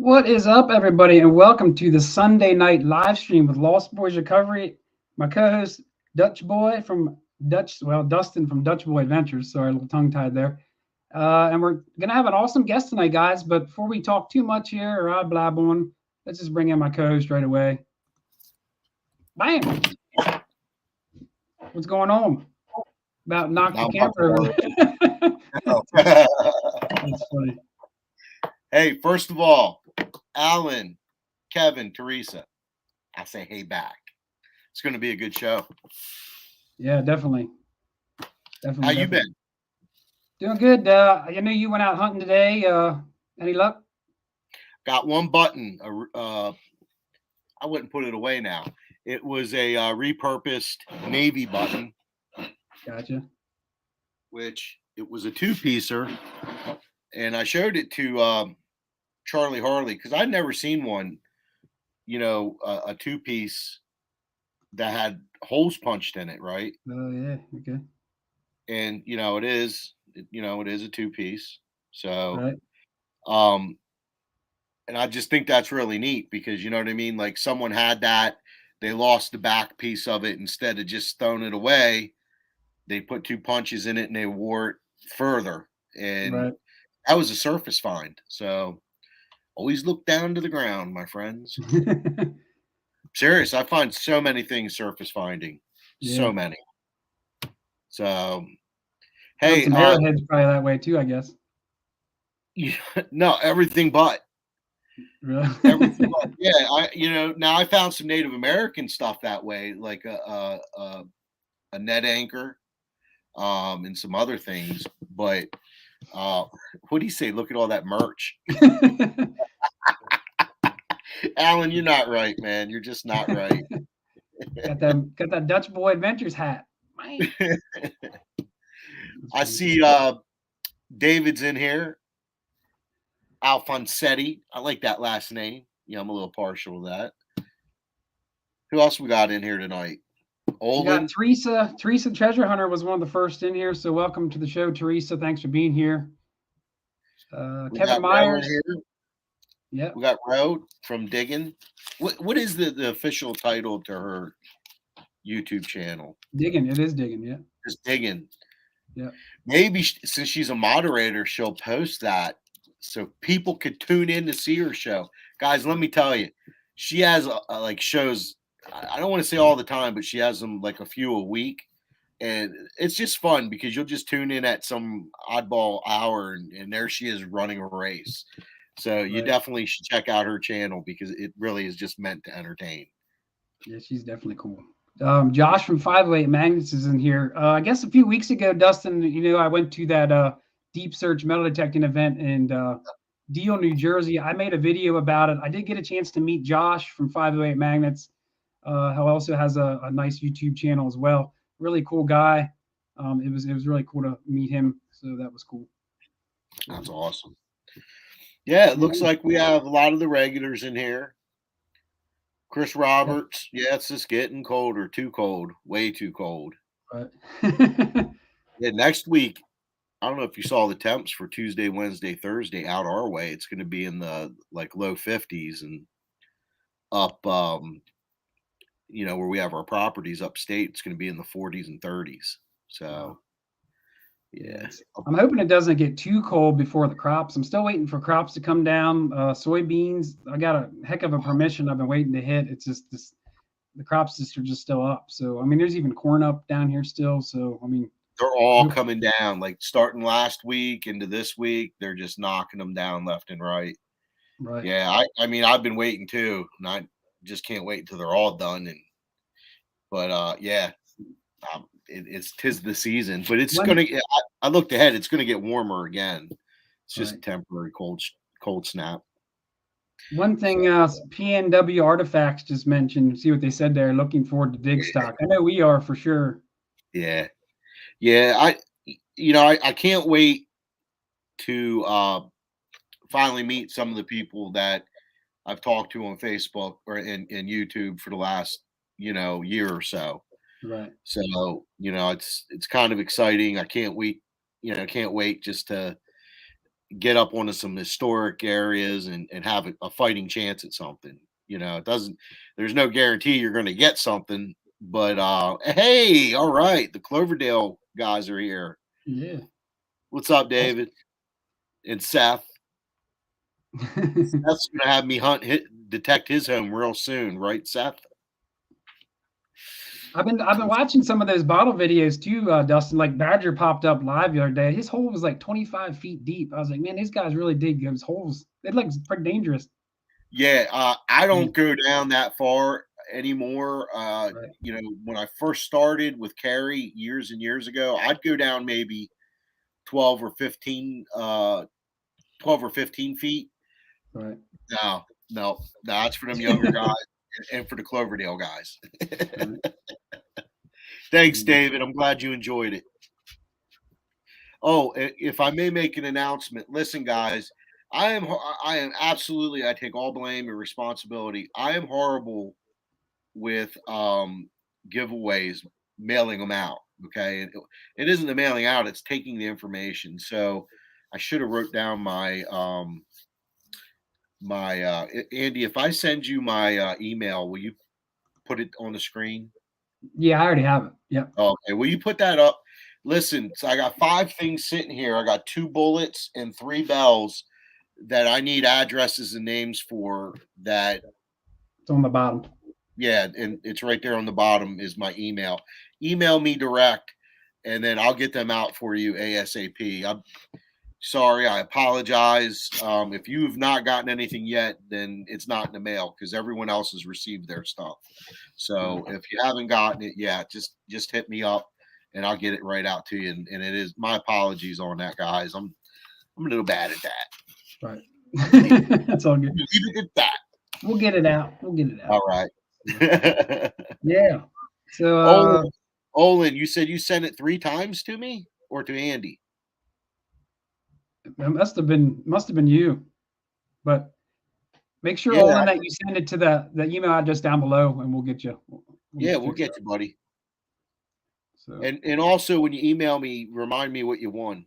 What is up, everybody, and welcome to the Sunday night live stream with Lost Boys Recovery. My co-host, Dutch Boy from Dustin from Dutch Boy Adventures. Sorry, a little tongue-tied there. And we're gonna have an awesome guest tonight, guys. But before we talk too much here, or I blab on, let's just bring in my co-host right away. Bam! What's going on? About knocked the Not much camera more. over. No. That's funny. Hey, first of all, Alan, Kevin, Teresa, I say hey back. It's going to be a good show. Yeah, definitely. Definitely. How you Definitely. been? Doing good. I know you went out hunting today. Any luck? Got one button. I wouldn't put it away now. It was a repurposed Navy button, Gotcha. which it was a two-piecer, and I showed it to Charlie Harley because I'd never seen one. A two-piece that had holes punched in it, right? Oh yeah. Okay. And it is a two-piece. So Right. um and I just think that's really neat because you know what I mean, like someone had that, they lost the back piece of it. Instead of just throwing it away, they put two punches in it and they wore it further, and Right. that was a surface find. So always look down to the ground, my friends. Serious, I find so many things surface finding, Yeah. so many. So Found hey, some arrowheads probably that way too, I guess. no, everything but. Really? Everything but, yeah. Now I found some Native American stuff that way, like a net anchor, and some other things. But what do you say? Look at all that merch, Alan. You're not right, man. You're just not right. got that Dutch Boy Adventures hat. Man. I see David's in here. Alfonsetti. I like that last name. Yeah, I'm a little partial to that. Who else we got in here tonight? We got Olin. Teresa. Teresa Treasure Hunter was one of the first in here, so welcome to the show, Teresa. Thanks for being here. We Kevin got Ro in Myers. here. Yep. We got Ro from Digging. What is the official title to her YouTube channel? Digging. It is digging. Yeah. Just Digging. Yeah. Maybe since she's a moderator, she'll post that so people could tune in to see her show. Guys, let me tell you, she has like shows. I don't want to say all the time, but she has them like a few a week, and it's just fun because you'll just tune in at some oddball hour, and there she is running a race. So you Right. definitely should check out her channel because it really is just meant to entertain. Yeah, she's definitely cool. Josh from 508 Magnets is in here. I guess a few weeks ago, Dustin, I went to that deep search metal detecting event in Deal, New Jersey. I made a video about it. I did get a chance to meet Josh from 508 Magnets, who also has a nice YouTube channel as well. Really cool guy. It was really cool to meet him. So that was cool. That's awesome. Yeah, it Yeah. looks like we have a lot of the regulars in here. Chris Roberts, yeah, it's just getting colder, too cold, way too cold. But Yeah, next week, I don't know if you saw the temps for Tuesday, Wednesday, Thursday out our way. It's going to be in the like low 50s and up, where we have our properties upstate, it's going to be in the 40s and 30s. wow. So, yeah. I'm hoping it doesn't get too cold before the crops. I'm still waiting for crops to come down. Soybeans, I got a heck of a permission I've been waiting to hit. It's just the crops are just still up. So I mean, there's even corn up down here still. So I mean, They're all coming down, like starting last week into this week. They're just knocking them down left and right. right. Yeah, I mean, I've been waiting too, and I just can't wait until they're all done. But yeah, it's tis the season, but it's One gonna. I looked ahead; it's gonna get warmer again. It's just a right. temporary cold snap. One thing PNW Artifacts just mentioned. See what they said there. Looking forward to dig stock. I know we are for sure. Yeah, yeah. I can't wait to finally meet some of the people that I've talked to on Facebook or in YouTube for the last year or so. Right. So it's kind of exciting. I can't wait. Can't wait just to get up onto some historic areas and have a fighting chance at something. It doesn't. There's no guarantee you're going to get something. But hey, all right, the Cloverdale guys are here. Yeah. What's up, David and Seth? Seth's gonna have me detect his home real soon, right, Seth? I've been watching some of those bottle videos too, Dustin. Like Badger popped up live the other day. His hole was like 25 feet deep. I was like, man, these guys really dig those holes. They look pretty dangerous. Yeah, I don't go down that far anymore. Right. When I first started with Carrie years and years ago, I'd go down maybe 12 or 15 feet. Right. No, that's for them younger guys and for the Cloverdale guys. Right. Thanks, David. I'm glad you enjoyed it. Oh, if I may make an announcement, listen, guys, I am absolutely, I take all blame and responsibility. I am horrible with giveaways, mailing them out. Okay. It isn't the mailing out, it's taking the information. So I should have wrote down my Andy, if I send you my email, will you put it on the screen? Yeah, I already have it. Yep. Okay. Will you put that up? Listen, so I got 5 things sitting here. I got 2 bullets and 3 bells that I need addresses and names for. That It's on the bottom. Yeah, and it's right there on the bottom is my email. Email me direct, and then I'll get them out for you ASAP. I'm sorry, I apologize. If you have not gotten anything yet, then it's not in the mail because everyone else has received their stuff. So if you haven't gotten it yet, just hit me up and I'll get it right out to you. And it is my apologies on that, guys. I'm a little bad at that. Right. That's all good. Leave it at that. We'll get it out. All right. Yeah. So Olin, you said you sent it 3 times to me or to Andy? it must have been you. But make sure, Olin, that you send it to the email address down below and we'll get you. We'll get you, buddy. So. And also when you email me, remind me what you won.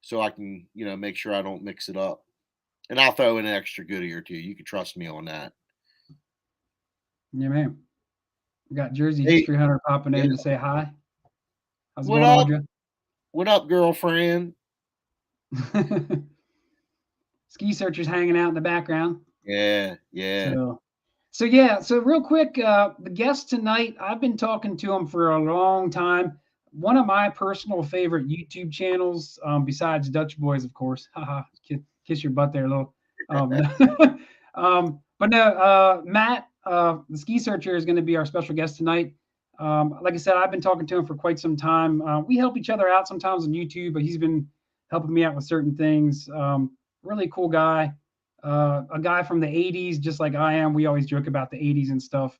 So I can, make sure I don't mix it up. And I'll throw in an extra goodie or two. You can trust me on that. Yeah, man. We got Jersey History Hunter popping in to say hi. How's it going, Audra? What up, girlfriend? Ski Searchers hanging out in the background. Yeah. So real quick, the guest tonight, I've been talking to him for a long time. One of my personal favorite YouTube channels, besides Dutch Boys, of course. Haha, kiss your butt there, little. But no, Matt, the Ski Searcher, is going to be our special guest tonight. Like I said, I've been talking to him for quite some time. We help each other out sometimes on YouTube, but he's been helping me out with certain things. Really cool guy. A guy from the 80s, just like I am. We always joke about the 80s and stuff.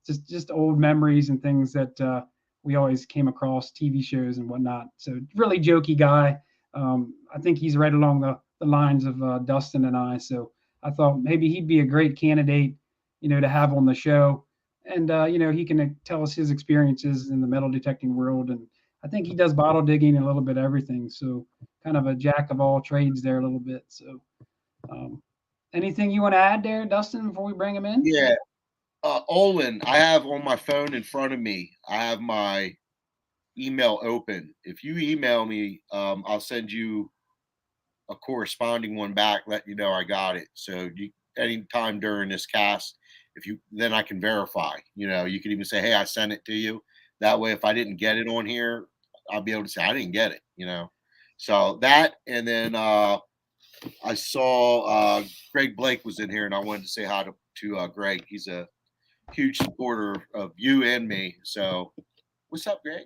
Just old memories and things that we always came across, TV shows and whatnot. So really jokey guy. I think he's right along the lines of Dustin and I. So I thought maybe he'd be a great candidate, to have on the show. And, he can tell us his experiences in the metal detecting world. And I think he does bottle digging and a little bit of everything. So kind of a jack of all trades there a little bit. So anything you want to add there, Dustin, before we bring him in? Yeah. Olin, I have on my phone in front of me, I have my email open. If you email me, I'll send you a corresponding one back, let you know I got it. So anytime during this cast, then I can verify. You can even say, hey, I sent it to you. That way, if I didn't get it on here, I'll be able to say I didn't get it. So that, and then I saw Greg Blake was in here, and I wanted to say hi to Greg. He's a huge supporter of you and me. So, what's up, Greg?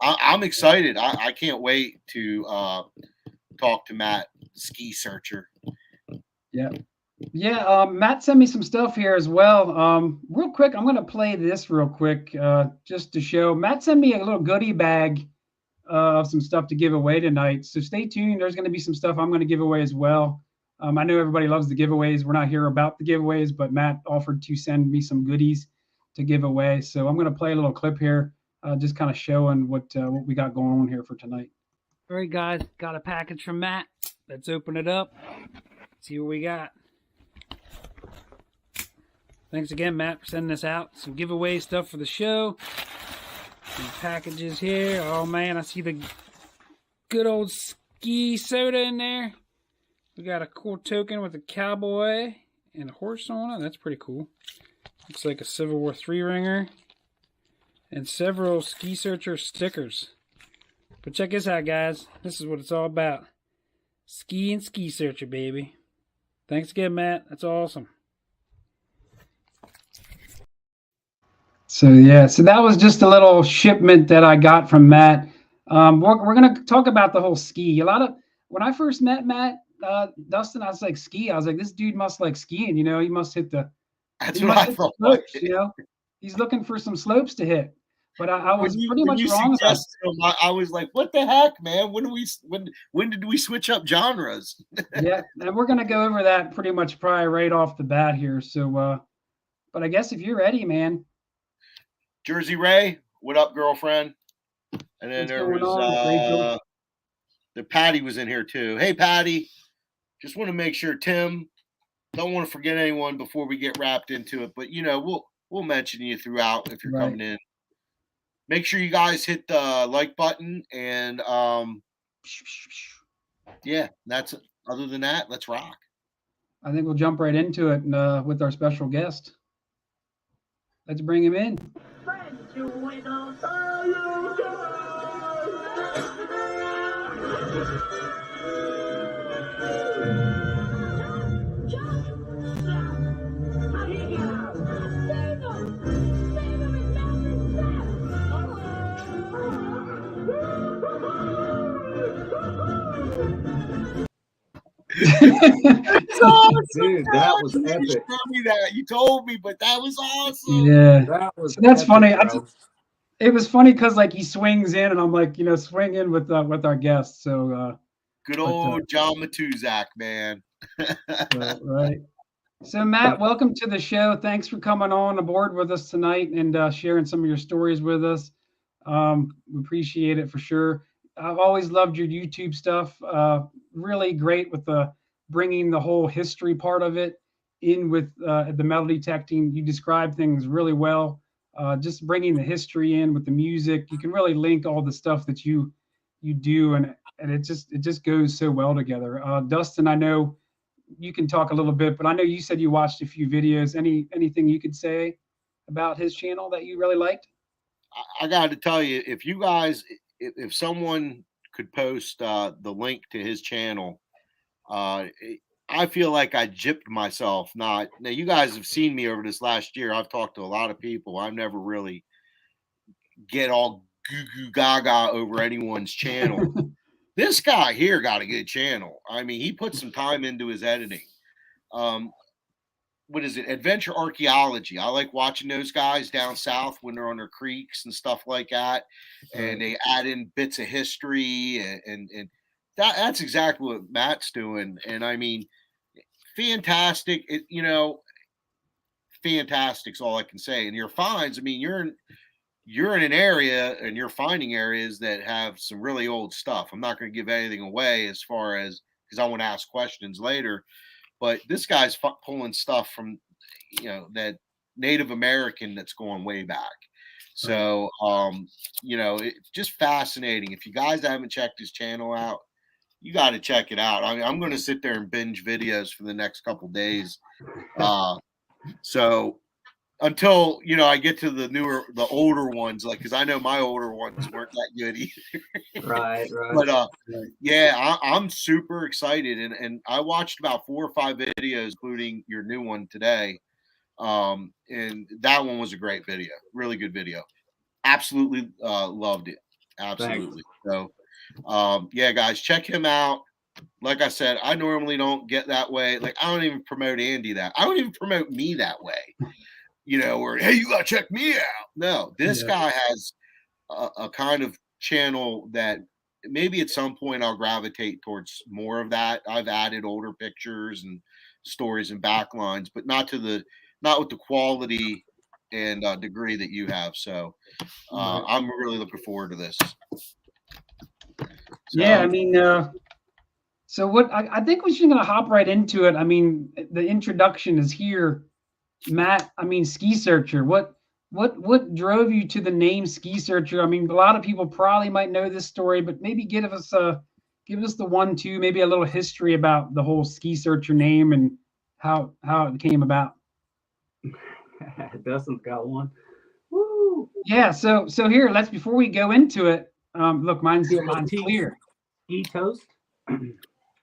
I'm excited. I can't wait to talk to Matt, Ski Searcher. Yeah. Matt sent me some stuff here as well. Real quick, I'm going to play this real quick just to show. Matt sent me a little goodie bag of some stuff to give away tonight. So stay tuned. There's going to be some stuff I'm going to give away as well. I know everybody loves the giveaways. We're not here about the giveaways, but Matt offered to send me some goodies to give away. So I'm going to play a little clip here. just kind of showing what we got going on here for tonight. All right, guys, got a package from Matt. Let's open it up. See what we got. Thanks again, Matt, for sending this out. Some giveaway stuff for the show. Some packages here. Oh man, I see the good old ski soda in there. We got a cool token with a cowboy and a horse on it. That's pretty cool. Looks like a Civil War III ringer. And several Ski Searcher stickers. But check this out, guys. This is what it's all about. Ski and Ski Searcher, baby. Thanks again, Matt. That's awesome. So yeah, so that was just a little shipment that I got from Matt. We're gonna talk about the whole ski. When I first met Matt, Dustin, I was like, ski. I was like, this dude must like skiing. You know, he must hit the. That's what I thought. Slopes, you know, he's looking for some slopes to hit. But I was pretty much wrong. I was like, what the heck, man? When did we switch up genres? Yeah, and we're gonna go over that pretty much probably right off the bat here. So, but I guess if you're ready, man. Jersey Ray, what up, girlfriend? And then there was the Patty was in here too. Hey, Patty, just want to make sure, Tim, don't want to forget anyone before we get wrapped into it. But you know, we'll mention you throughout if you're coming in. Make sure you guys hit the like button and yeah, that's it. Other than that, let's rock. I think we'll jump right into it with our special guest. Let's bring him in. Dude, that was epic. You told me, but that was awesome. Yeah, that's funny. It was funny because like he swings in, and I'm like, you know, swing in with our guests. So good old John Matuzak, man. Right. So Matt, welcome to the show. Thanks for coming on aboard with us tonight and sharing some of your stories with us. We appreciate it for sure. I've always loved your YouTube stuff. Really great with bringing the whole history part of it in with the metal detecting. You describe things really well. Just bringing the history in with the music. You can really link all the stuff that you do, and it just goes so well together. Dustin, I know you can talk a little bit, but I know you said you watched a few videos. Anything you could say about his channel that you really liked? I got to tell you, if you guys, if someone could post the link to his channel, I feel like I gypped myself. Now, you guys have seen me over this last year. I've talked to a lot of people. I've never really get all goo goo gaga over anyone's channel. This guy here got a good channel. I mean, he put some time into his editing. What is it? Adventure Archaeology. I like watching those guys down south when they're on their creeks and stuff like that. And they add in bits of history and that's exactly what Matt's doing. And I mean, fantastic. Fantastic's all I can say. And your finds, I mean, you're in an area and you're finding areas that have some really old stuff. I'm not going to give anything away as far as, because I want to ask questions later, but this guy's pulling stuff from, that Native American that's going way back. So, it's just fascinating. If you guys haven't checked his channel out, you got to check it out. I mean, I'm going to sit there and binge videos for the next couple days. So until, I get to the older ones, like, cause I know my older ones weren't that good either. Right. But, yeah, I'm super excited. And I watched about 4 or 5 videos, including your new one today. And that one was a great video, really good video. Absolutely loved it. Absolutely. Thanks. So, yeah, guys, check him out. Like I said, I normally don't get that way. Like, I don't even promote Andy that. I don't even promote me that way. Where, hey, you got to check me out. No, this guy has a kind of channel that maybe at some point I'll gravitate towards more of that. I've added older pictures and stories and backlines, but not with the quality and degree that you have. So I'm really looking forward to this. Yeah, I mean, so what I think we're just going to hop right into it. I mean, the introduction is here. Matt, I mean, Ski Searcher. What drove you to the name Ski Searcher? I mean, a lot of people probably might know this story, but maybe give us the 1-2, maybe a little history about the whole Ski Searcher name and how it came about. Dustin's got one. Woo! Yeah, so here, before we go into it, look, mine's clear. Ski toast.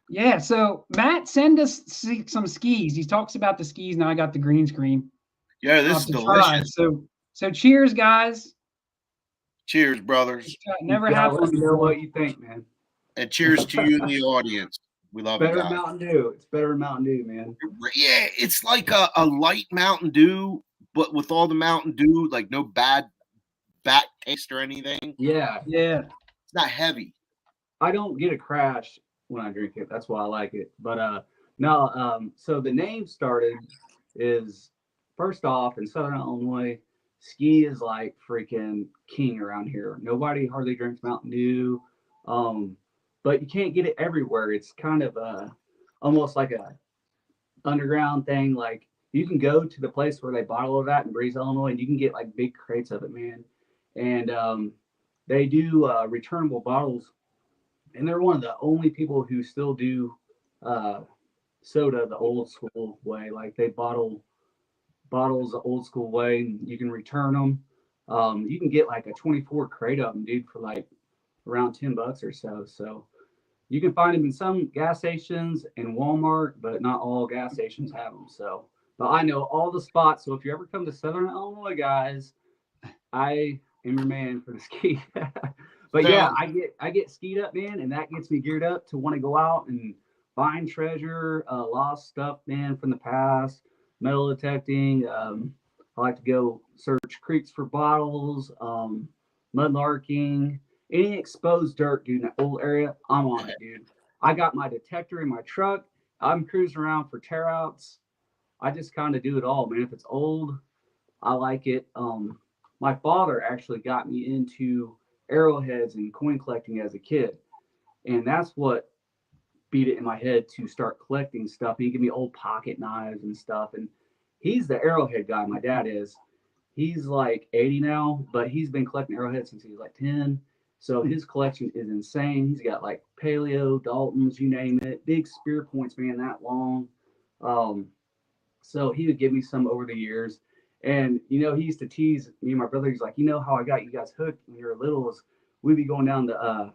Yeah, so Matt, send us some skis. He talks about the skis. Now I got the green screen. Yeah, this is delicious. So cheers, guys. Cheers, brothers. Never Let happened. me know what you think, man. And cheers to you in the audience. We love Better it, guys. Mountain Dew. It's better than Mountain Dew, man. Yeah, it's like a light Mountain Dew, but with all the Mountain Dew, like no bad back taste or anything. Yeah. It's not heavy. I don't get a crash when I drink it. That's why I like it. But no, so the name started is first off in Southern Illinois, ski is like freaking king around here. Nobody hardly drinks Mountain Dew. But you can't get it everywhere. It's kind of almost like a underground thing. Like you can go to the place where they bottle it at in Breeze, Illinois, and you can get like big crates of it, man. And they do returnable bottles. And they're one of the only people who still do soda the old school way. Like they bottle bottles the old school way, and you can return them. You can get like a 24 crate of them, dude, for like around $10 or so. So you can find them in some gas stations and Walmart, but not all gas stations have them. So, but I know all the spots. So if you ever come to Southern Illinois, guys, I am your man for the ski. But yeah, I get skied up, man, and that gets me geared up to want to go out and find treasure, lost stuff, man, from the past, metal detecting. I like to go search creeks for bottles, mudlarking, any exposed dirt, dude, in that old area, I'm on it, dude. I got my detector in my truck. I'm cruising around for tear outs. I just kind of do it all, man. If it's old, I like it. My father actually got me into arrowheads and coin collecting as a kid, and that's what beat it in my head to start collecting stuff. He gave me old pocket knives and stuff, and he's the arrowhead guy. My dad is. He's like 80 now, but he's been collecting arrowheads since he was like 10. So his collection is insane. He's got like paleo, Daltons, you name it, big spear points, man, that long. So he would give me some over the years. And, you know, he used to tease me and my brother. He's like, you know how I got you guys hooked when you were little is we'd be going down the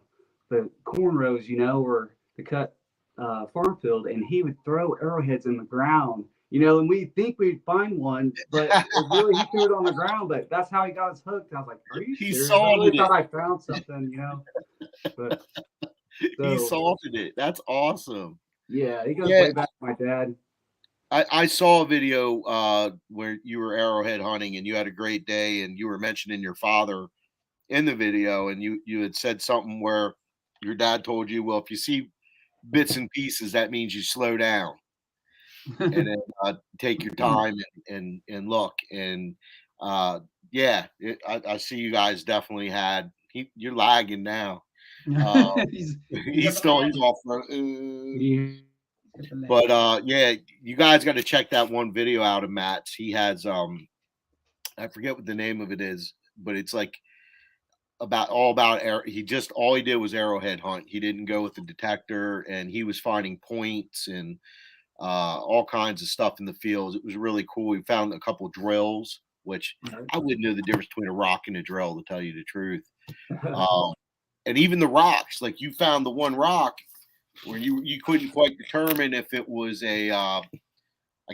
corn rows, you know, or the cut farm field, and he would throw arrowheads in the ground, you know, and we think we'd find one, but really he threw it on the ground. But that's how he got us hooked. I was like, are you serious? I really thought I found something, you know. But he salted it. That's awesome. Yeah, he goes way back to my dad. I saw a video where you were arrowhead hunting and you had a great day, and you were mentioning your father in the video, and you had said something where your dad told you, well, if you see bits and pieces, that means you slow down and then take your time and look. And I see you guys definitely had. You're lagging now. He's off. But you guys got to check that one video out of Matt's. He has I forget what the name of it is, but it's like all he did was arrowhead hunt. He didn't go with the detector, and he was finding points and all kinds of stuff in the fields. It was really cool. We found a couple drills, which I wouldn't know the difference between a rock and a drill, to tell you the truth. And even the rocks, like you found the one rock where you couldn't quite determine if it was I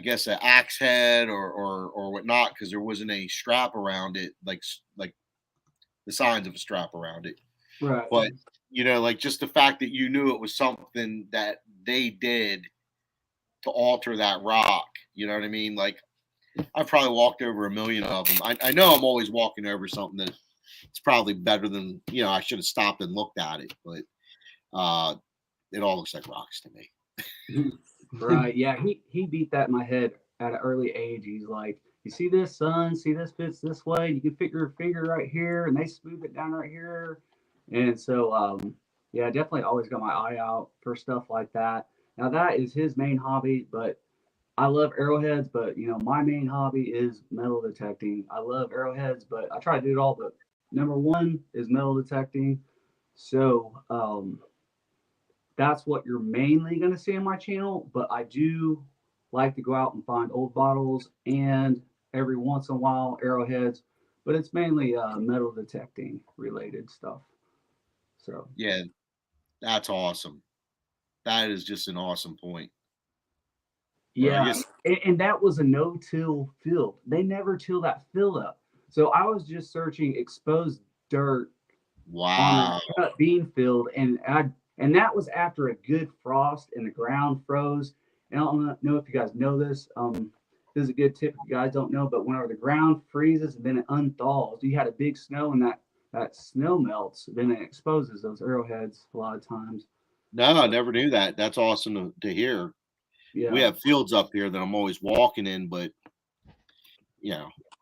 guess an axe head or whatnot, because there wasn't any strap around it, like the signs of a strap around it. Right. But you know, like just the fact that you knew it was something that they did to alter that rock. You know what I mean? Like I've probably walked over 1 million of them. I know I'm always walking over something that it's probably better than, you know, I should have stopped and looked at it, but it all looks like rocks to me. Right. Yeah. He beat that in my head at an early age, he's like, you see this, son? See this fits this way? You can fit your finger right here, and they smooth it down right here. And so, yeah, definitely always got my eye out for stuff like that. Now that is his main hobby, but I love arrowheads. But my main hobby is metal detecting. I love arrowheads, but I try to do it all. But number one is metal detecting. So that's what you're mainly going to see on my channel. But I do like to go out and find old bottles and every once in a while arrowheads, but it's mainly metal detecting related stuff. So Yeah, that's awesome. That is just an awesome point. yeah, and that was a no-till field. They never till that field up. So I was just searching exposed dirt on Wow. a cut bean field, and that was after a good frost and the ground froze. And I don't know if you guys know this. This is a good tip if you guys don't know, but whenever the ground freezes and then it unthaws, you had a big snow and that snow melts, then it exposes those arrowheads a lot of times. No, I never knew that. That's awesome to hear. Yeah. We have fields up here that I'm always walking in, but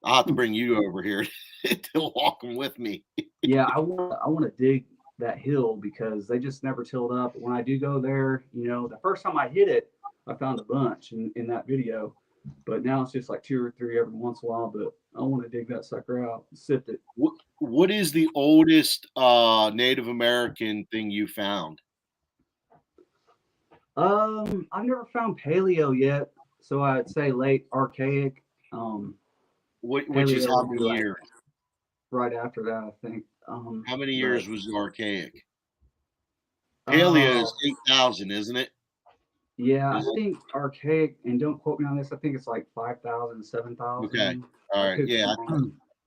I'll have to bring you over here to walk them with me. Yeah, I want to dig that hill because they just never tilled up. When I do go there, the first time I hit it, I found a bunch in that video, but now it's just like 2 or 3 every once in a while. But I want to dig that sucker out, sift it. What is the oldest Native American thing you found? I've never found paleo yet, so I'd say late archaic. Which is how many years? Right after that, I think. How many years was the archaic? Paleo is 8,000, isn't it? Yeah, I think archaic, and don't quote me on this, I think it's like 5,000, 7,000. Okay. All right. Yeah, I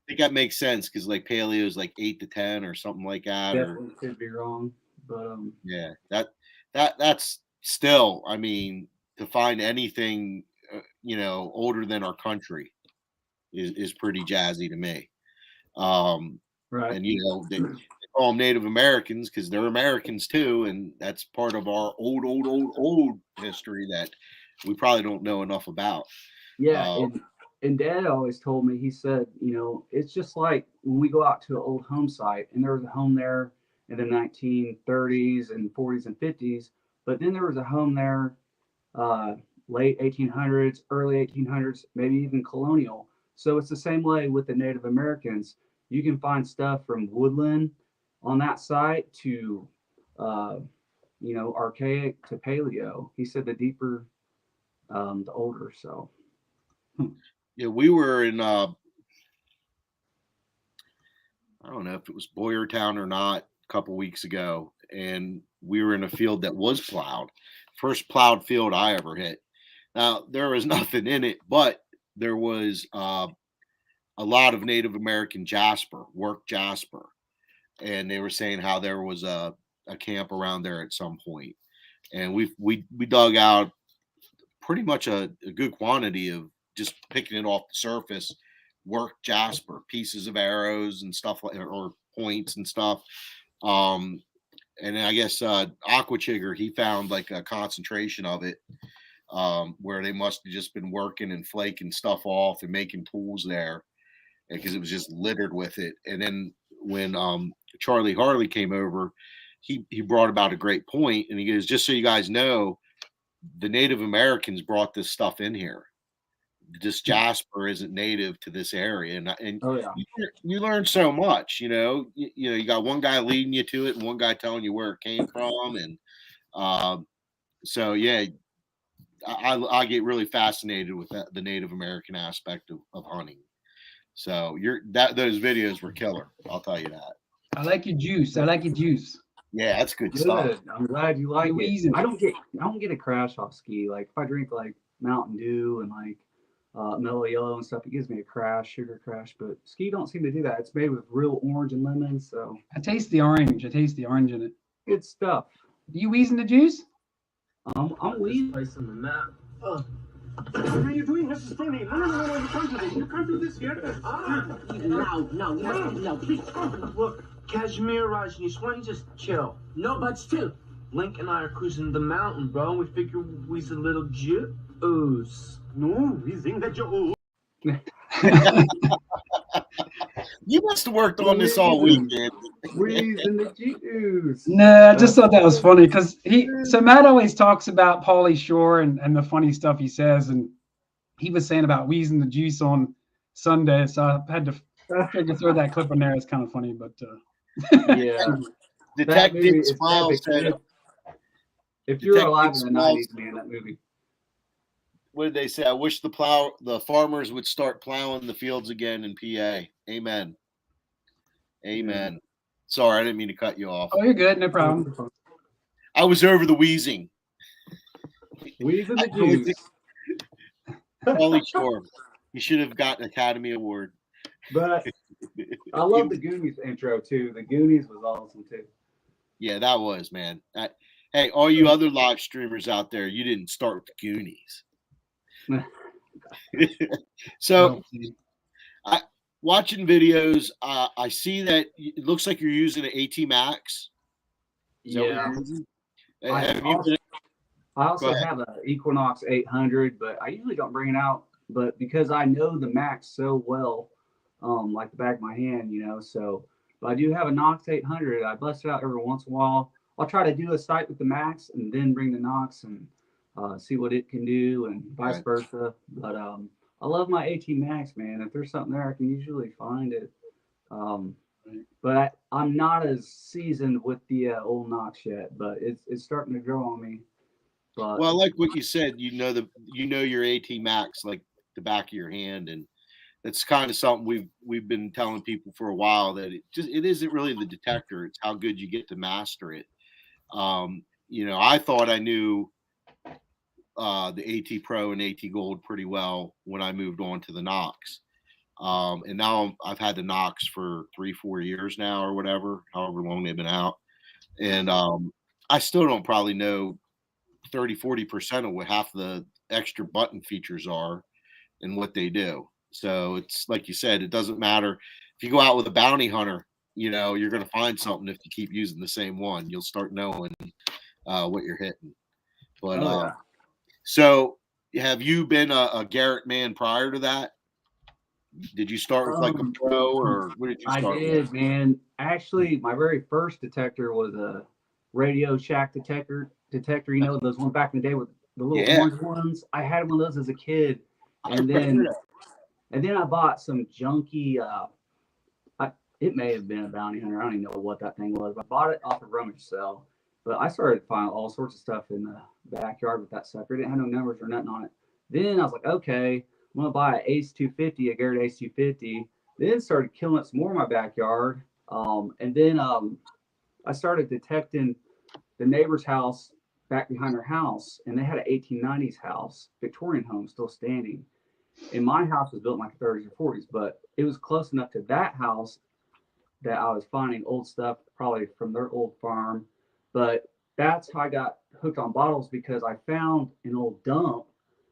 think that makes sense because like paleo is like 8 to 10 or something like that. Definitely could be wrong, but yeah, that's still, I mean, to find anything older than our country is pretty jazzy to me. Right. And they call them Native Americans because they're Americans too, and that's part of our old history that we probably don't know enough about. Yeah, and Dad always told me, he said, it's just like when we go out to an old home site, and there was a home there in the 1930s and 40s and 50s, but then there was a home there late 1800s, early 1800s, maybe even colonial. So it's the same way with the Native Americans. You can find stuff from woodland on that site to, archaic to paleo. He said the deeper, the older. So. Yeah, we were in, I don't know if it was Boyertown or not, a couple weeks ago, and we were in a field that was plowed. First plowed field I ever hit. Now, there was nothing in it, but there was a lot of Native American jasper, work jasper. And they were saying how there was a camp around there at some point. And we dug out pretty much a good quantity of just picking it off the surface, work jasper, pieces of arrows and stuff like, or points and stuff. And then I guess Aquachigger, he found like a concentration of it where they must have just been working and flaking stuff off and making tools there because it was just littered with it. And then when Charlie Harley came over, he brought about a great point, and he goes, just so you guys know, the Native Americans brought this stuff in here. This jasper isn't native to this area, and Oh, yeah. you learn so much. You got one guy leading you to it, and one guy telling you where it came from, and so yeah, I get really fascinated with the Native American aspect of hunting. So those videos were killer. I'll tell you that. I like your juice. Yeah, that's good stuff. I'm glad you like it. Easy. I don't get a crash off ski. Like if I drink like Mountain Dew and like Mellow Yellow and stuff, it gives me a crash, sugar crash. But ski don't seem to do that. It's made with real orange and lemon, so I taste the orange. In it. good stuff. Do you wheeze in the juice? I'm wheezing. Place on the map. What are you doing? This is funny. No, you can't do this. You can't do this yet. No, please. Look, Kashmir, Rajneesh, why don't you just chill? No buts, too. Link and I are cruising the mountain, bro. We figure we's a little Jew. juice. No, we sing the juice. You must have worked on this all weekend. Wheezing the juice. No, I just thought that was funny because so Matt always talks about Pauly Shore and the funny stuff he says, and he was saying about wheezing the juice on Sunday, so I had to throw that clip in there. It's kind of funny, but Yeah. That Detective movie is Smile epic. said, If you were Detective alive in the Smile- 90s, man, that movie. what did they say? I wish the farmers would start plowing the fields again in PA. Amen. Amen. Sorry, I didn't mean to cut you off. oh, you're good, no problem. I was over the wheezing. Wheezing the I really juice. Pauly Shore. He should have gotten an Academy Award. But I love the Goonies intro, too. The Goonies was awesome, too. Yeah, that was, man. Hey, all you other live streamers out there, you didn't start with the Goonies. So, watching videos, I see that it looks like you're using an AT Max. Is that what Yeah. you're using? I Have you been- also Go ahead. have an Equinox 800, but I usually don't bring it out. But because I know the Max so well, like the back of my hand, so but I do have a Nox 800. I bust it out every once in a while. I'll try to do a sight with the Max and then bring the Nox and see what it can do and vice Right. versa. But I love my AT Max, man. If there's something there, I can usually find it. But I'm not as seasoned with the old Nox yet, but it's starting to grow on me. But Well, I like what you said. You know your AT Max like the back of your hand, and that's kind of something we've been telling people for a while that it isn't really the detector; it's how good you get to master it. I thought I knew the AT Pro and AT Gold pretty well when I moved on to the Nox, and now I've had the Nox for 3-4 years now, or whatever, however long they've been out, and I still don't probably know 30-40% of what half the extra button features are and what they do. So it's like you said, it doesn't matter if you go out with a bounty hunter, you're going to find something. If you keep using the same one, you'll start knowing what you're hitting. But so have you been a Garrett man prior to that? Did you start with like a pro, or what did you start I did, man. Actually, my very first detector was a Radio Shack detector. Those ones back in the day with the little orange ones. I had one of those as a kid, and then I bought some junky. It may have been a bounty hunter. I don't even know what that thing was. But I bought it off a rummage sale. But I started finding all sorts of stuff in the backyard with that sucker. It didn't have no numbers or nothing on it. Then I was like, okay, I'm gonna buy an Ace 250, a Garrett Ace 250. Then started killing it some more in my backyard. And then I started detecting the neighbor's house back behind her house, and they had an 1890s house, Victorian home, still standing. And my house was built in like the 30s or 40s, but it was close enough to that house that I was finding old stuff, probably from their old farm. But that's how I got hooked on bottles, because I found an old dump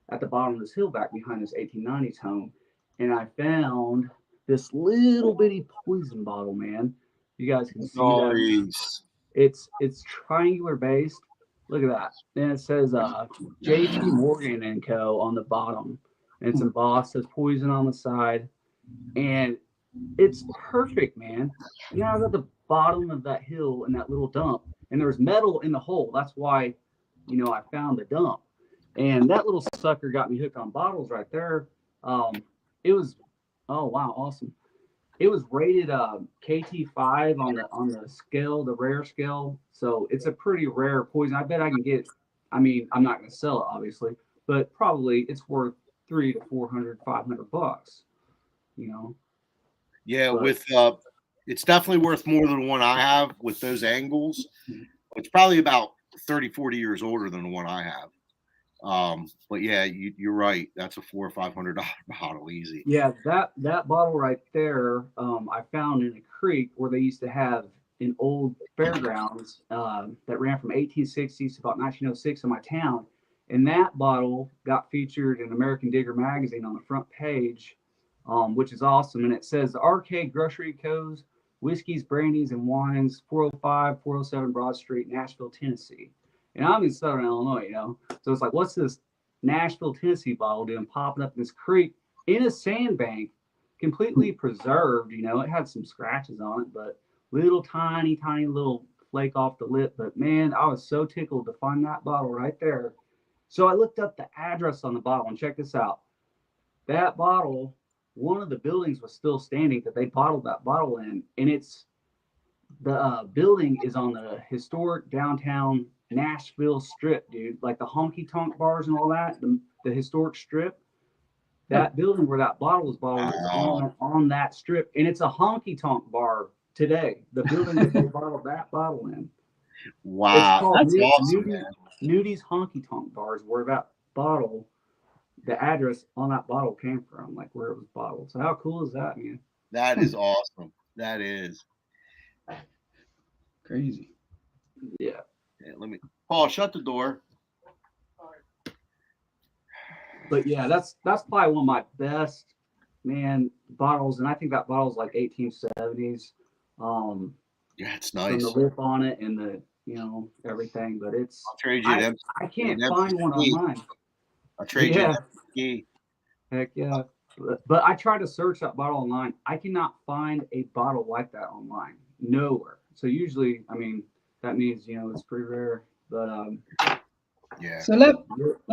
at the bottom of this hill back behind this 1890s home. And I found this little bitty poison bottle, man. You guys can see that. It's triangular based. Look at that. And it says JP Morgan and Co. on the bottom. And it's embossed, says poison on the side. And it's perfect, man. I was at the bottom of that hill in that little dump, and there was metal in the hole. That's why, I found the dump. And that little sucker got me hooked on bottles right there. It was, oh wow, awesome. It was rated KT5 on the scale, the rare scale. So it's a pretty rare poison. I bet I can get. I mean, I'm not going to sell it, obviously, but probably it's worth $300 to $400, $500. Yeah, with it's definitely worth more than the one I have with those angles. It's probably about 30-40 years older than the one I have. But yeah, you're right. That's a $400 or $500 bottle, easy. Yeah, that bottle right there, I found in a creek where they used to have an old fairgrounds that ran from 1860s to about 1906 in my town. And that bottle got featured in American Digger magazine on the front page, which is awesome. And it says the Arcade Grocery Co's Whiskeys, Brandies, and Wines, 405, 407 Broad Street, Nashville, Tennessee. And I'm in Southern Illinois, So it's like, what's this Nashville, Tennessee bottle, dude, popping up in this creek in a sandbank, completely preserved. You know, it had some scratches on it, but little tiny little flake off the lip. But man, I was so tickled to find that bottle right there. So I looked up the address on the bottle and check this out. That bottle, one of the buildings was still standing that they bottled that bottle in, and it's the building is on the historic downtown Nashville strip, dude. Like the honky tonk bars and all that, the historic strip. That building where that bottle was bottled is on that strip, and it's a honky tonk bar today. The building that they bottled that bottle in. Wow, It's called that's awesome, man. Nudie's Honky Tonk Bars, where that bottle, the address on that bottle came from, like where it was bottled. So how cool is that, man? That is awesome. That is. Crazy. Yeah. Let me, Paul, shut the door. But yeah, that's probably one of my best, man, bottles, and I think that bottle's like 1870s. Yeah, it's From nice. the lip on it and the, you know, everything. But it's I'll trade you an I can't an find one MP3. online. I'll trade you Yeah. an MP3. Heck yeah. But I tried to search that bottle online. I cannot find a bottle like that online. Nowhere. So usually, I mean, that means, you know, it's pretty rare. But Yeah. So let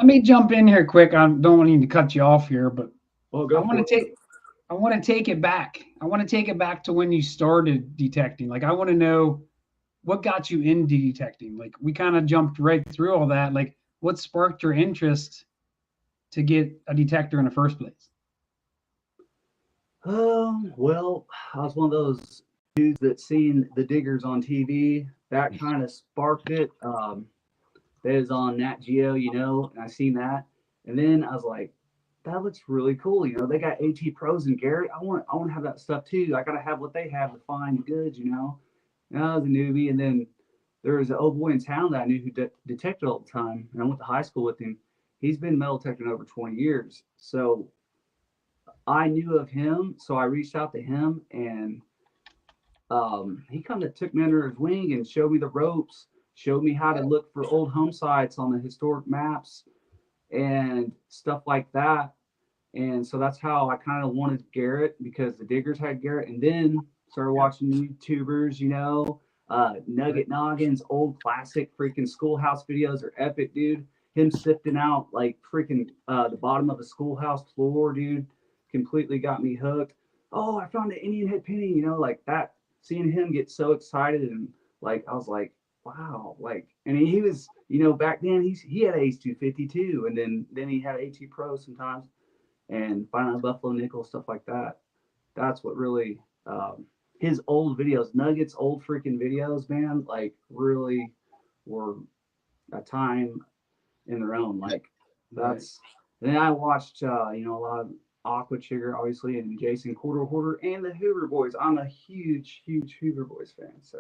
me jump in here quick. I don't need to cut you off here, but well, I want to take it back. I want to take it back to when you started detecting. Like, I want to know what got you into detecting. Like, we kind of jumped right through all that. Like, what sparked your interest to get a detector in the first place? Well, I was one of those dudes that seen the diggers on TV. That kind of sparked it. That is on Nat Geo, you know, and I seen that. And then I was like, that looks really cool. You know, they got AT Pros and Garrett. I want to have that stuff too. I gotta have what they have to find goods, you know. And I was a newbie, and then there was an old boy in town that I knew who detected all the time, and I went to high school with him. He's been metal detecting over 20 years, so I knew of him. So I reached out to him, and he kind of took me under his wing and showed me the ropes, showed me how to look for old home sites on the historic maps and stuff like that. And so that's how I kind of wanted Garrett, because the diggers had Garrett, and then started watching YouTubers, you know, Nugget Noggins, old classic freaking schoolhouse videos are epic, dude. Him sifting out like freaking the bottom of a schoolhouse floor, dude, completely got me hooked. Oh, I found an Indian head penny, you know, like that. Seeing him get so excited, and like I was like, wow, like, and he was, you know, back then he had Ace 252, and then he had AT Pro sometimes, and finding a Buffalo nickel, stuff like that. That's what really his old videos, Nuggets old freaking videos, man, like really were a time in their own. Like that's and then I watched you know, a lot of Aqua Chigger, obviously, and Jason Quarter and the Hoover Boys. I'm a huge Hoover Boys fan. So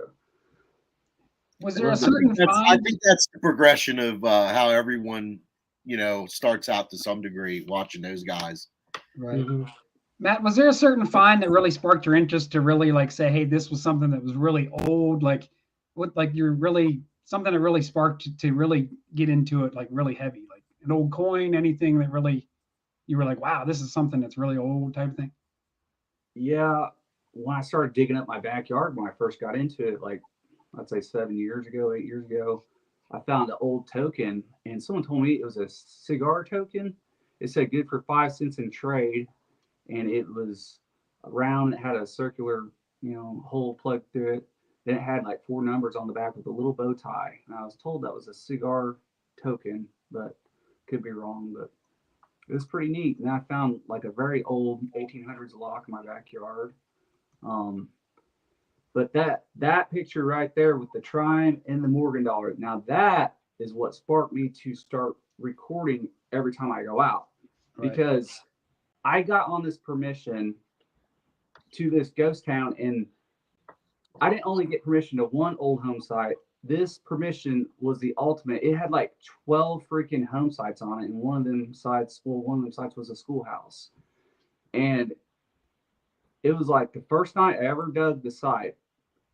Was there a certain I find? think that's the progression of how everyone, you know, starts out to some degree watching those guys. Right. Matt, was there a certain find that really sparked your interest to really like say, hey, this was something that was really old? Like what, like you're really something that really sparked you to really get into it, like really heavy, like an old coin, anything that really you were like, wow, this is something that's really old type thing? yeah, when I started digging up my backyard when I first got into it, like I'd say 7 years ago, 8 years ago, I found an old token, and someone told me it was a cigar token. It said good for 5 cents in trade, and it was round. It had a circular, you know, hole plugged through it. Then it had like 4 numbers on the back with a little bow tie. And I was told that was a cigar token, but could be wrong. But it was pretty neat. And I found like a very old 1800s lock in my backyard. But that picture right there with the Trine and the Morgan dollar, now that is what sparked me to start recording every time I go out. Right. Because I got on this permission to this ghost town, and I didn't only get permission to one old home site. This permission was the ultimate. It had like 12 freaking home sites on it, and one of them sites was a schoolhouse. And it was like the first night I ever dug the site,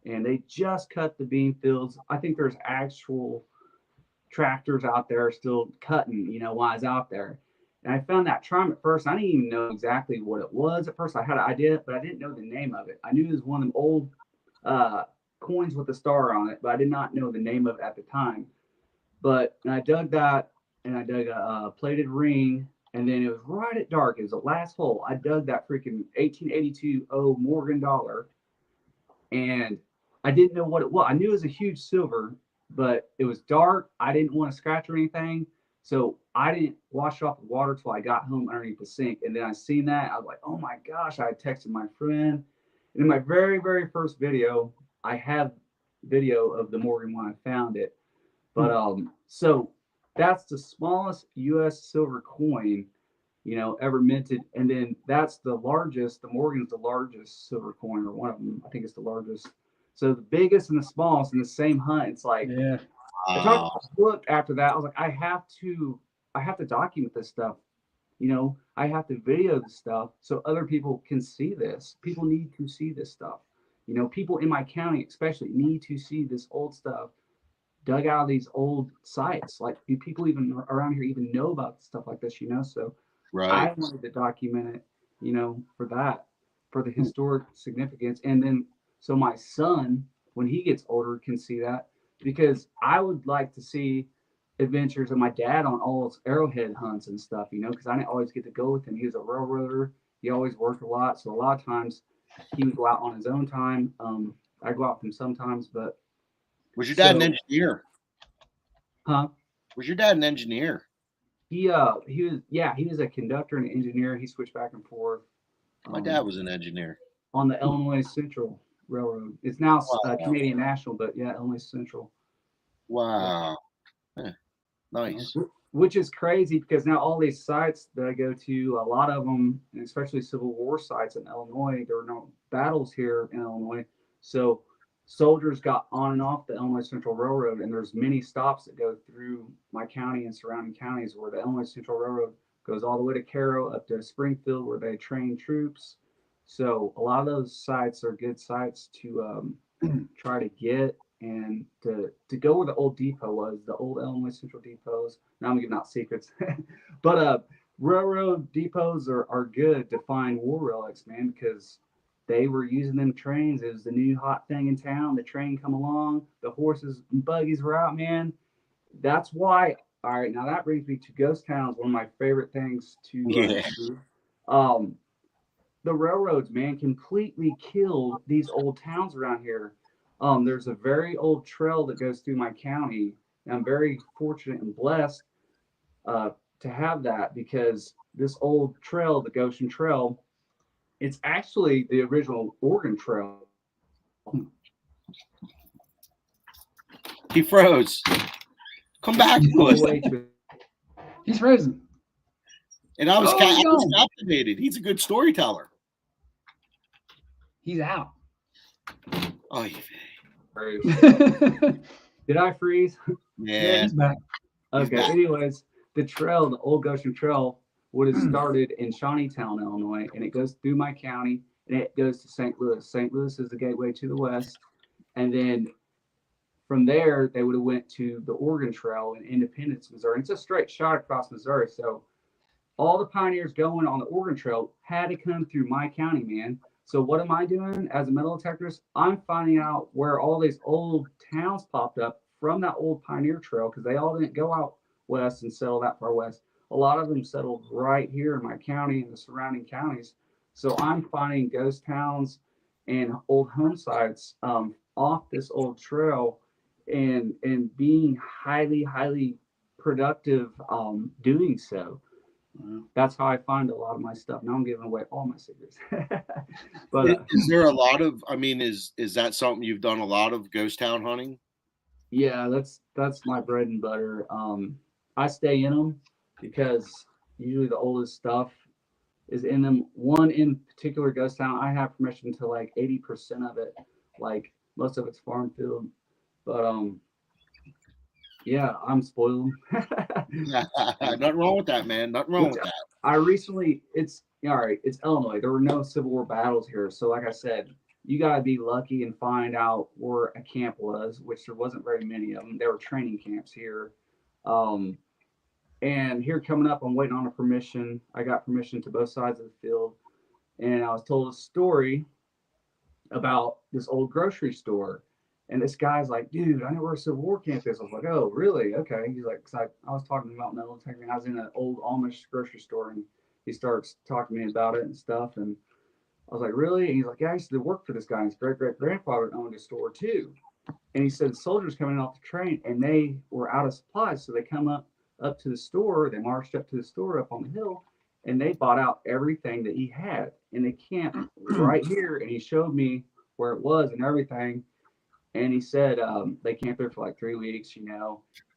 and they just cut the bean fields. I think there's actual tractors out there still cutting, you know, while I was out there. And I found that charm at first. I didn't even know exactly what it was at first. I had an idea, but I didn't know the name of it. I knew it was one of them old coins with a star on it, but I did not know the name of it at the time. But I dug that, and I dug a plated ring, and then it was right at dark. It was the last hole. I dug that freaking 1882 Morgan dollar, and I didn't know what it was. I knew it was a huge silver, but it was dark. I didn't want to scratch or anything, so I didn't wash off the water till I got home underneath the sink. And then I seen that. I was like, oh my gosh. I texted my friend. And in my very, very first video, I have video of the Morgan when I found it. But so that's the smallest US silver coin, you know, ever minted. And then that's the largest, the Morgan's the largest silver coin, or one of them. I think it's the largest. So the biggest and the smallest in the same hunt. It's like, Yeah. I talked to the book after that. I was like, I have to document this stuff. You know, I have to video this stuff so other people can see this. People need to see this stuff. You know, people in my county especially need to see this old stuff dug out of these old sites. Like, do people even around here even know about stuff like this, you know? So Right. I wanted to document it, you know, for that, for the historic significance. And then so my son, when he gets older, can see that, because I would like to see adventures of my dad on all his arrowhead hunts and stuff, you know, because I didn't always get to go with him. He was a railroader. He always worked a lot. So a lot of times he would go out on his own time. I go out with him sometimes, but. Was your dad an engineer? Huh? Was your dad an engineer? He was a conductor and an engineer. He switched back and forth. My dad was an engineer. On the Illinois Central Railroad. It's now Wow. Canadian National, but yeah, Illinois Central. Wow. Yeah. Nice. Which is crazy, because now all these sites that I go to, a lot of them, and especially Civil War sites in Illinois, there were no battles here in Illinois. So soldiers got on and off the Illinois Central Railroad, and there's many stops that go through my county and surrounding counties where the Illinois Central Railroad goes all the way to Cairo up to Springfield, where they train troops. So a lot of those sites are good sites to try to get, and to go where the old depot was, the old Illinois Central depots. Now I'm giving out secrets, but railroad depots are good to find war relics, man, because they were using them trains. It was the new hot thing in town. The train come along, the horses and buggies were out, man. That's why. All right, now that brings me to ghost towns, one of my favorite things to do. The railroads, man, completely killed these old towns around here. There's a very old trail that goes through my county, and I'm very fortunate and blessed to have that, because this old trail, the Goshen Trail, it's actually the original Oregon Trail. He froze. Come back to us. He's frozen. And I was captivated. He's a good storyteller. He's out. Oh, Did I freeze? Yeah. He's back. Okay. Anyways, the trail, the old Goshen Trail, would have started in Shawneetown, Illinois, and it goes through my county, and it goes to St. Louis. St. Louis is the gateway to the west, and then from there they would have went to the Oregon Trail in Independence, Missouri. It's a straight shot across Missouri, so all the pioneers going on the Oregon Trail had to come through my county, man. So what am I doing as a metal detectorist? I'm finding out where all these old towns popped up from that old pioneer trail, because they all didn't go out west and settle that far west. A lot of them settled right here in my county and the surrounding counties. So I'm finding ghost towns and old home sites off this old trail, and being highly productive doing so. That's how I find a lot of my stuff. Now I'm giving away all my secrets. But is there a lot of, I mean, is that something you've done a lot of, ghost town hunting? Yeah, that's my bread and butter. I stay in them because usually the oldest stuff is in them. One in particular ghost town, I have permission to like 80% of it. Like most of it's farm field, but yeah, I'm spoiled. Nothing wrong with that, man. Nothing wrong with that. I recently, it's all right. It's Illinois. There were no Civil War battles here, so like I said, you gotta be lucky and find out where a camp was, which there wasn't very many of them. There were training camps here. And here coming up, I'm waiting on a permission. I got permission to both sides of the field. And I was told a story about this old grocery store. And this guy's like, dude, I know where a Civil War camp is. I was like, oh, really? Okay. He's like, because I was talking about metal detecting. I was in an old Amish grocery store, and he starts talking to me about it and stuff. And I was like, really? And he's like, yeah, I used to work for this guy. His great-great-grandfather owned a store too. And he said the soldiers coming off the train, and they were out of supplies. So they come up to the store. They marched up to the store up on the hill, and they bought out everything that he had. And they camped right here. And he showed me where it was and everything. And he said they camped there for like 3 weeks,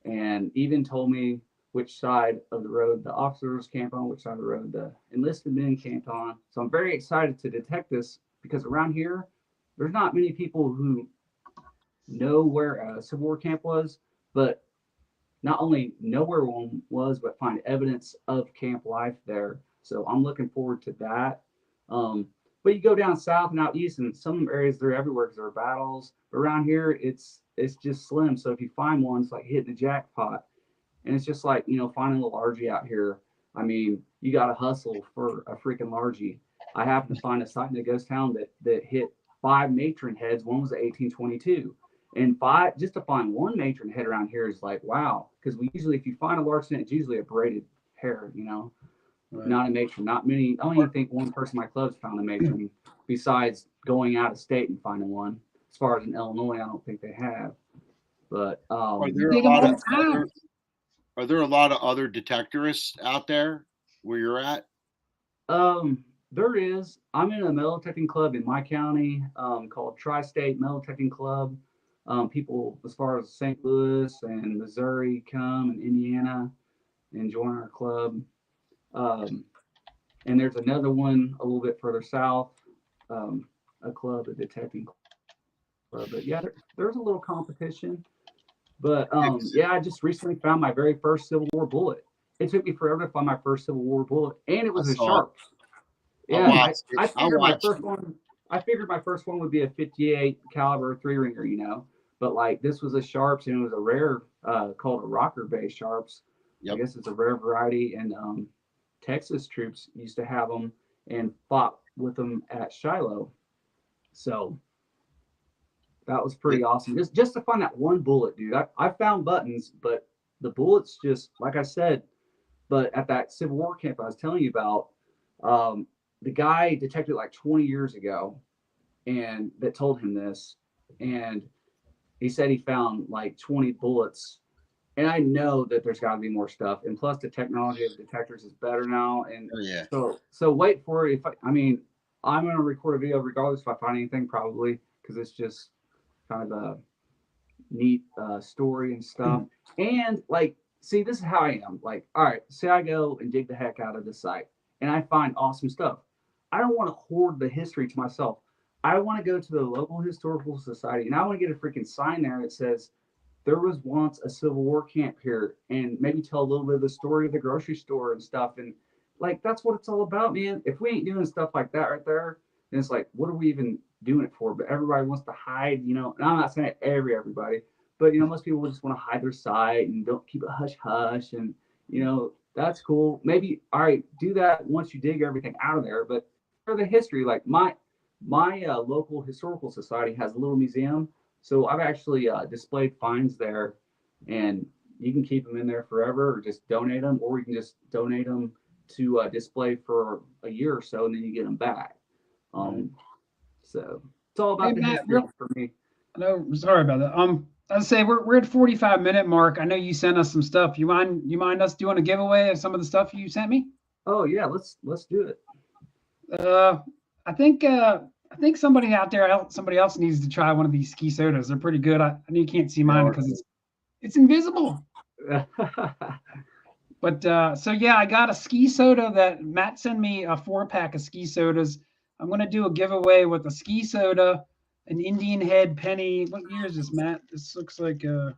and even told me which side of the road the officers camped on, which side of the road the enlisted men camped on. So I'm very excited to detect this, because around here, there's not many people who know where a Civil War camp was, but not only know where one was, but find evidence of camp life there. So I'm looking forward to that. But you go down south and out east, and some areas they're everywhere because there are battles. But around here, it's just slim. So if you find one, it's like hitting the jackpot. And it's just like, finding a largie out here. I mean, you got to hustle for a freaking largie. I happened to find a site in a ghost town that hit 5 matron heads. One was a 1822. And just to find one matron head around here is like, wow. Because we usually, if you find a large scent, it's usually a braided hair, Right. Not a matron. Not many. I don't even think one person in my club's found a matron besides going out of state and finding one. As far as in Illinois, I don't think they have. But Are You dig them all the time. are there a lot of other detectorists out there where you're at? there is. I'm in a metal detecting club in my county called Tri-State Metal Detecting Club. People as far as St. Louis and Missouri come, and Indiana, and join our club. And there's another one a little bit further south, a club, a detecting club. But yeah, there's a little competition. But yeah, I just recently found my very first Civil War bullet. It took me forever to find my first Civil War bullet, and it was a sharp. Yeah, I figured my first one. I figured my first one would be a 58 caliber 3-ringer, but like this was a Sharps, and it was a rare called a rocker bay Sharps. Yep. I guess it's a rare variety, and Texas troops used to have them and fought with them at Shiloh. So that was pretty awesome. Just to find that one bullet, dude. I found buttons, but the bullets just, like I said, but at that Civil War camp I was telling you about, the guy detected like 20 years ago, and that told him this, and he said he found like 20 bullets. And I know that there's got to be more stuff, and plus the technology of detectors is better now. And so wait for it. I'm gonna record a video regardless if I find anything, probably, because it's just kind of a neat story and stuff. And like, see, this is how I am. Like, all right, say I go and dig the heck out of the site, and I find awesome stuff. I don't want to hoard the history to myself. I want to go to the local historical society, and I want to get a freaking sign there that says there was once a Civil War camp here, and maybe tell a little bit of the story of the grocery store and stuff. And like, that's what it's all about, man. If we ain't doing stuff like that right there, then it's like, what are we even doing it for? But everybody wants to hide, and I'm not saying everybody, but most people just want to hide their site and don't keep it hush hush. And that's cool. Maybe, all right, do that once you dig everything out of there. But for the history, like my local historical society has a little museum. So I've actually displayed finds there, and you can keep them in there forever, or just donate them, or you can just donate them to display for a year or so, and then you get them back. So it's all about the history for me. No, sorry about that. I'd say we're at 45-minute mark. I know you sent us some stuff. You mind us doing a giveaway of some of the stuff you sent me? Oh yeah, let's do it. I think somebody out there, somebody else needs to try one of these ski sodas. They're pretty good. I know you can't see mine because it's invisible. But so yeah, I got a ski soda that Matt sent me, a 4-pack of ski sodas. I'm gonna do a giveaway with a ski soda, an Indian head penny. What year is this, Matt? This looks like it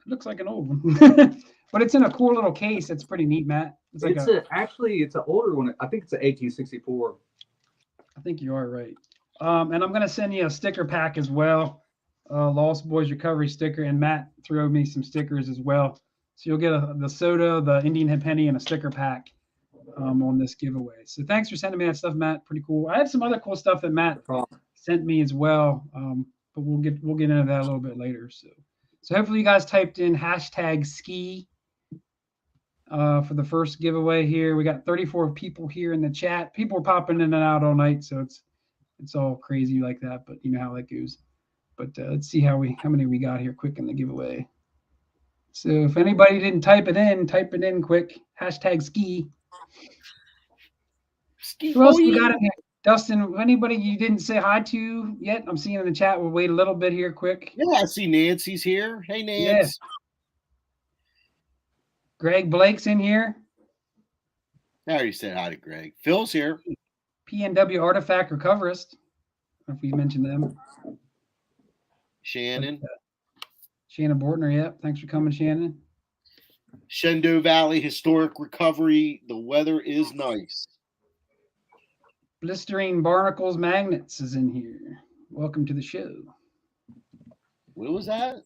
looks like an old one, but it's in a cool little case. It's pretty neat, Matt. It's an older one. I think it's an 1864. I think you are right. And I'm gonna send you a sticker pack as well. Lost Boys Recovery sticker, and Matt threw me some stickers as well. So you'll get the soda, the Indian Hemp Penny, and a sticker pack on this giveaway. So thanks for sending me that stuff, Matt. Pretty cool. I have some other cool stuff that Matt sent me as well, but we'll get into that a little bit later. So hopefully you guys typed in #ski for the first giveaway here. We got 34 people here in the chat. People are popping in and out all night, so it's all crazy like that. But you know how that goes. But let's see how many we got here quick in the giveaway. So if anybody didn't type it in quick. #ski. Who else we got in here? Dustin, anybody you didn't say hi to yet? I'm seeing in the chat. We'll wait a little bit here quick. Yeah, I see Nancy's here. Hey, Nancy. Yeah. Greg Blake's in here. I already said hi to Greg. Phil's here. PNW Artifact Recoverist. I don't know if we mentioned them. Shannon. Shannon Bortner, yeah. Thanks for coming, Shannon. Shenandoah Valley Historic Recovery. The weather is nice. Blistering Barnacles Magnets is in here. Welcome to the show. What was that?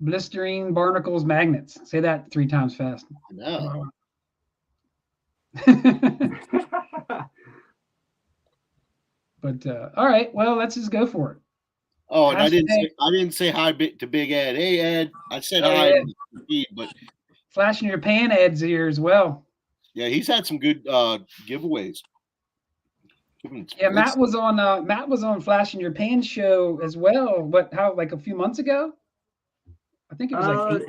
Blistering Barnacles Magnets. Say that 3 times fast. I know. But all right, well, let's just go for it. Oh, and I didn't say hi to Big Ed. Hey, Ed. I said hi to the feed, but flashing your pan Ed's here as well. Yeah, he's had some good giveaways. Yeah, Matt was on Flashing Your Pan show as well. How like a few months ago? I think it was like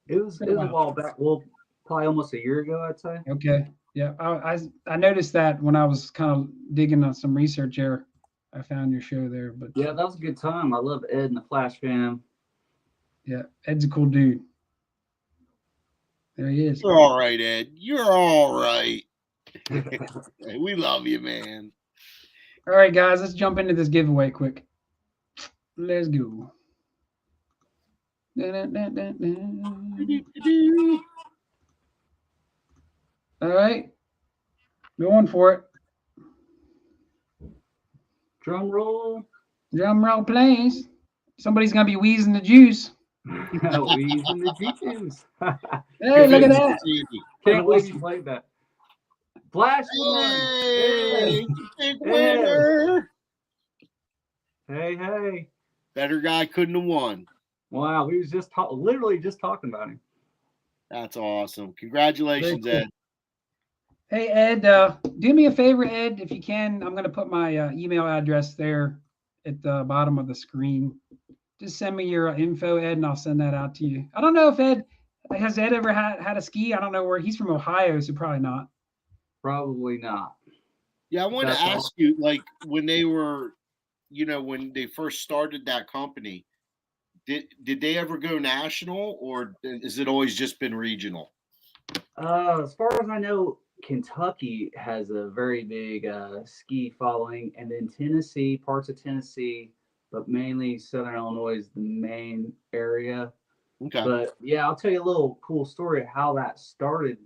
it was a while back. Well, probably almost a year ago, I'd say. Okay. Yeah, I noticed that when I was kind of digging on some research there. I found your show there, but yeah, that was a good time. I love Ed and the Flash fam. Yeah, Ed's a cool dude. There he is. You're all right, Ed. You're all right. We love you, man. All right, guys, let's jump into this giveaway quick. Let's go. All right, going for it. Drum roll. Drum roll, please. Somebody's gonna be wheezing the juice. Wheezing the juice. Hey, look at that. Can't believe you played that. Flash one. Hey, big winner. Hey. Better guy couldn't have won. Wow, we was just literally just talking about him. That's awesome. Congratulations, Ed. Hey, Ed, do me a favor, Ed, if you can. I'm going to put my email address there at the bottom of the screen. Just send me your info, Ed, and I'll send that out to you. I don't know if has Ed ever had a ski? I don't know where he's from. Ohio, so probably not. Probably not. Yeah, I wanted to ask you, like, when they were, when they first started that company, did they ever go national, or has it always just been regional? As far as I know, Kentucky has a very big ski following, and then Tennessee, parts of Tennessee, but mainly Southern Illinois is the main area. Okay. But yeah, I'll tell you a little cool story of how that started.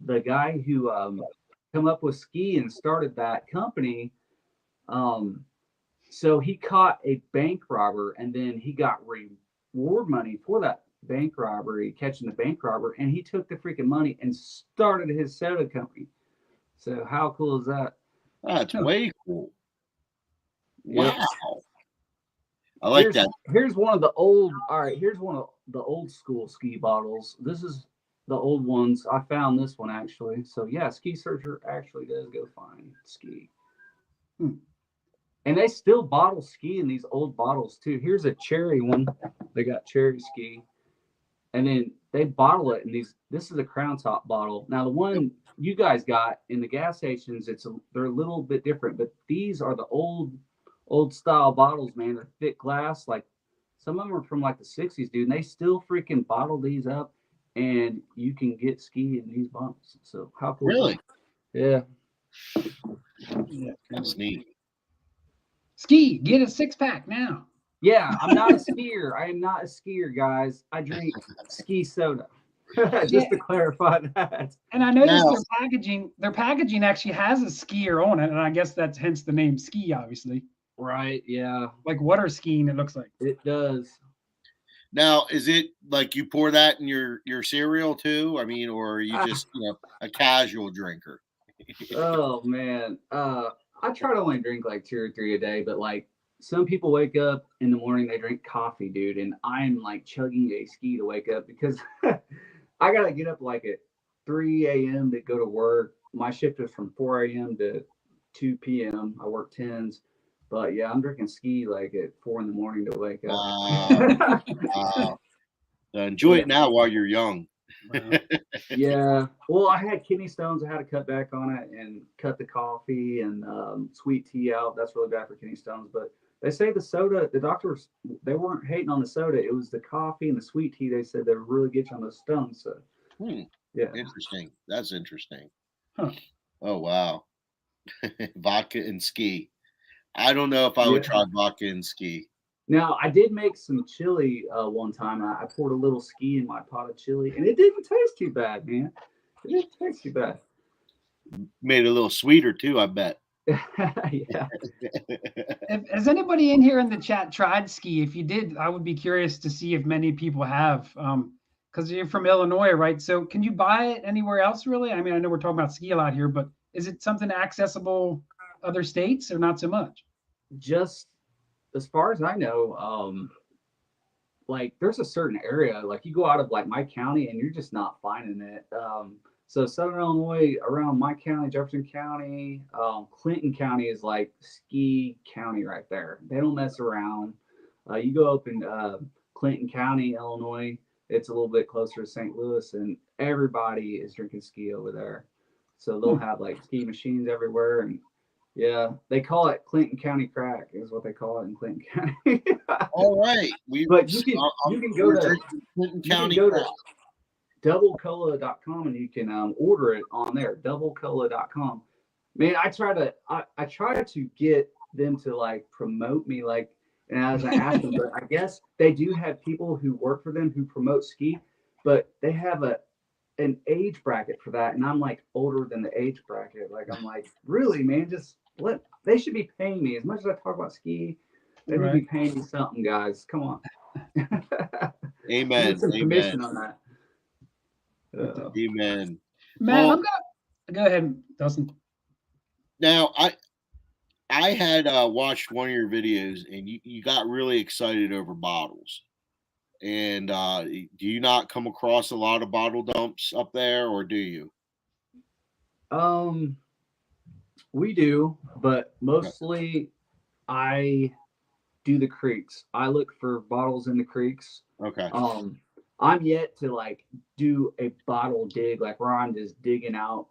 The guy who come up with ski and started that company, so he caught a bank robber, and then he got reward money for that bank robbery, catching the bank robber, and he took the freaking money and started his soda company. So how cool is that? That's way cool. Yep. Wow. I like that. Here's one of the old school ski bottles. This is the old ones. I found this one actually. So yeah, Ski Searcher actually does go find ski. And they still bottle ski in these old bottles too. Here's a cherry one. They got cherry ski. And then they bottle it in these. This is a Crown Top bottle. Now the one you guys got in the gas stations, they're a little bit different, but these are the old style bottles, man. They're thick glass. Like some of them are from like the 60s, dude. And they still freaking bottle these up, and you can get ski in these bottles. So how cool? Really? Yeah. That's neat. Ski, get a 6-pack now. Yeah, I'm not a skier. I am not a skier, guys. I drink ski soda. Just to clarify that. And I noticed their packaging actually has a skier on it, and I guess that's hence the name Ski, obviously. Right. Yeah, like water skiing. It looks like. it does. Now, is it like you pour that in your cereal too? I mean, or are you Ah, just a casual drinker? oh man. I try to only drink like 2 or 3 a day, but like some people wake up in the morning, they drink coffee, dude, and I'm like chugging a ski to wake up because I gotta get up like at 3 a.m. to go to work. My shift is from 4 a.m. to 2 p.m. I work tens. But yeah, I'm drinking ski like at 4 in the morning to wake Wow. up. Wow. Enjoy Yeah. it now while you're young. Wow. Yeah. Well, I had kidney stones. I had to cut back on it and cut the coffee and sweet tea out. That's really bad for kidney stones. But they say the soda, the doctors, they weren't hating on the soda. It was the coffee and the sweet tea. They said they would really get you on those stones. So, Hmm. yeah. Interesting. That's interesting. Huh. Oh wow. Vodka and ski. I don't know if I would Yeah. try vodka and ski. Now, I did make some chili one time. I poured a little ski in my pot of chili, and it didn't taste too bad, man. It didn't taste too bad. Made it a little sweeter too, I bet. Yeah. Has anybody in here in the chat tried ski? If you did, I would be curious to see if many people have. Because you're from Illinois, right? So can you buy it anywhere else, really? I mean, I know we're talking about ski a lot here, but is it something accessible other states or not so much? Just as far as I know, like there's a certain area, like you go out of like my county and you're just not finding it. So Southern Illinois, around my county, Jefferson County, Clinton County is like ski county right there. They don't mess around. You go up in Clinton County, Illinois, it's a little bit closer to St. Louis, and everybody is drinking ski over there. So they'll have like ski machines everywhere, and yeah, they call it Clinton County crack, is what they call it in Clinton County. All right. But you can go we're to drinking Clinton you can County go crap. to doublecola.com and you can order it on there, doublecola.com. Man, I try to get them to like promote me, like, and as I ask them, but I guess they do have people who work for them who promote ski, but they have an age bracket for that, and I'm like older than the age bracket. Like I'm like, really, man, just they should be paying me as much as I talk about ski. They need to be paying me something, guys. Come on. Amen. Get some Amen. commission on that. Amen. Man, Well, I'm gonna go ahead, Dustin. now I had watched one of your videos and you got really excited over bottles. And do you not come across a lot of bottle dumps up there, or do you? We do, but mostly I do the creeks. I look for bottles in the creeks. Okay. I'm yet to like do a bottle dig, like where I'm just digging out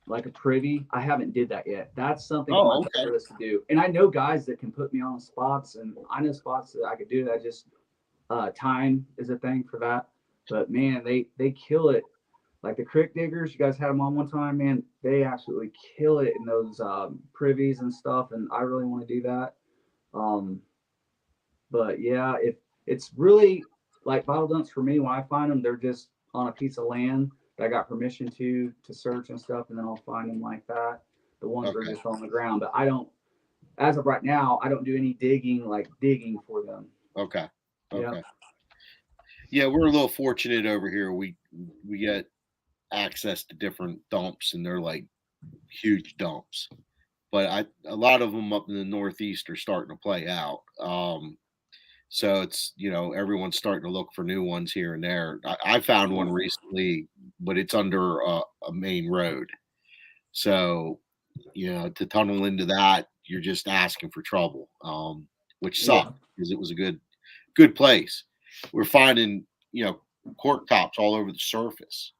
like a privy. I haven't did that yet. That's something on my bucket list to do. And I know guys that can put me on spots, and I know spots that I could do that. Just time is a thing for that. But man, they kill it. Like the creek diggers, you guys had them on one time, man. They absolutely kill it in those privies and stuff. And I really want to do that. But yeah, if it's really like bottle dumps for me, when I find them, they're just on a piece of land that I got permission to search and stuff, and then I'll find them like that. The ones that are just on the ground. But I don't, as of right now, I don't do any digging for them. Okay. Yeah, we're a little fortunate over here. We get access to different dumps, and they're like huge dumps. But a lot of them up in the Northeast are starting to play out. So it's, everyone's starting to look for new ones here and there. I found one recently, but it's under a main road. So, to tunnel into that, you're just asking for trouble, which sucked because it was a good place. We're finding, cork tops all over the surface.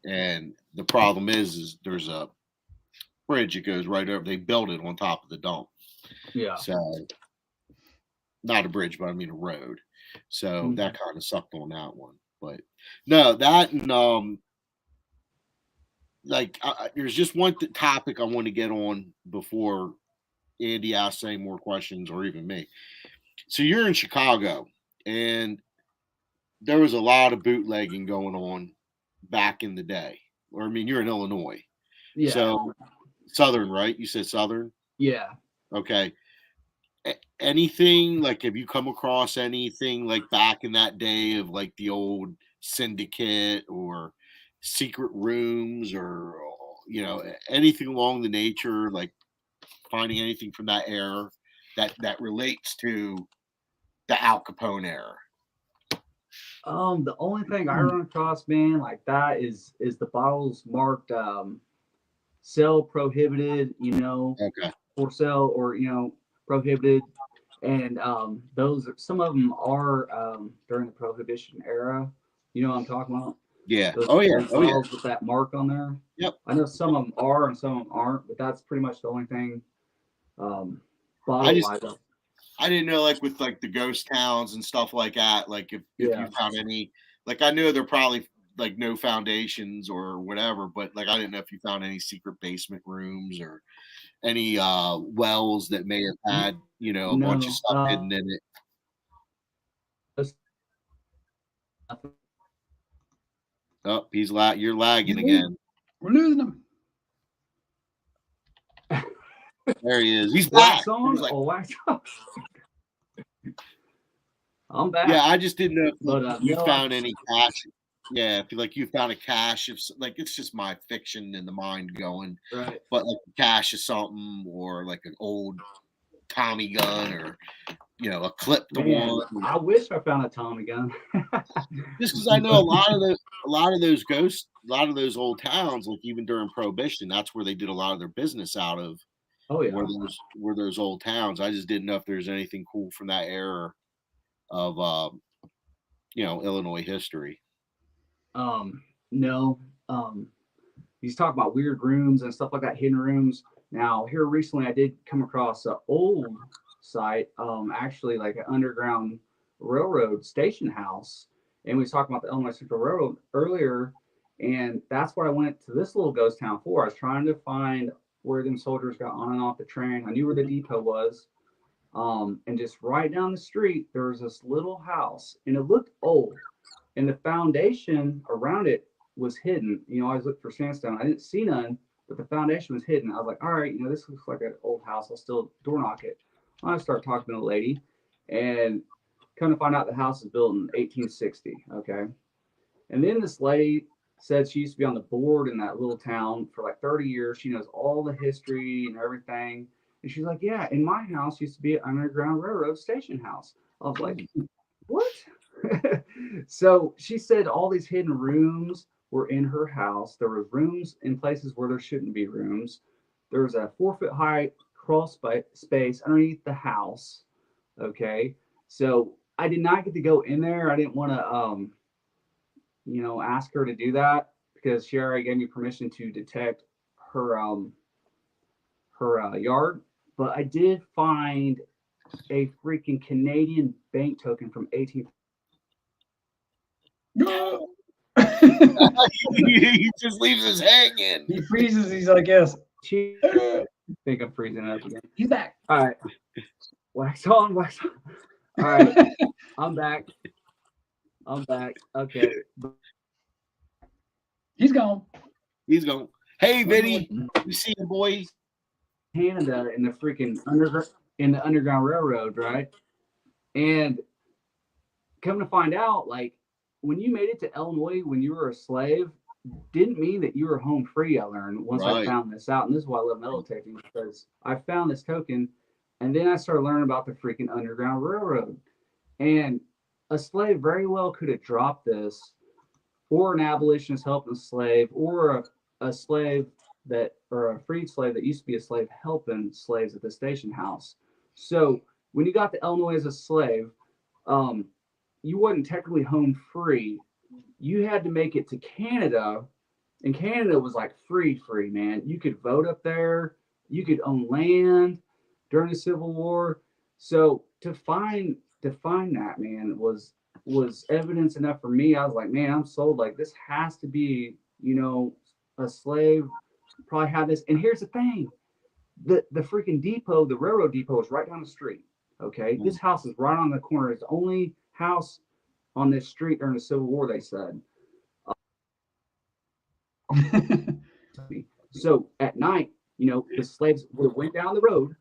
And the problem is there's a bridge that goes right over. They built it on top of the dump. Yeah. So not a bridge, but I mean a road. So that kind of sucked on that one. But no, that and there's just one topic I want to get on before Andy asks any more questions, or even me. So you're in Chicago, and there was a lot of bootlegging going on back in the day. Or I mean, you're in Illinois. Yeah. So Southern, right? You said Southern? Yeah. Okay. Anything like, have you come across anything like back in that day of like the old syndicate or secret rooms or anything along the nature, like finding anything from that era that relates to the Al Capone era? The only thing I run across, man, like that is the bottles marked sell prohibited, Okay. for sale or prohibited, and those some of them are during the prohibition era. You know what I'm talking about? Yeah. Those, Oh yeah. those Oh yeah. bottles with that mark on there. Yep. I know some of them are and some of them aren't, but that's pretty much the only thing. I just Bottle wise, I didn't know, like with like the ghost towns and stuff like that. Like if Yeah. you found any, like I know they're probably like no foundations or whatever, but like I didn't know if you found any secret basement rooms or any wells that may have had a bunch of no. stuff hidden in it. Oh, you're lagging again. We're losing him. There he is. He's back. Wax on? He's like, Oh, wax on. I'm back. yeah, I just didn't know if But, you no, found any cache. Yeah, if you found a cache, if like it's just my fiction in the mind going, Right. but like a cache of something or like an old Tommy gun or a clip to Man, one. I wish I found a Tommy gun. Just because I know a lot of those ghosts, a lot of those old towns, like even during Prohibition, that's where they did a lot of their business out of. Oh yeah. Were those old towns. I just didn't know if there's anything cool from that era of Illinois history. No. He's talking about weird rooms and stuff like that, hidden rooms. Now, here recently, I did come across an old site, actually like an underground railroad station house, and we was talking about the Illinois Central Railroad earlier, and that's what I went to this little ghost town for. I was trying to find where them soldiers got on and off the train. I knew where the depot was, and just right down the street there was this little house, and it looked old, and the foundation around it was hidden. I always looked for sandstone. I didn't see none, but the foundation was hidden. I was like, all right, this looks like an old house. I'll still door knock it. I start talking to the lady, and come to find out the house is built in 1860. Okay. And then this lady said she used to be on the board in that little town for like 30 years. She knows all the history and everything. And she's like, yeah, in my house used to be an Underground Railroad station house. I was like, what? So she said all these hidden rooms were in her house. There were rooms in places where there shouldn't be rooms. There was a 4-foot high crawl space underneath the house. Okay. So I did not get to go in there. I didn't want to, ask her to do that because she already gave me permission to detect her, yard. But I did find a freaking Canadian bank token from 18. He just leaves us hanging. He freezes. He's like, yes. I think I'm freezing up again. He's back. All right. Wax on, wax on. All right. I'm back. Okay. He's gone. He's going, hey, Vinny, you see him, boy? Canada in the freaking Underground Railroad, right? And come to find out, like, when you made it to Illinois when you were a slave, didn't mean that you were home free. I learned once I found this out, and this is why I love metal detecting, because I found this token, and then I started learning about the freaking Underground Railroad. And a slave very well could have dropped this, or an abolitionist helping a slave, or a slave or a freed slave that used to be a slave helping slaves at the station house. So when you got to Illinois as a slave, you wasn't technically home free. You had to make it to Canada, and Canada was like free, man. You could vote up there. You could own land during the Civil War. So to find that, man, was evidence enough for me. I was like, man, I'm sold. Like, this has to be, a slave probably had this. And here's the thing. The freaking depot, the railroad depot, is right down the street. Okay. This house is right on the corner. It's the only house on this street during the Civil War, they said. So at night, the slaves would have went down the road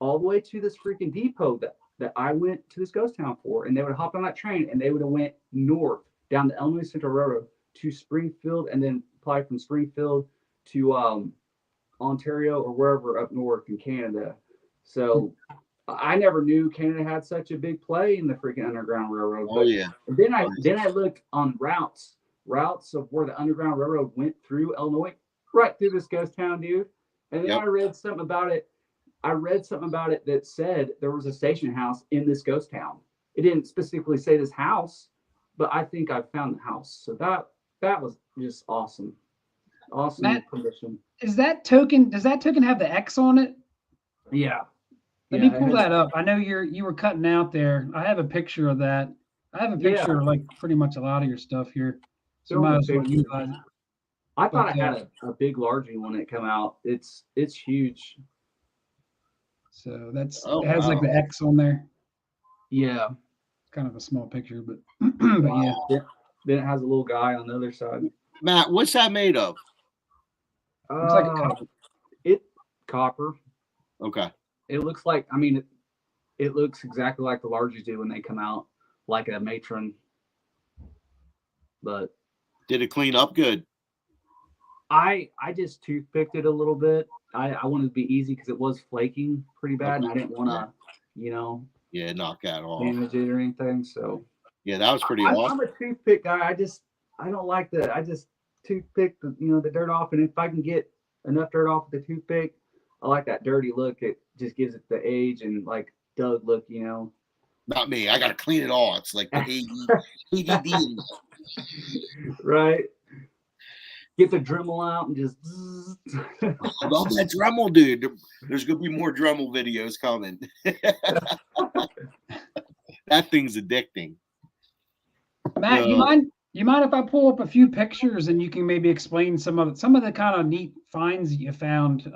all the way to this freaking depot that I went to this ghost town for, and they would hop on that train and they would have went north down the Illinois Central Railroad to Springfield, and then probably from Springfield to Ontario or wherever up north in Canada. So I never knew Canada had such a big play in the freaking Underground Railroad. Oh yeah. And then I looked on routes of where the Underground Railroad went through Illinois, right through this ghost town, dude. And then Yep. I read something about it. That said there was a station house in this ghost town. It didn't specifically say this house, but I think I found the house. So that was just awesome. Awesome Matt, permission. does that token have the X on it? Yeah. Let me pull that up. I know you were cutting out there. I have a picture of that. I have a picture of like pretty much a lot of your stuff here. So might as well utilize it. I thought I had a big largie when it come out. It's huge. So that's Oh, it has like wow. the X on there. Yeah. Kind of a small picture, but but yeah. Then it has a little guy on the other side. Matt, what's that made of? Looks like a copper. Copper. Okay. It looks like, I mean, it looks exactly like the largies do when they come out, like a matron. But Did it clean up good? I just toothpicked it a little bit. I wanted to be easy because it was flaking pretty bad, and I didn't want to, Yeah, knock that off. damage it or anything. So Yeah, that was pretty I'm awesome. a toothpick guy. I don't like I just toothpick the dirt off, and if I can get enough dirt off with the toothpick, I like that dirty look. It just gives it the age and like Doug look, Not me. I gotta clean it all. It's like the ADD. Right. Get the Dremel out and just. I love that Dremel, dude. There's gonna be more Dremel videos coming. That thing's addicting. Matt, you mind if I pull up a few pictures and you can maybe explain some of the kind of neat finds that you found?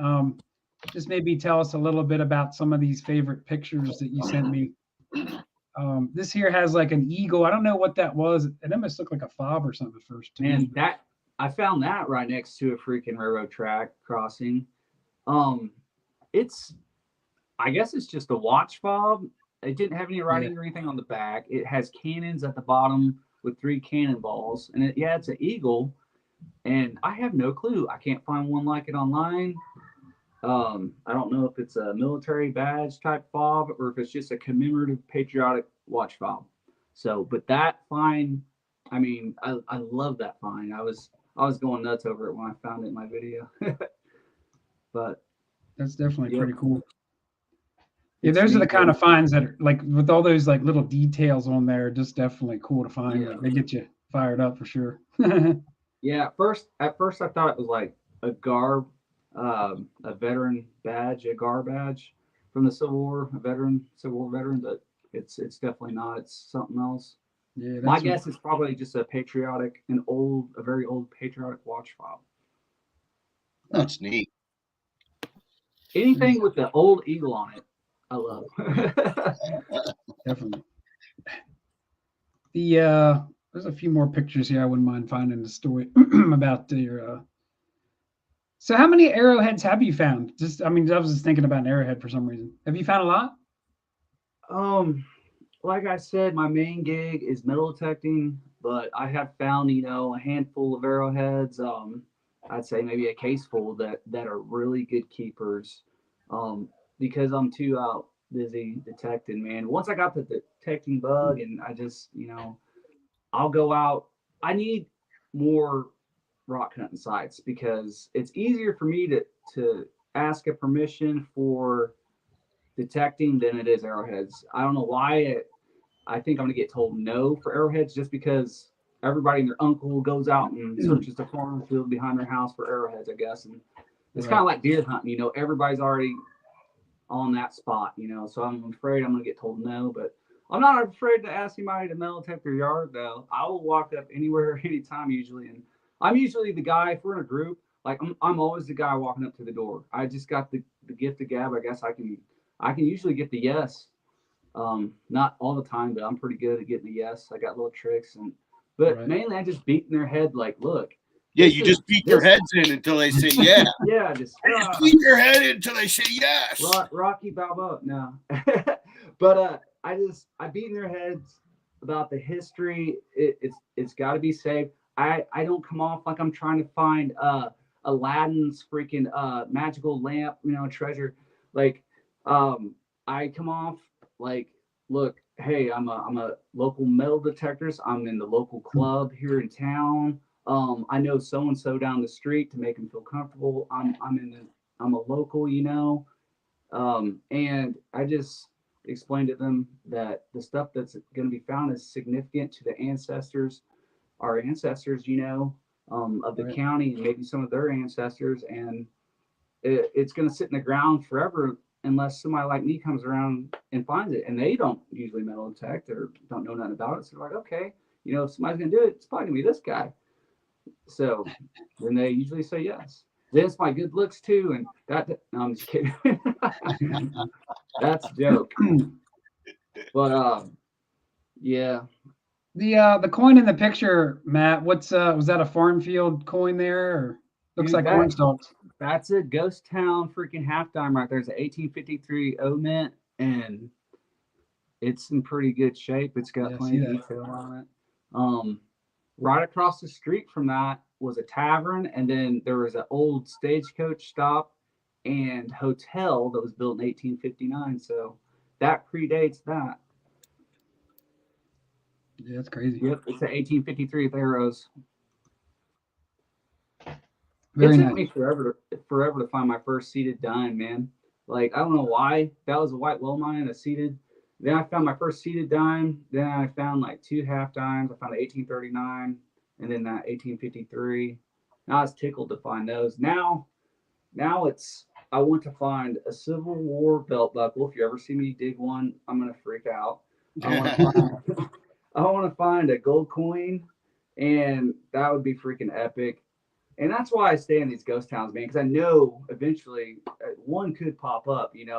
Just maybe tell us a little bit about some of these favorite pictures that you sent me. This here has like an eagle. I don't know what that was. It almost looked like a fob or something at first. Man, I found that right next to a freaking railroad track crossing. I guess it's just a watch fob. It didn't have any writing or anything on the back. It has cannons at the bottom with 3 cannonballs, and it's an eagle. And I have no clue. I can't find one like it online. I don't know if it's a military badge type fob or if it's just a commemorative patriotic watch fob. So, but that find, I mean, I love that find. I was going nuts over it when I found it in my video. But that's definitely pretty cool. Yeah, those are the kind of finds that are like with all those like little details on there, just definitely cool to find. Yeah. They get you fired up for sure. Yeah, at first I thought it was like a garb, a veteran badge, a GAR badge from the Civil War, Civil War veteran, but it's definitely not. It's something else. Yeah, My guess is probably just a very old patriotic watch fob. That's neat. Anything with the old eagle on it, I love. definitely. There's a few more pictures here I wouldn't mind finding the story about your. So how many arrowheads have you found? I was just thinking about an arrowhead for some reason. Have you found a lot? Like I said, my main gig is metal detecting, but I have found, a handful of arrowheads. I'd say maybe a case full that are really good keepers. Because I'm too busy detecting, man. Once I got the detecting bug, and I just, I'll go out. I need more rock hunting sites because it's easier for me to ask a permission for detecting than it is arrowheads. I don't know why. I think I'm gonna get told no for arrowheads just because everybody and their uncle goes out and searches the farm field behind their house for arrowheads, I guess. And it's kind of like deer hunting, everybody's already on that spot, so I'm afraid I'm gonna get told no, but I'm not afraid to ask anybody to metal detect their yard though. I will walk up anywhere, anytime usually, and I'm usually the guy, if we're in a group, like I'm always the guy walking up to the door. I just got the gift of gab. I guess I can usually get the yes. Not all the time, but I'm pretty good at getting the yes. I got little tricks, but mainly I just beat in their head like, look, Yeah, This you is- just beat their this- heads in until they say yeah. Yeah, just Beat their head in until they say yes. Rocky Balboa. No, but I beat in their heads about the history. It's got to be safe. I don't come off like I'm trying to find Aladdin's freaking magical lamp, treasure. Like I come off like, look, hey, I'm a local metal detectorist. I'm in the local club here in town. I know so and so down the street to make them feel comfortable. I'm a local, and I just explained to them that the stuff that's going to be found is significant to the ancestors, our ancestors, of the Right. county and maybe some of their ancestors, and it's going to sit in the ground forever unless somebody like me comes around and finds it. And they don't usually metal detect or don't know nothing about it. So they're like, okay, if somebody's going to do it, it's probably going to be this guy. So then they usually say yes. Then it's my good looks too, and no, I'm just kidding. That's a joke. But yeah, The coin in the picture, Matt, what's was that a farm field coin there? Or looks Dude, like corn stalks. that's a ghost town freaking half dime right there. It's an 1853 O mint, and it's in pretty good shape. It's got Yeah, I plenty see of that. detail on it. Right across the street from that was a tavern, and then there was an old stagecoach stop and hotel that was built in 1859. So that predates that. Yeah, that's crazy. Yep, it's an 1853 Theros. Very It took nice. me forever to find my first seated dime, man. Like, I don't know why. That was a white well mine, a seated. Then I found my first seated dime. Then I found like two half dimes. I found an 1839 and then that 1853. Now I was tickled to find those. Now I want to find a Civil War belt buckle. If you ever see me dig one, I'm gonna freak out. I want to find a gold coin, and that would be freaking epic. And that's why I stay in these ghost towns, man, because I know eventually one could pop up, and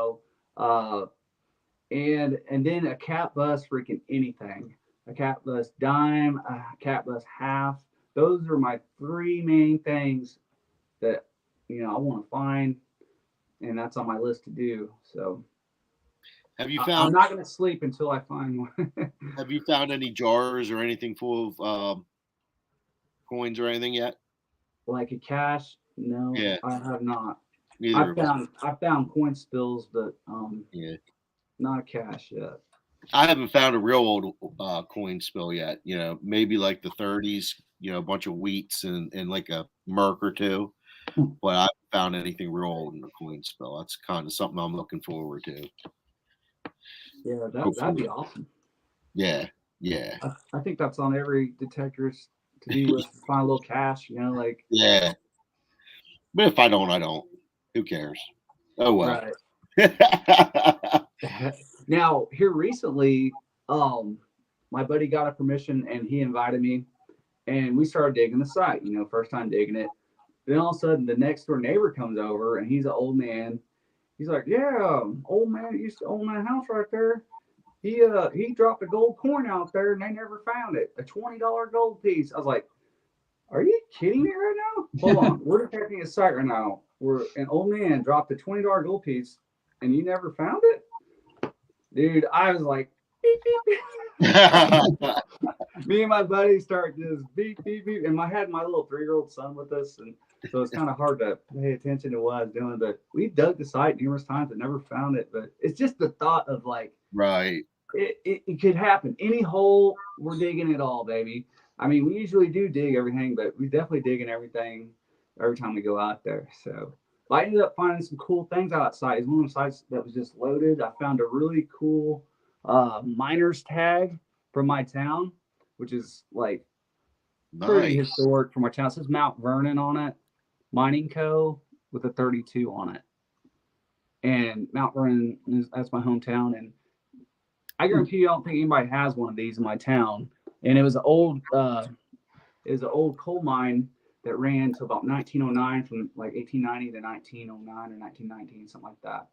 then a cat bus, freaking anything, a cat bus dime, a cat bus half. Those are my three main things that I want to find, and that's on my list to do. So Have you I'm found not gonna sleep until I find one. Have you found any jars or anything full of coins or anything yet? Like a cash? No, Yeah. I have not. Neither of us. I found coin spills, but Yeah. not a cash yet. I haven't found a real old coin spill yet. Maybe like the 30s. A bunch of wheats and like a merc or two. But I haven't found anything real old in the coin spill. That's kind of something I'm looking forward to. Yeah, that'd be awesome. Yeah. Yeah. I think that's on every detector's to-do list. Find a little cash, like. Yeah. But if I don't, I don't. Who cares? Oh well. Right. Now, here recently, my buddy got a permission and he invited me, and we started digging the site. First time digging it. Then all of a sudden, the next door neighbor comes over, and he's an old man. He's like, "Yeah, old man used to own that house right there. He dropped a gold coin out there, and they never found it. A $20 gold piece." I was like, "Are you kidding me right now? Hold on, we're detecting a site right now where an old man dropped a $20 gold piece, and you never found it, dude." I was like, beep, beep, beep. Me and my buddy start just beep, beep, beep. And I had my little 3-year-old son with us. And so it's kind of hard to pay attention to what I was doing. But we dug the site numerous times and never found it. But it's just the thought of like, Right. It could happen. Any hole, we're digging it all, baby. I mean, we usually do dig everything, but we definitely digging everything every time we go out there. So I ended up finding some cool things outside. It's one of the sites that was just loaded. I found a really cool miner's tag from my town, which is like pretty Nice. historic for my town. It says Mount Vernon on it, Mining Co. with a 32 on it. And Mount Vernon, that's my hometown. And I guarantee you, I don't think anybody has one of these in my town. And it was an old coal mine that ran to about 1909, from like 1890 to 1909 or 1919, something like that.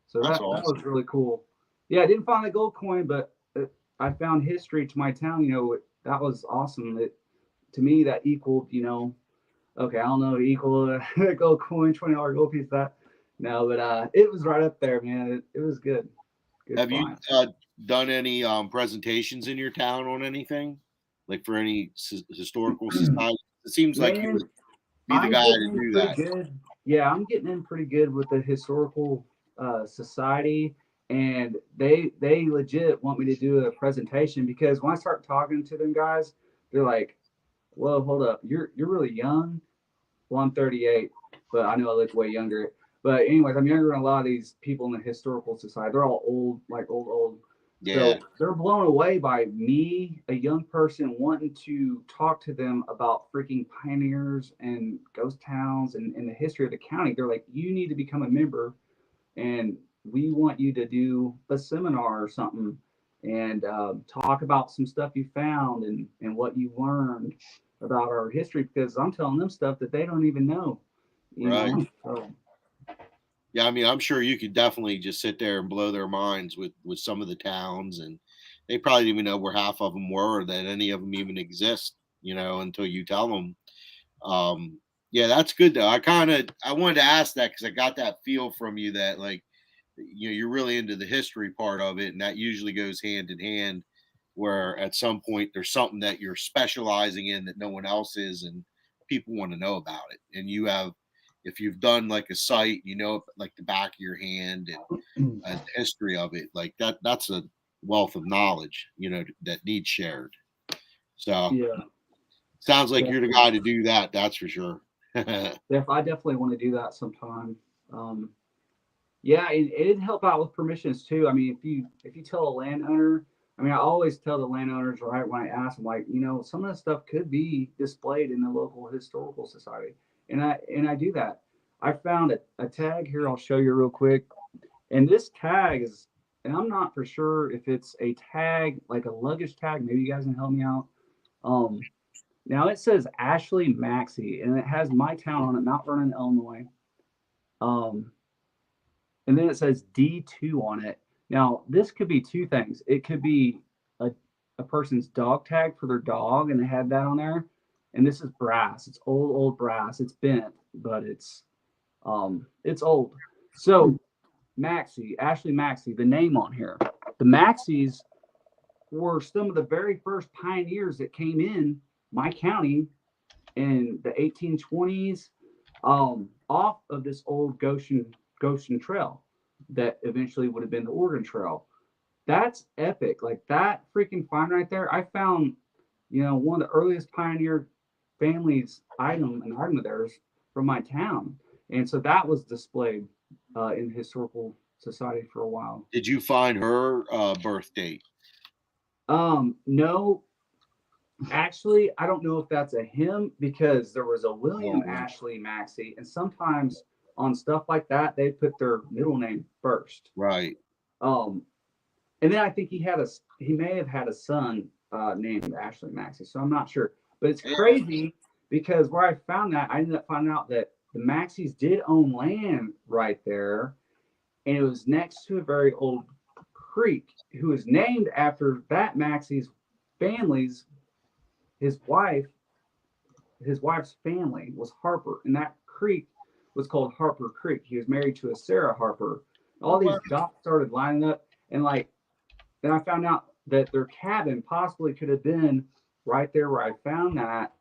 So That's that awesome. was really cool. Yeah, I didn't find the gold coin, but I found history to my town. That was awesome. To me, that equaled, okay, I don't know, equal a gold coin, $20 gold piece, that. No, but it was right up there, man. It was good. Good Have you find. done any presentations in your town on anything, like for any historical society? It seems like you Man, would be the I'm guy getting to in do pretty that. good. Yeah, I'm getting in pretty good with the historical society, and they legit want me to do a presentation because when I start talking to them guys, they're like, "Whoa, hold up, you're really young." Well, I'm 38, but I know I look way younger. But anyways, I'm younger than a lot of these people in the historical society. They're all old, like old. Yeah, So they're blown away by me, a young person, wanting to talk to them about freaking pioneers and ghost towns and the history of the county. They're like, you need to become a member, and we want you to do a seminar or something and talk about some stuff you found and what you learned about our history because I'm telling them stuff that they don't even know, you right. know. So, Yeah, I mean, I'm sure you could definitely just sit there and blow their minds with some of the towns, and they probably didn't even know where half of them were, or that any of them even exist, until you tell them. Yeah, that's good though. I wanted to ask that because I got that feel from you that like, you're really into the history part of it, and that usually goes hand in hand. Where at some point there's something that you're specializing in that no one else is, and people want to know about it, and you have if you've done like a site, like the back of your hand and the history of it, like that's a wealth of knowledge, that needs shared. So yeah, sounds like you're the definitely. guy to do that. That's for sure. I definitely want to do that sometime. Um, Yeah, it'd help out with permissions too. I mean, if you tell a landowner, I mean, I always tell the landowners right when I ask them, like, some of the stuff could be displayed in the local historical society, and I do that. I found a tag here. I'll show you real quick, and this tag is, and I'm not for sure if it's a tag like a luggage tag. Maybe you guys can help me out. Um, Now it says Ashley Maxey, and it has my town on it, Mount Vernon, Illinois. Um, and then it says D2 on it. Now, this could be two things. It could be a, a person's dog tag for their dog, and they had that on there. And this is brass. It's old brass. It's bent, but it's old. So Maxie, Ashley Maxie, the name on here. The Maxies were some of the very first pioneers that came in my county in the 1820s, off of this old Goshen Trail that eventually would have been the Oregon Trail. That's epic. Like that freaking find right there. I found, one of the earliest pioneer families item of theirs from my town. And so that was displayed in the historical society for a while. Did you find her birth date? No, actually, I don't know if that's a him because there was a William Oh, Ashley Maxey, and sometimes on stuff like that, they put their middle name first. right. Um, and then I think he may have had a son named Ashley Maxey, so I'm not sure. But it's Yeah. crazy because where I found that, I ended up finding out that the Maxies did own land right there, and it was next to a very old creek, who was named after that Maxey's family's his wife his wife's family was Harper, and that creek was called Harper Creek. He was married to a Sarah Harper. All these dots started lining up, and then I found out that their cabin possibly could have been right there where I found that,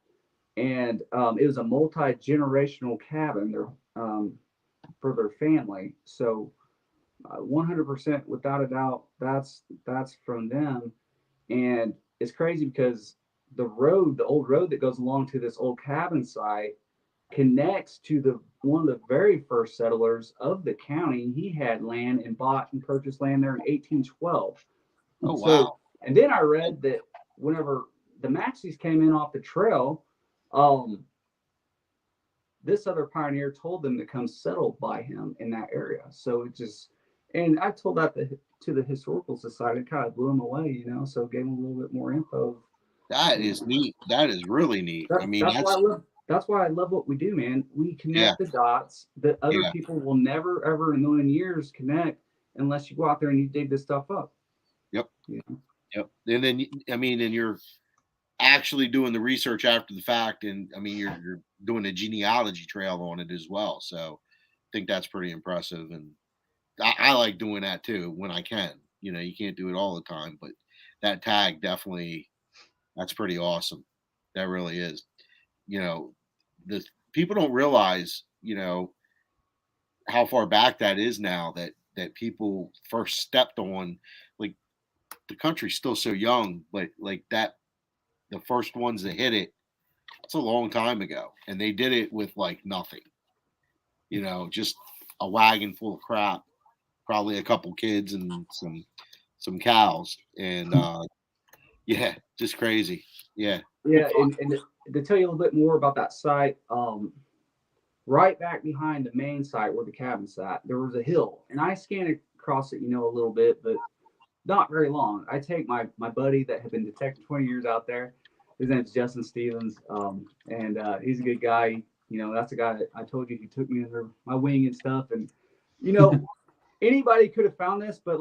and it was a multi-generational cabin there for their family. So 100% without a doubt, that's from them, and it's crazy because the old road that goes along to this old cabin site, connects to the one of the very first settlers of the county. He had land and bought and purchased land there in 1812. Oh So, wow. and then I read that whenever the Maxies came in off the trail, um, this other pioneer told them to come settle by him in that area. So it just, and I told that to the historical society, kind of blew them away. So gave them a little bit more info. That is neat. That is really neat. I mean, That's why I love. That's why I love what we do, man. We yeah, connect the dots that other yeah, people will never, ever in a million years connect unless you go out there and you dig this stuff up. yep, You know? yep. And then, I mean, and actually doing the research after the fact, and I mean you're doing a genealogy trail on it as well. So I think that's pretty impressive, and I like doing that too when I can. You know, you can't do it all the time, but that tag definitely, that's pretty awesome. That really is. You know, the people don't realize, you know, how far back that is now that people first stepped on. Like the country's still so young, but like that, the first ones that hit it, it's a long time ago, and they did it with like nothing. You know, just a wagon full of crap, probably a couple kids and some cows, and yeah, just crazy. Yeah. Yeah, and to tell you a little bit more about that site, right back behind the main site where the cabin sat, there was a hill, and I scanned across it, a little bit, but not very long. I take my buddy that had been detecting 20 years out there. His name's Justin Stevens, and he's a good guy. That's the guy that I told you he took me under my wing and stuff. And anybody could have found this, but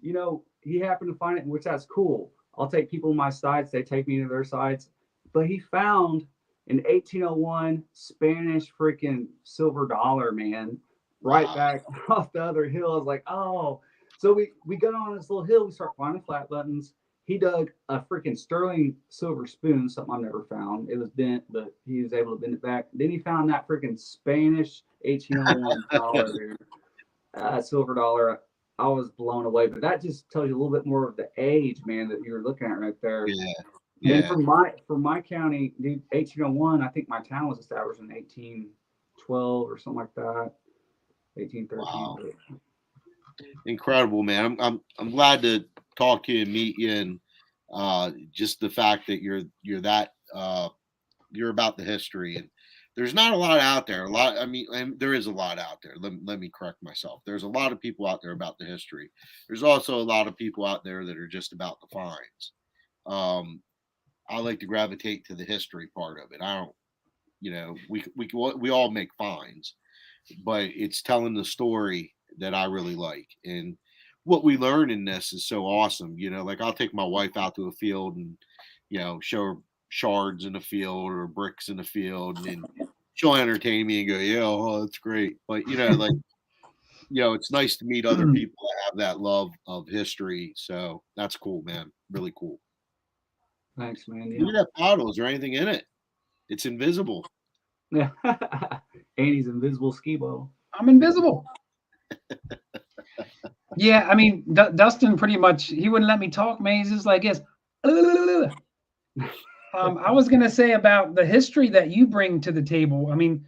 he happened to find it, which that's cool. I'll take people to my sites; they take me to their sites. But he found an 1801 Spanish freaking silver dollar, man, right back off the other hill. I was like, oh. So we got on this little hill. We start finding flat buttons. He dug a freaking sterling silver spoon, something I've never found. It was bent, but he was able to bend it back. Then he found that freaking Spanish 1801 dollar, dude. Silver dollar. I was blown away. But that just tells you a little bit more of the age, man, that you were looking at right there. Yeah. And for my county, dude, 1801, I think my town was established in 1812 or something like that. 1813. Wow. Incredible, man. I'm glad to talk to you and meet you, and just the fact that you're that you're about the history, and there's not a lot out there. There is a lot out there. Let me correct myself. There's a lot of people out there about the history. There's also a lot of people out there that are just about the finds. I like to gravitate to the history part of it. I don't, we all make finds, but it's telling the story that I really like. And what we learn in this is so awesome. Like I'll take my wife out to a field and, show her shards in the field or bricks in the field, and she'll entertain me and go, yeah, oh, that's great. But, it's nice to meet other people that have that love of history. So that's cool, man. Really cool. Thanks, man. Look at that bottle. Is there anything in it? It's invisible. Yeah. Annie's invisible ski ball. I'm invisible. Yeah, I mean, Dustin pretty much, he wouldn't let me talk, man. He's just like this. I was going to say about the history that you bring to the table. I mean,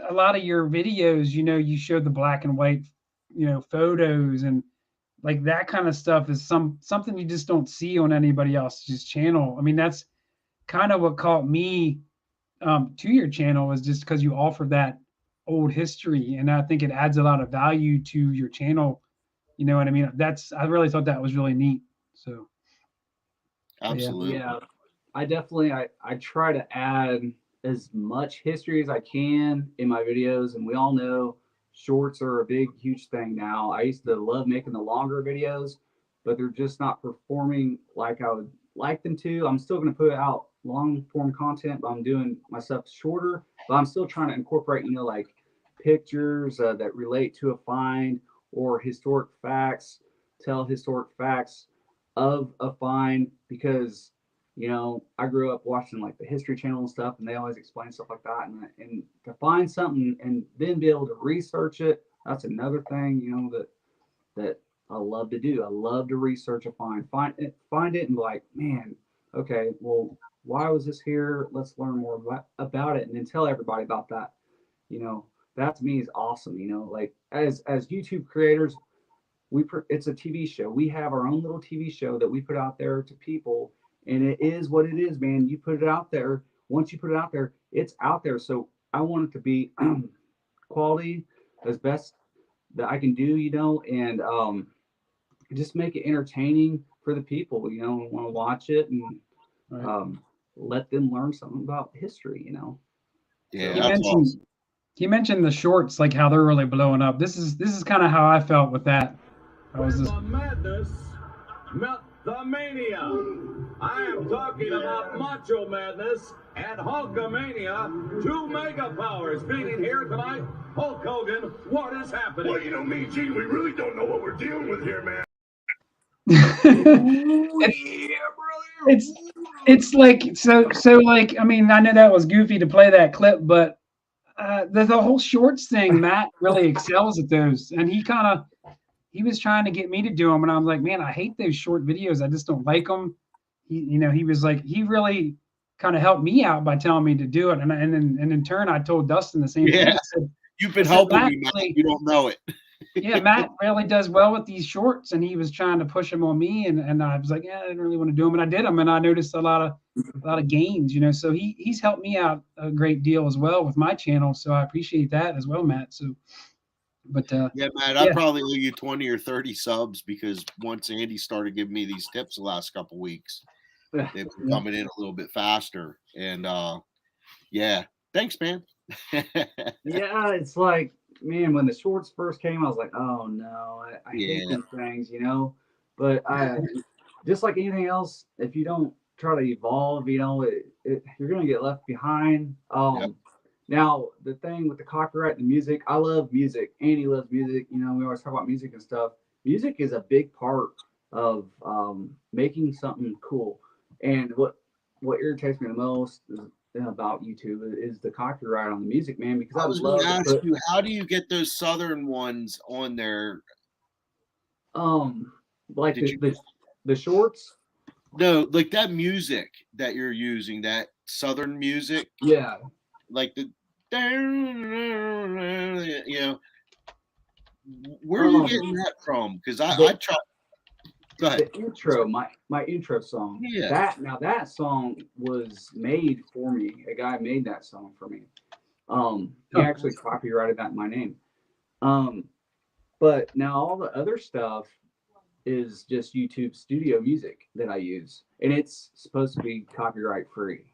a lot of your videos, you showed the black and white, photos, and like that kind of stuff is something you just don't see on anybody else's channel. I mean, that's kind of what caught me to your channel, is just because you offer that old history, and I think it adds a lot of value to your channel. You know what I mean? I really thought that was really neat. So absolutely. Yeah. I definitely I try to add as much history as I can in my videos, and we all know shorts are a big, huge thing now. I used to love making the longer videos, but they're just not performing like I would like them to. I'm still going to put out long form content, but I'm doing my stuff shorter, but I'm still trying to incorporate, like pictures that relate to a find, or historic facts, tell historic facts of a find, because, I grew up watching like the History Channel and stuff, and they always explain stuff like that. And to find something and then be able to research it, that's another thing, that I love to do. I love to research a find it and be like, man, okay, well, why was this here? Let's learn more about it, and then tell everybody about that. That to me is awesome. Like as YouTube creators, it's a TV show. We have our own little TV show that we put out there to people, and it is what it is, man. You put it out there. Once you put it out there, it's out there. So I want it to be quality as best that I can do, and just make it entertaining for the people, want to watch it, and let them learn something about history, Yeah, he mentioned the shorts, like how they're really blowing up. This is kind of how I felt with that. I was just the Mania. I am talking about Macho Madness and Hulkamania, two mega powers meeting here tonight. Hulk Hogan, what is happening? Well, you know, me and Gene, we really don't know what we're dealing with here, man. It's like so like I mean I know that was goofy to play that clip, but the whole shorts thing, Matt really excels at those, and he was trying to get me to do them, and I was like, man, I hate those short videos. I just don't like them. He was like, he really kind of helped me out by telling me to do it, and in turn I told Dustin the same thing. Yeah. I said, You've been I said, helping Matt me, Matt. really- You don't know it. yeah, Matt really does well with these shorts, and he was trying to push them on me, and I was like, yeah, I didn't really want to do them, and I did them, and I noticed a lot of gains, So he's helped me out a great deal as well with my channel, so I appreciate that as well, Matt. So, but Yeah, Matt, I probably owe you 20 or 30 subs because once Andy started giving me these tips the last couple weeks, they've been coming in a little bit faster, and yeah, thanks, man. Yeah, it's like, man, when the shorts first came, I was like, oh no, I hate these things, But I just like anything else, if you don't try to evolve, you're gonna get left behind. Now the thing with the copyright and the music, I love music. Andy loves music. We always talk about music and stuff. Music is a big part of making something cool. And what irritates me the most about YouTube is the copyright on the music, man. Because I was going to ask you, how do you get those Southern ones on there? Like the shorts. No, like that music that you're using, that Southern music. Yeah. Like where are you getting that from? Because I tried. Go ahead. The intro, my intro song. Yeah. That song was made for me. A guy made that song for me. He actually copyrighted that in my name. But now all the other stuff is just YouTube studio music that I use, and it's supposed to be copyright free.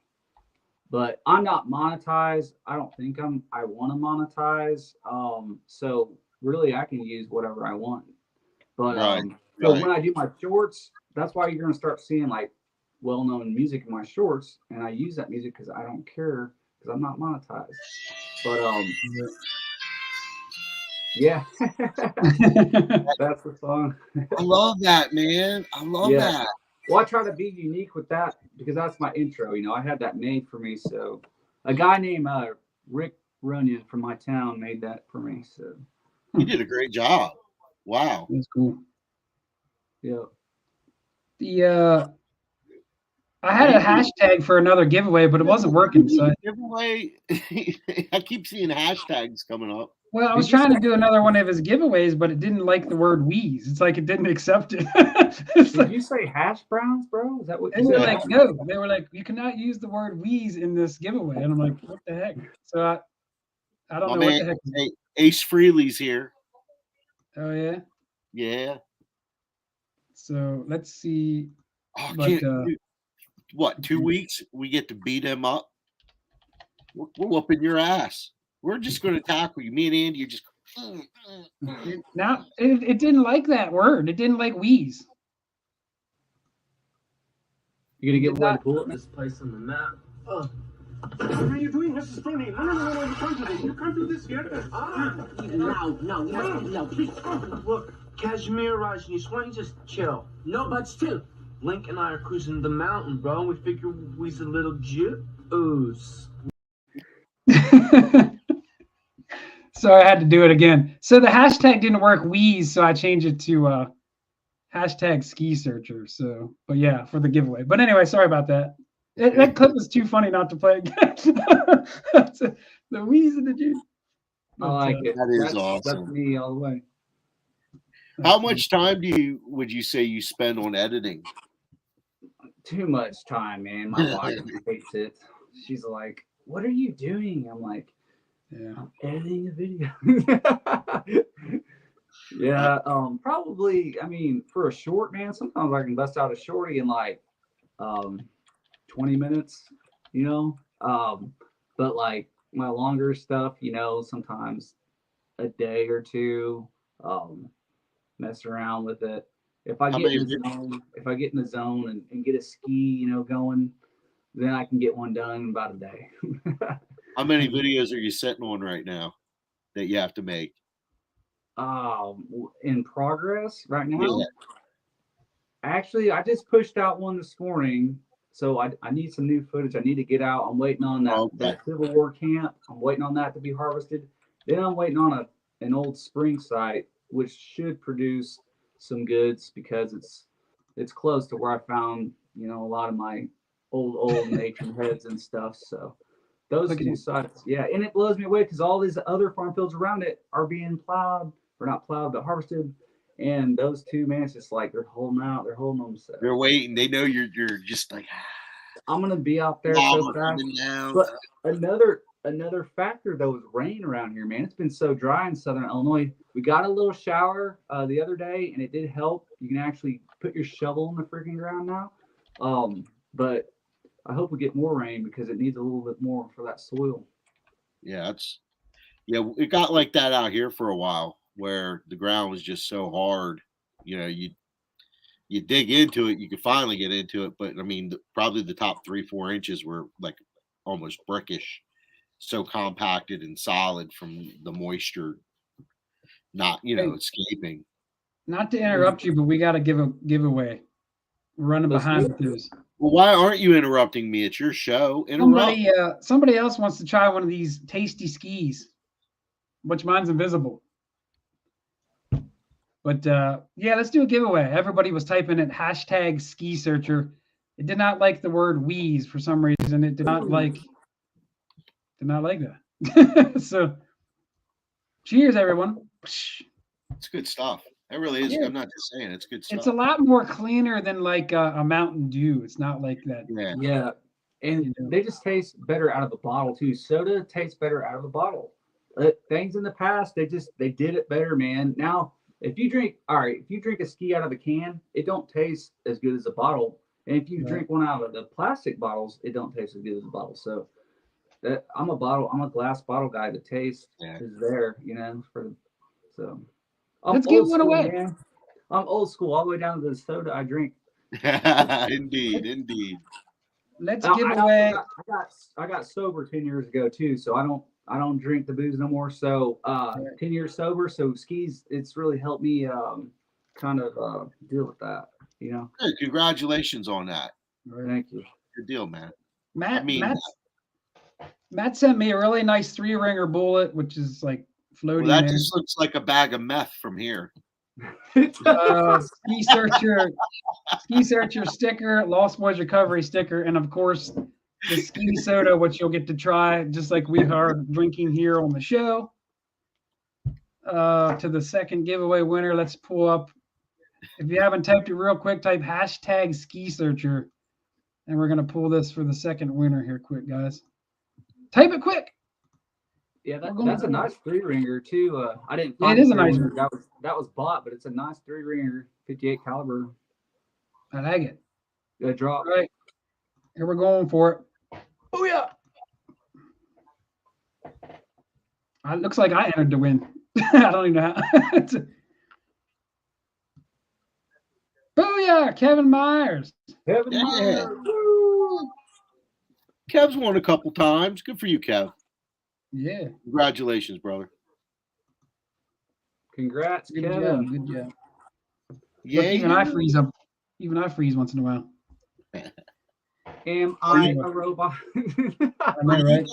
But I'm not monetized. I don't think I want to monetize. So really I can use whatever I want. But so when I do my shorts, that's why you're gonna start seeing like well-known music in my shorts, and I use that music because I don't care because I'm not monetized. But yeah, that's the song. I love that, man. I love that. Well, I try to be unique with that because that's my intro. I had that made for me. So a guy named Rick Runyon from my town made that for me. So you did a great job. Wow. That's cool. Yeah. I had a hashtag for another giveaway, but it wasn't working. So giveaway. I keep seeing hashtags coming up. Well, I was trying to do another one of his giveaways, but it didn't like the word wheeze. It's like it didn't accept it. Did you say hash browns, bro? Is that what you said? Like, no. They were like, you cannot use the word wheeze in this giveaway. And I'm like, what the heck? So I don't know what the heck. Hey, Ace Frehley's here. Oh, yeah? Yeah. So let's see. Oh, what, 2 weeks? We get to beat him up? We're whooping your ass. We're just going to tackle you. Me and Andy are just. Now, it didn't like that word. It didn't like wheeze. You're going to get one put this place on the map. What are you doing? This is funny. No, you can't do this. You can't do this yet. No, please. Look, Kashmir, Rajneesh, why don't you just chill? No buts, too. Link and I are cruising the mountain, bro. We figure we's a little juice. So I had to do it again. So the hashtag didn't work, wheeze, so I changed it to hashtag ski searcher. So, but yeah, for the giveaway. But anyway, sorry about that. That clip was too funny not to play again. The wheeze and the juice. I like it. That is awesome. That's me all the way. How much time would you say you spend on editing? Too much time, man. My wife hates it. She's like, "What are you doing?" I'm like, "Yeah, I'm editing a video." Yeah, probably. I mean, for a short, man, sometimes I can bust out a shorty in like 20 minutes, but like my longer stuff, sometimes a day or two, mess around with it. If I How get in many the zone, and get a ski, going, then I can get one done in about a day. How many videos are you sitting on right now that you have to make? In progress right now. Yeah. Actually, I just pushed out one this morning, so I need some new footage. I need to get out. I'm waiting on that Okay. that Civil War camp. I'm waiting on that to be harvested. Then I'm waiting on an old spring site, which should produce some goods because it's close to where I found a lot of my old matron heads and stuff. So those Look at two it. sites, yeah, and it blows me away because all these other farm fields around it are being plowed, or not plowed, but harvested. And those two, man, it's just like they're holding out, they're holding themselves. They're waiting. They know you're just like I'm gonna be out there so lava fast. coming down. But another factor though is rain around here, man. It's been so dry in Southern Illinois. We got a little shower the other day, and it did help. You can actually put your shovel in the freaking ground now. But I hope we get more rain because it needs a little bit more for that soil. Yeah, it got like that out here for a while where the ground was just so hard. You dig into it, you could finally get into it, but I mean, probably the top 3-4 inches were like almost brickish, so compacted and solid from the moisture, not escaping. Not to interrupt you, but we got to give a giveaway. We're running Let's behind do with this. Well, why aren't you interrupting me? It's your show. Interrupt. Somebody else wants to try one of these tasty skis, which mine's invisible. But yeah, let's do a giveaway. Everybody was typing it #ski searcher. It did not like the word wheeze for some reason. It did not like that. So cheers, everyone. It's good stuff. It really is. Yeah. I'm not just saying it's good stuff. It's a lot more cleaner than like a Mountain Dew. It's not like that. Yeah, and they just taste better out of a bottle too. Soda tastes better out of a bottle. Things in the past, they did it better, man. Now, if you drink a ski out of a can, it don't taste as good as a bottle. And if you drink one out of the plastic bottles, it don't taste as good as a bottle. So I'm a glass bottle guy. The taste is there, Let's give one away. Man. I'm old school, all the way down to the soda I drink. Indeed. Let's give away. I got sober 10 years ago too, so I don't drink the booze no more. So 10 years sober, so skis, it's really helped me kind of deal with that. Good. Congratulations on that. Thank you. Good deal, man. Matt sent me a really nice 3-ringer bullet, which is like floating. Well, that there. just looks like a bag of meth from here. Ski searcher sticker, Lost Boys Recovery sticker, and of course the ski soda, which you'll get to try just like we are drinking here on the show. To the second giveaway winner, let's pull up. If you haven't typed it real quick, type #ski searcher, and we're gonna pull this for the second winner here, quick guys. Type it quick. Yeah, that's a nice 3-ringer too. I didn't find it is a nice one. That was bought, but it's a nice 3-ringer, 58 caliber. I like it. Good drop. All right, here we're going for it. Oh yeah. It looks like I entered to win. I don't even know how. Booyah, Kevin Myers. Myers. Kev's won a couple times. Good for you, Kev. Yeah. Congratulations, brother. Congrats, Good Kevin. job. Good job. Yeah. Look, even I freeze up. Even I freeze once in a while. Am I a robot? Right?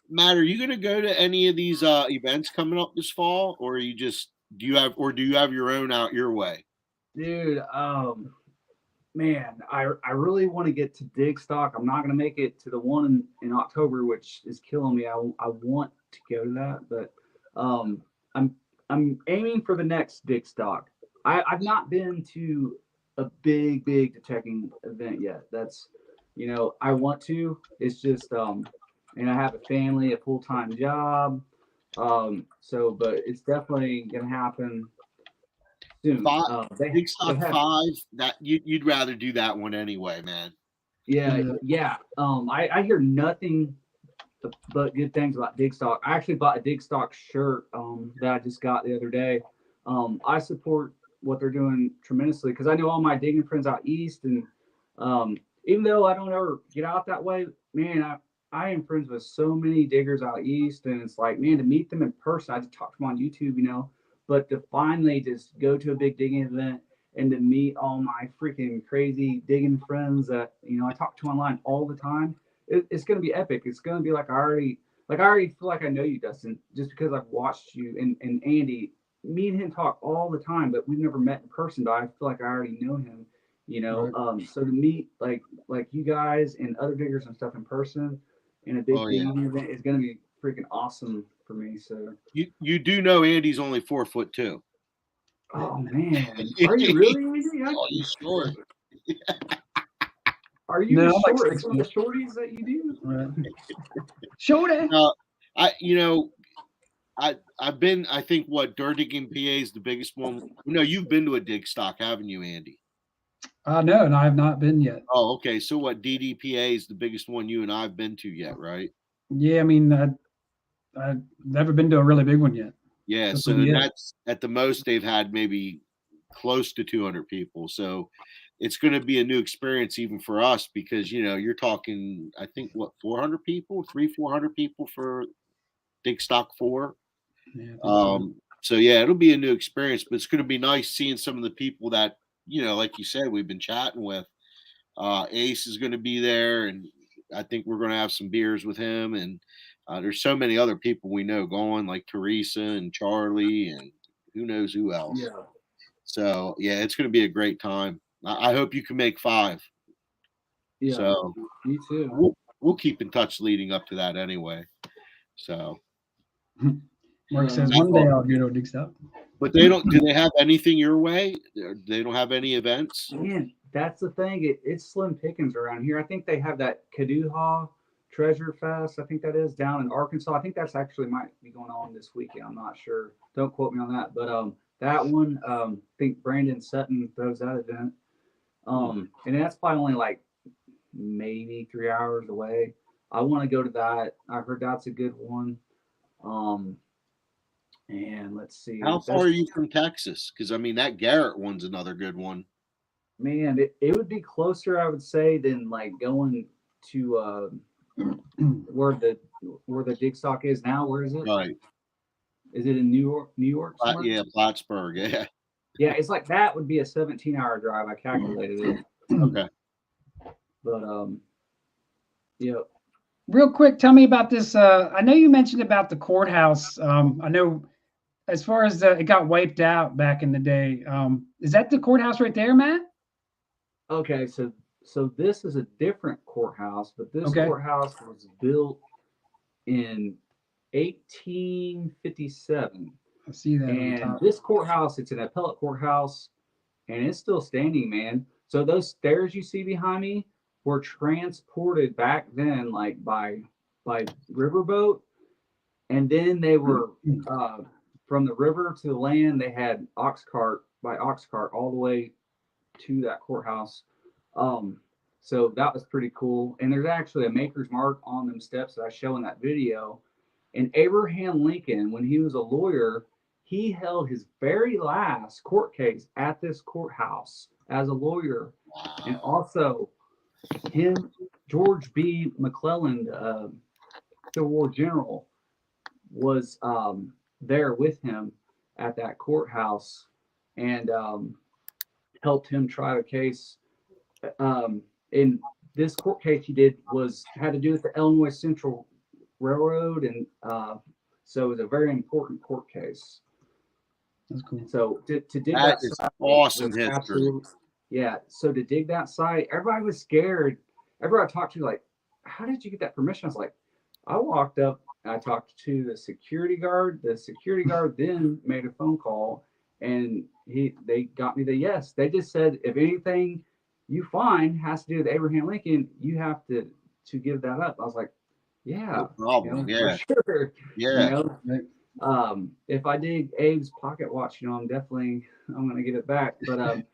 Matt, are you going to go to any of these events coming up this fall, or do you have your own out your way? Dude, man, I really want to get to Dig Stock. I'm not going to make it to the one in October, which is killing me. I want to go to that, but I'm aiming for the next Dig Stock. I've not been to a big detecting event yet. That's, I want to. It's just and I have a family, a full-time job. But it's definitely going to happen soon. Big Stock 5, that you'd rather do that one anyway, man. Yeah. I hear nothing but good things about Dig Stock. I actually bought a Dig Stock shirt that I just got the other day. I support what they're doing tremendously, because I know all my digging friends out east, and even though I don't ever get out that way, man, I am friends with so many diggers out east, and it's like, man, to meet them in person, I just talk to them on YouTube, but to finally just go to a big digging event and to meet all my freaking crazy digging friends that I talk to online all the time, it's going to be epic. It's going to be like I already feel like I know you, Dustin, just because I've watched you and Andy. Me and him talk all the time, but we've never met in person. But I feel like I already know him, Right. So to meet like you guys and other diggers and stuff in person in a big Oh yeah. digging event is going to be freaking awesome for me. So, You do know Andy's only 4'2". oh man, are you really, Andy? Oh, you sure? Are you No, as I'm like short as 6 some of the feet. shorties that you do? Right. Shorty. I I've been, I think, what, Dirt Digging PA is the biggest one. No, you've been to a dig stock, haven't you, Andy? No, and I have not been yet. Oh, okay. So what, DDPA is the biggest one you and I have been to yet, right? Yeah, I mean, I've never been to a really big one yet. Yeah. This So will be it. that's at the most they've had maybe close to 200 people. So it's going to be a new experience even for us because, you're talking, I think, what, 400 people, 400 people for Dig Stock 4. Yeah, I think so. So yeah, it'll be a new experience, but it's going to be nice seeing some of the people that, like you said, we've been chatting with. Ace is going to be there, and I think we're going to have some beers with him. And there's so many other people we know going, like Teresa and Charlie, and who knows who else. Yeah. So yeah, it's going to be a great time. I hope you can make 5. Yeah. So Me too. we'll keep in touch leading up to that anyway. So Mark says I one day thought- I'll go to a dig stop. but they don't. Do they have anything your way? They don't have any events. Man, that's the thing. It's slim pickings around here. I think they have that Cadooha Treasure Fest. I think that is down in Arkansas. I think that's actually might be going on this weekend. I'm not sure. Don't quote me on that. But that one, I think Brandon Sutton throws that event. And that's probably only like maybe 3 hours away. I want to go to that. I heard that's a good one. And let's see. How far are you from Texas? Because I mean, that Garrett one's another good one. Man, it would be closer, I would say, than like going to where the dig stock is now. Where is it? Right. Is it in New York? New York? Somewhere? Yeah, Plattsburgh. Yeah. Yeah, it's like that would be a 17-hour drive. I calculated it. Okay. But yeah. Real quick, tell me about this. I know you mentioned about the courthouse. I know as far as it got wiped out back in the day. Is that the courthouse right there, Matt? Okay, so this is a different courthouse, but this Okay. courthouse was built in 1857. I see that on the And top. this courthouse, it's an appellate courthouse, and it's still standing, man. So those stairs you see behind me were transported back then, like by riverboat, and then they were from the river to the land. They had ox cart all the way to that courthouse. So that was pretty cool. And there's actually a maker's mark on them steps that I show in that video. And Abraham Lincoln, when he was a lawyer, he held his very last court case at this courthouse as a lawyer. And also George B. McClellan, Civil War general, was there with him at that courthouse and helped him try a case. And this court case he did had to do with the Illinois Central Railroad, and so it was a very important court case. That's cool. So to dig That that is site awesome was history. absolute- yeah. So to dig that site, everybody was scared. Everybody I talked to, like, how did you get that permission? I was like, I walked up, I talked to the security guard. The security guard then made a phone call, and they got me the yes. They just said, if anything you find has to do with Abraham Lincoln, you have to give that up. I was like, yeah, No problem. Yeah. for sure. Yeah. If I dig Abe's pocket watch, I'm gonna give it back. But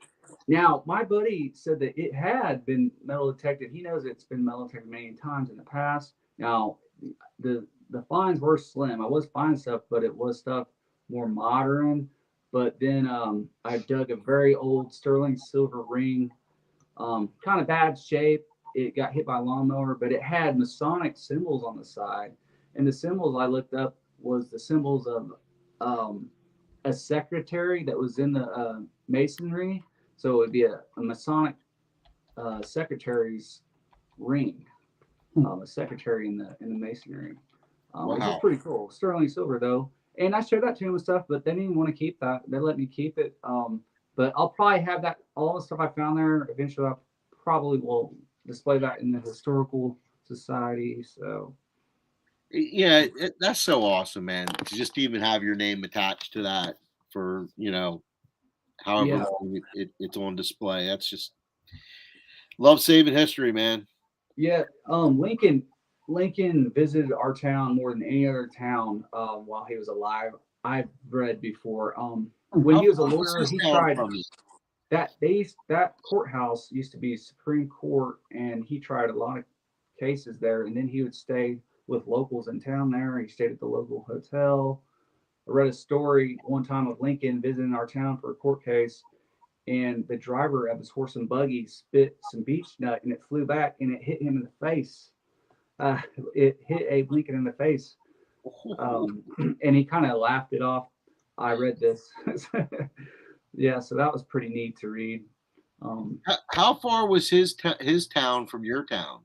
now my buddy said that it had been metal detected. He knows it's been metal detected many times in the past. Now the finds were slim. I was finding stuff, but it was stuff more modern. But then I dug a very old sterling silver ring, kind of bad shape. It got hit by a lawnmower, but it had Masonic symbols on the side. And the symbols I looked up was the symbols of a secretary that was in the masonry. So it would be a Masonic secretary's ring, a secretary in the masonry, which is pretty cool. Sterling silver though, and I showed that to him and stuff, but they didn't want to keep that. They let me keep it. But I'll probably have that all the stuff I found there. Eventually, I probably will display that in the historical society. So Yeah, that's so awesome, man. To just even have your name attached to that for however yeah, long it's on display. That's just love saving history, man. yeah. Lincoln visited our town more than any other town while he was alive. I've read before. When he was a lawyer, he tried that courthouse used to be Supreme Court, and he tried a lot of cases there. And then he would stay with locals in town there. He stayed at the local hotel. I read a story one time of Lincoln visiting our town for a court case, and the driver of his horse and buggy spit some beech nut, and it flew back and it hit him in the face. It hit Abe Lincoln in the face, and he kind of laughed it off. I read this. Yeah, so that was pretty neat to read. How far was his town from your town?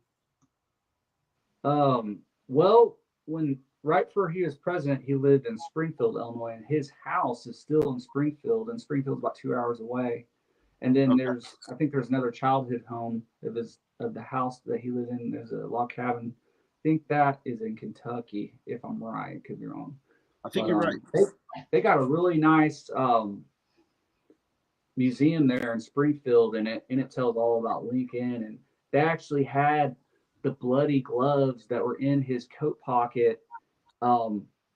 Well, when right before he was president, he lived in Springfield, Illinois, and his house is still in Springfield, and Springfield's about 2 hours away. And then I think there's another childhood home of the house that he lived in. There's a log cabin. I think that is in Kentucky, if I'm right. Could be wrong. I think you're right. They got a really nice museum there in Springfield, and it tells all about Lincoln. And they actually had the bloody gloves that were in his coat pocket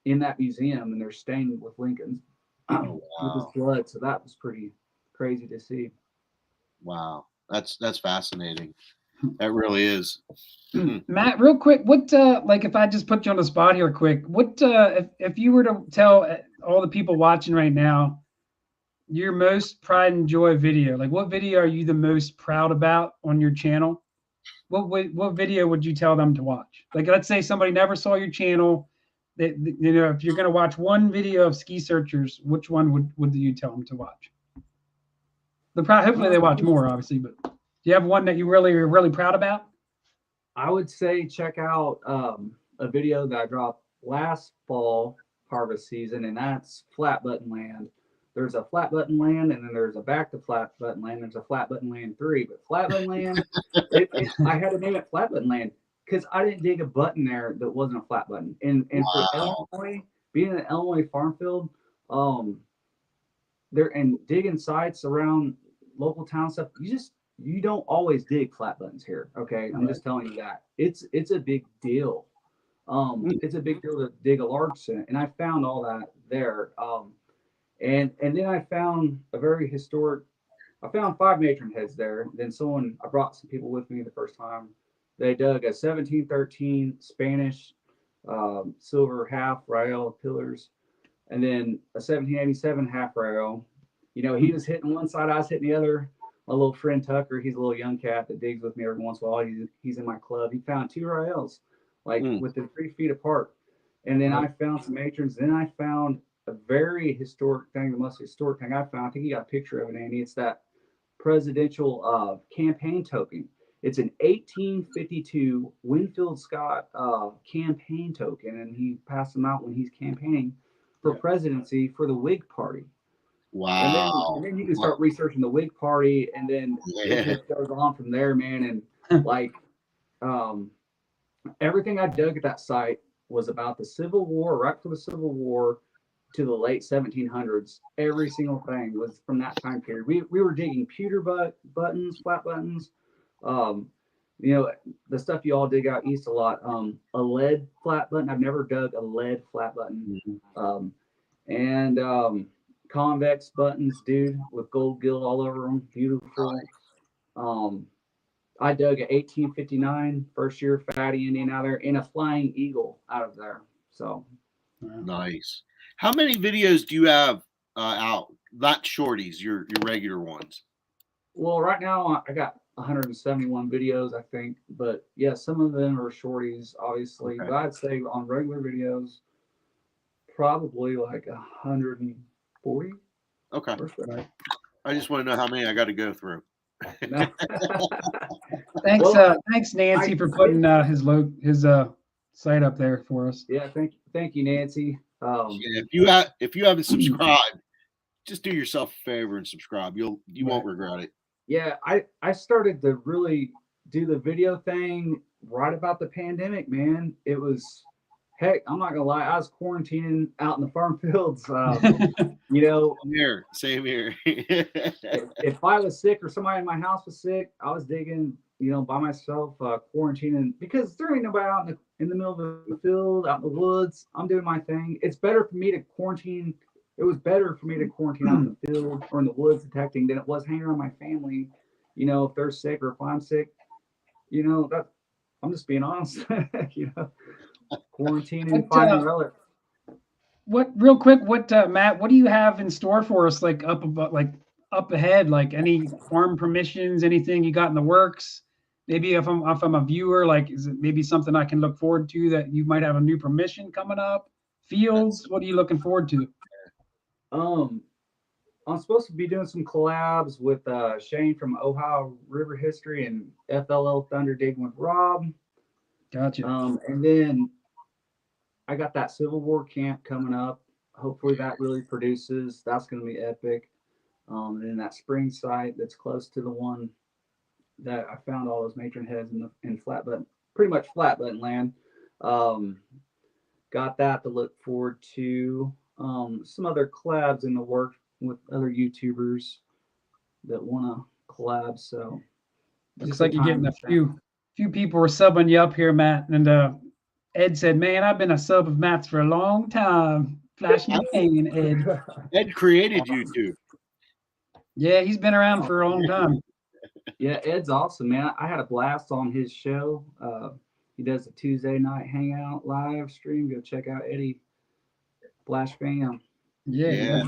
in that museum, and they're stained with Lincoln's with his blood. So that was pretty crazy to see. Wow, that's fascinating. That really is. Matt, real quick, what like if I just put you on the spot here quick, what if you were to tell all the people watching right now your most pride and joy video, like what video are you the most proud about on your channel? What video would you tell them to watch? Like, let's say somebody never saw your channel. If you're going to watch one video of ski searchers, which one would you tell them to watch? Hopefully they watch more, obviously, but do you have one that you are really proud about? I would say check out a video that I dropped last fall harvest season, and that's Flat Button Land. There's a Flat Button Land, and then there's a back to Flat Button Land. There's a Flat Button Land 3, but Flat Button Land, I had to name it Flat Button Land because I didn't dig a button there that wasn't a flat button. And for Illinois, being an Illinois farm field, there and digging sites around local town stuff, you don't always dig flat buttons here. Okay, I'm just telling you that it's a big deal. It's a big deal to dig a large center, and I found all that there. And then I found a very historic. I found 5 matron heads there. Then I brought some people with me the first time. They dug a 1713 Spanish silver half rail pillars, and then a 1787 half rail. He was hitting one side, I was hitting the other. My little friend Tucker, he's a little young cat that digs with me every once in a while. He's in my club. He found 2 rails, within 3 feet apart. And then I found some matrons. Then I found a very historic thing, the most historic thing I found. I think you got a picture of it, Andy. It's that presidential campaign token. It's an 1852 Winfield Scott campaign token, and he passed them out when he's campaigning for presidency for the Whig Party. Wow. And then you can start researching the Whig Party, and then it just goes on from there, man. And everything I dug at that site was about the Civil War, right for the Civil War to the late 1700s. Every single thing was from that time period. We were digging pewter buttons, flat buttons, the stuff you all dig out east a lot. A lead flat button. I've never dug a lead flat button. And convex buttons, dude, with gold gilt all over them. Beautiful. I dug a 1859 first year fatty Indian out of there and a flying eagle out of there. So nice. How many videos do you have out? not shorties, your regular ones. Well, right now I got 171 videos, I think, but yeah, some of them are shorties, obviously. Okay. But I'd say on regular videos, probably like 140 Okay. or so. I just want to know how many I got to go through. Thanks, Well, thanks Nancy for I putting his site up there for us. Yeah, thank you, Nancy. Yeah, if you haven't subscribed, just do yourself a favor and subscribe. You won't regret it. Yeah, I started to really do the video thing right about the pandemic, man. It was heck, I'm not gonna lie, I was quarantining out in the farm fields. You know, Same here. if I was sick or somebody in my house was sick, I was digging, by myself, quarantining because there ain't nobody out in the middle of the field, out in the woods. I'm doing my thing. It's better for me to quarantine. It was better for me to quarantine out in the field or in the woods detecting than it was hanging around my family. If they're sick or if I'm sick, that I'm just being honest. Quarantining, finding relic. Real quick, Matt, what do you have in store for us? Like up ahead, like any farm permissions, anything you got in the works? Maybe if I'm a viewer, like, is it maybe something I can look forward to that you might have a new permission coming up? Fields, what are you looking forward to? I'm supposed to be doing some collabs with Shane from Ohio River History and FLL Thunder Digging with Rob. Gotcha. And then I got that Civil War camp coming up. Hopefully that really produces. That's going to be epic. And then that spring site that's close to the one that I found all those matron heads in flat button, pretty much flat button land. Got that to look forward to. Some other collabs in the works with other YouTubers that want to collab. So looks like you're getting a few people were subbing you up here, Matt. And Ed said, "Man, I've been a sub of Matt's for a long time." Flashing your cane, Ed. Ed created YouTube. Yeah, he's been around for a long time. Yeah, Ed's awesome, man. I had a blast on his show. He does a Tuesday night hangout live stream. Go check out Eddie Flash Fam. Yeah.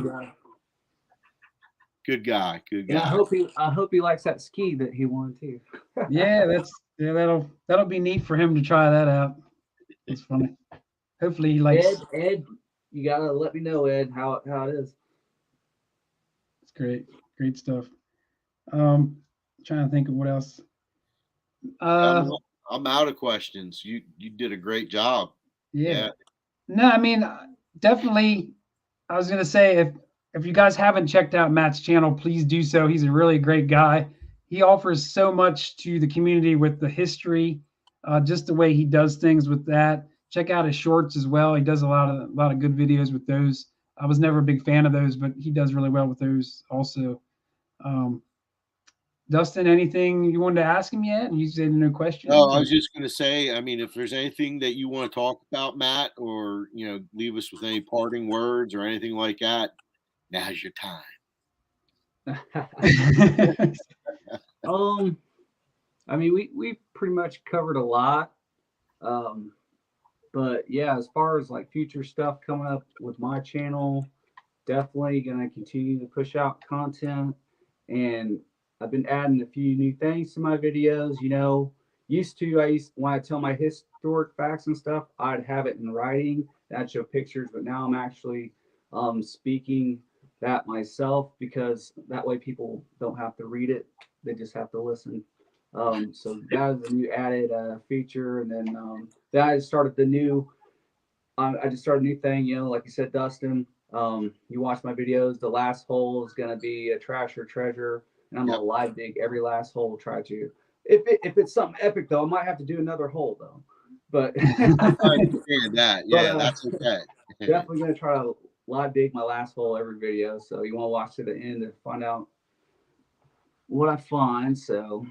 Good guy. And I hope he likes that ski that he won too. Yeah, that'll be neat for him to try that out. It's funny. Hopefully he likes Ed, you gotta let me know, Ed, how it is. It's great stuff. Trying to think of what else. I'm out of questions. You did a great job. Yeah. No, I mean, definitely. I was gonna say if you guys haven't checked out Matt's channel, please do so. He's a really great guy. He offers so much to the community with the history, just the way he does things with that. Check out his shorts as well. He does a lot of good videos with those. I was never a big fan of those, but he does really well with those also. Dustin, anything you wanted to ask him yet? And you said no questions. No, I was just going to say, I mean, if there's anything that you want to talk about, Matt, or leave us with any parting words or anything like that, now's your time. I mean, we pretty much covered a lot. But yeah, as far as like future stuff coming up with my channel, definitely gonna continue to push out content. And I've been adding a few new things to my videos. When I tell my historic facts and stuff, I'd have it in writing. I'd show pictures, but now I'm actually speaking that myself, because that way people don't have to read it; they just have to listen. So that is a new added feature. And then I just started a new thing. Like you said, Dustin. You watch my videos. The last hole is gonna be a trash or treasure. And I'm gonna live dig every last hole. Try to. If it's something epic though, I might have to do another hole though. But I understand that. Yeah, that's okay. Definitely gonna try to live dig my last hole every video. So you want to watch to the end to find out what I find. So,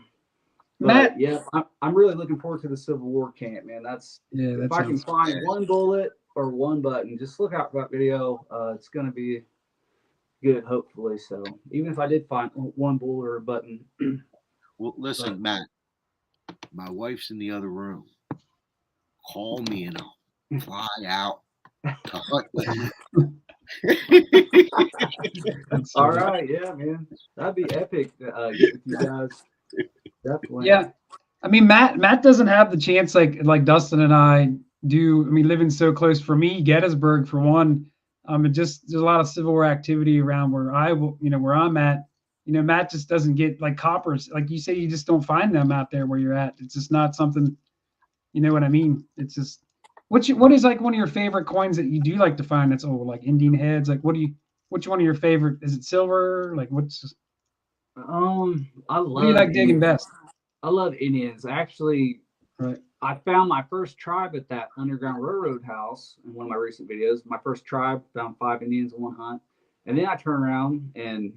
Matt, yeah, I'm really looking forward to the Civil War camp, man. If I can find one bullet or one button, just look out for that video. It's gonna be good, hopefully. So even if I did find one bullet or a button. Well, listen, Matt, my wife's in the other room. Call me and I'll fly out to hunt with you. That's so All good. right, yeah, man, that'd be epic to get with you guys. Definitely. Yeah. I mean, Matt doesn't have the chance like Dustin and I do. I mean, living so close for me, Gettysburg for one. It just there's a lot of Civil War activity around where where I'm at. Matt just doesn't get like coppers. Like you say, you just don't find them out there where you're at. It's just not something. You know what I mean? It's just what is like one of your favorite coins that you do like to find that's old, like Indian heads? Like which one of your favorite? Is it silver? Like I what do you love like digging Indians. best? I love Indians. Actually, Right. I found my first tribe at that Underground Railroad house in one of my recent videos. My first tribe found 5 Indians in one hunt. And then I turn around and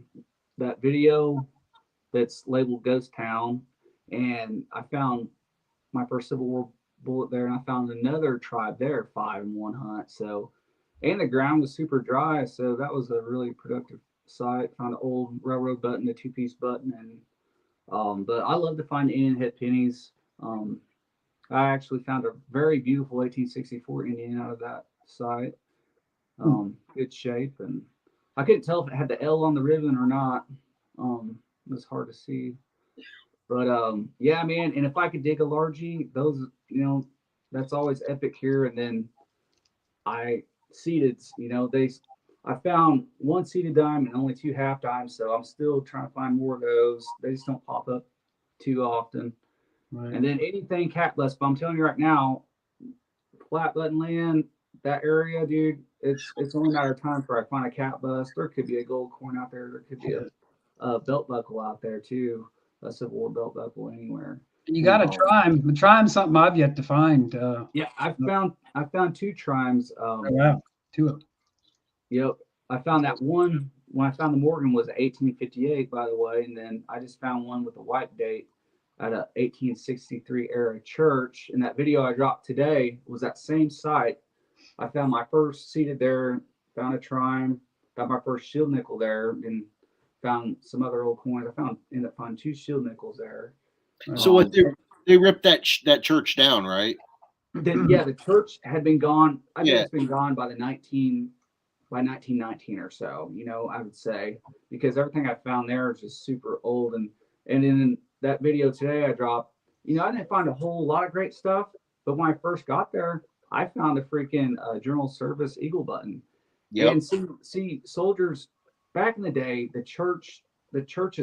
that video that's labeled Ghost Town, and I found my first Civil War bullet there, and I found another tribe there, 5 in one hunt. So, and the ground was super dry, so that was a really productive site. Found an old railroad button, a 2-piece button, and but I love to find Indian head pennies. I actually found a very beautiful 1864 Indian out of that site. Good shape, and I couldn't tell if it had the L on the ribbon or not. It was hard to see, but yeah, man. And if I could dig a largie, those, that's always epic here. And then I seeded, I found 1 seeded dime and only 2 half dimes, so I'm still trying to find more of those. They just don't pop up too often. Right. And then anything cat bust, but I'm telling you right now, flat button land, that area, dude, it's only a matter of time before I find a cat bust. There could be a gold coin out there. There could be a belt buckle out there too, a Civil War belt buckle anywhere. And you got to try them. Try them something I've yet to find. Yeah, I found 2 trimes. Oh, wow, 2 of them. Yep, I found that one when I found the Morgan was 1858, by the way, and then I just found one with a white date at a 1863 era church. And that video I dropped today was that same site. I found my first seated there, found a trime, got my first shield nickel there, and found some other old coins. Ended up finding 2 shield nickels there. So what they ripped that church down, right? The church had been gone. I think it's been gone by 1919 or so, I would say, because everything I found there is just super old. And in that video today I dropped, I didn't find a whole lot of great stuff, but when I first got there, I found a freaking General Service Eagle button. Yep. And see, soldiers back in the day, the churches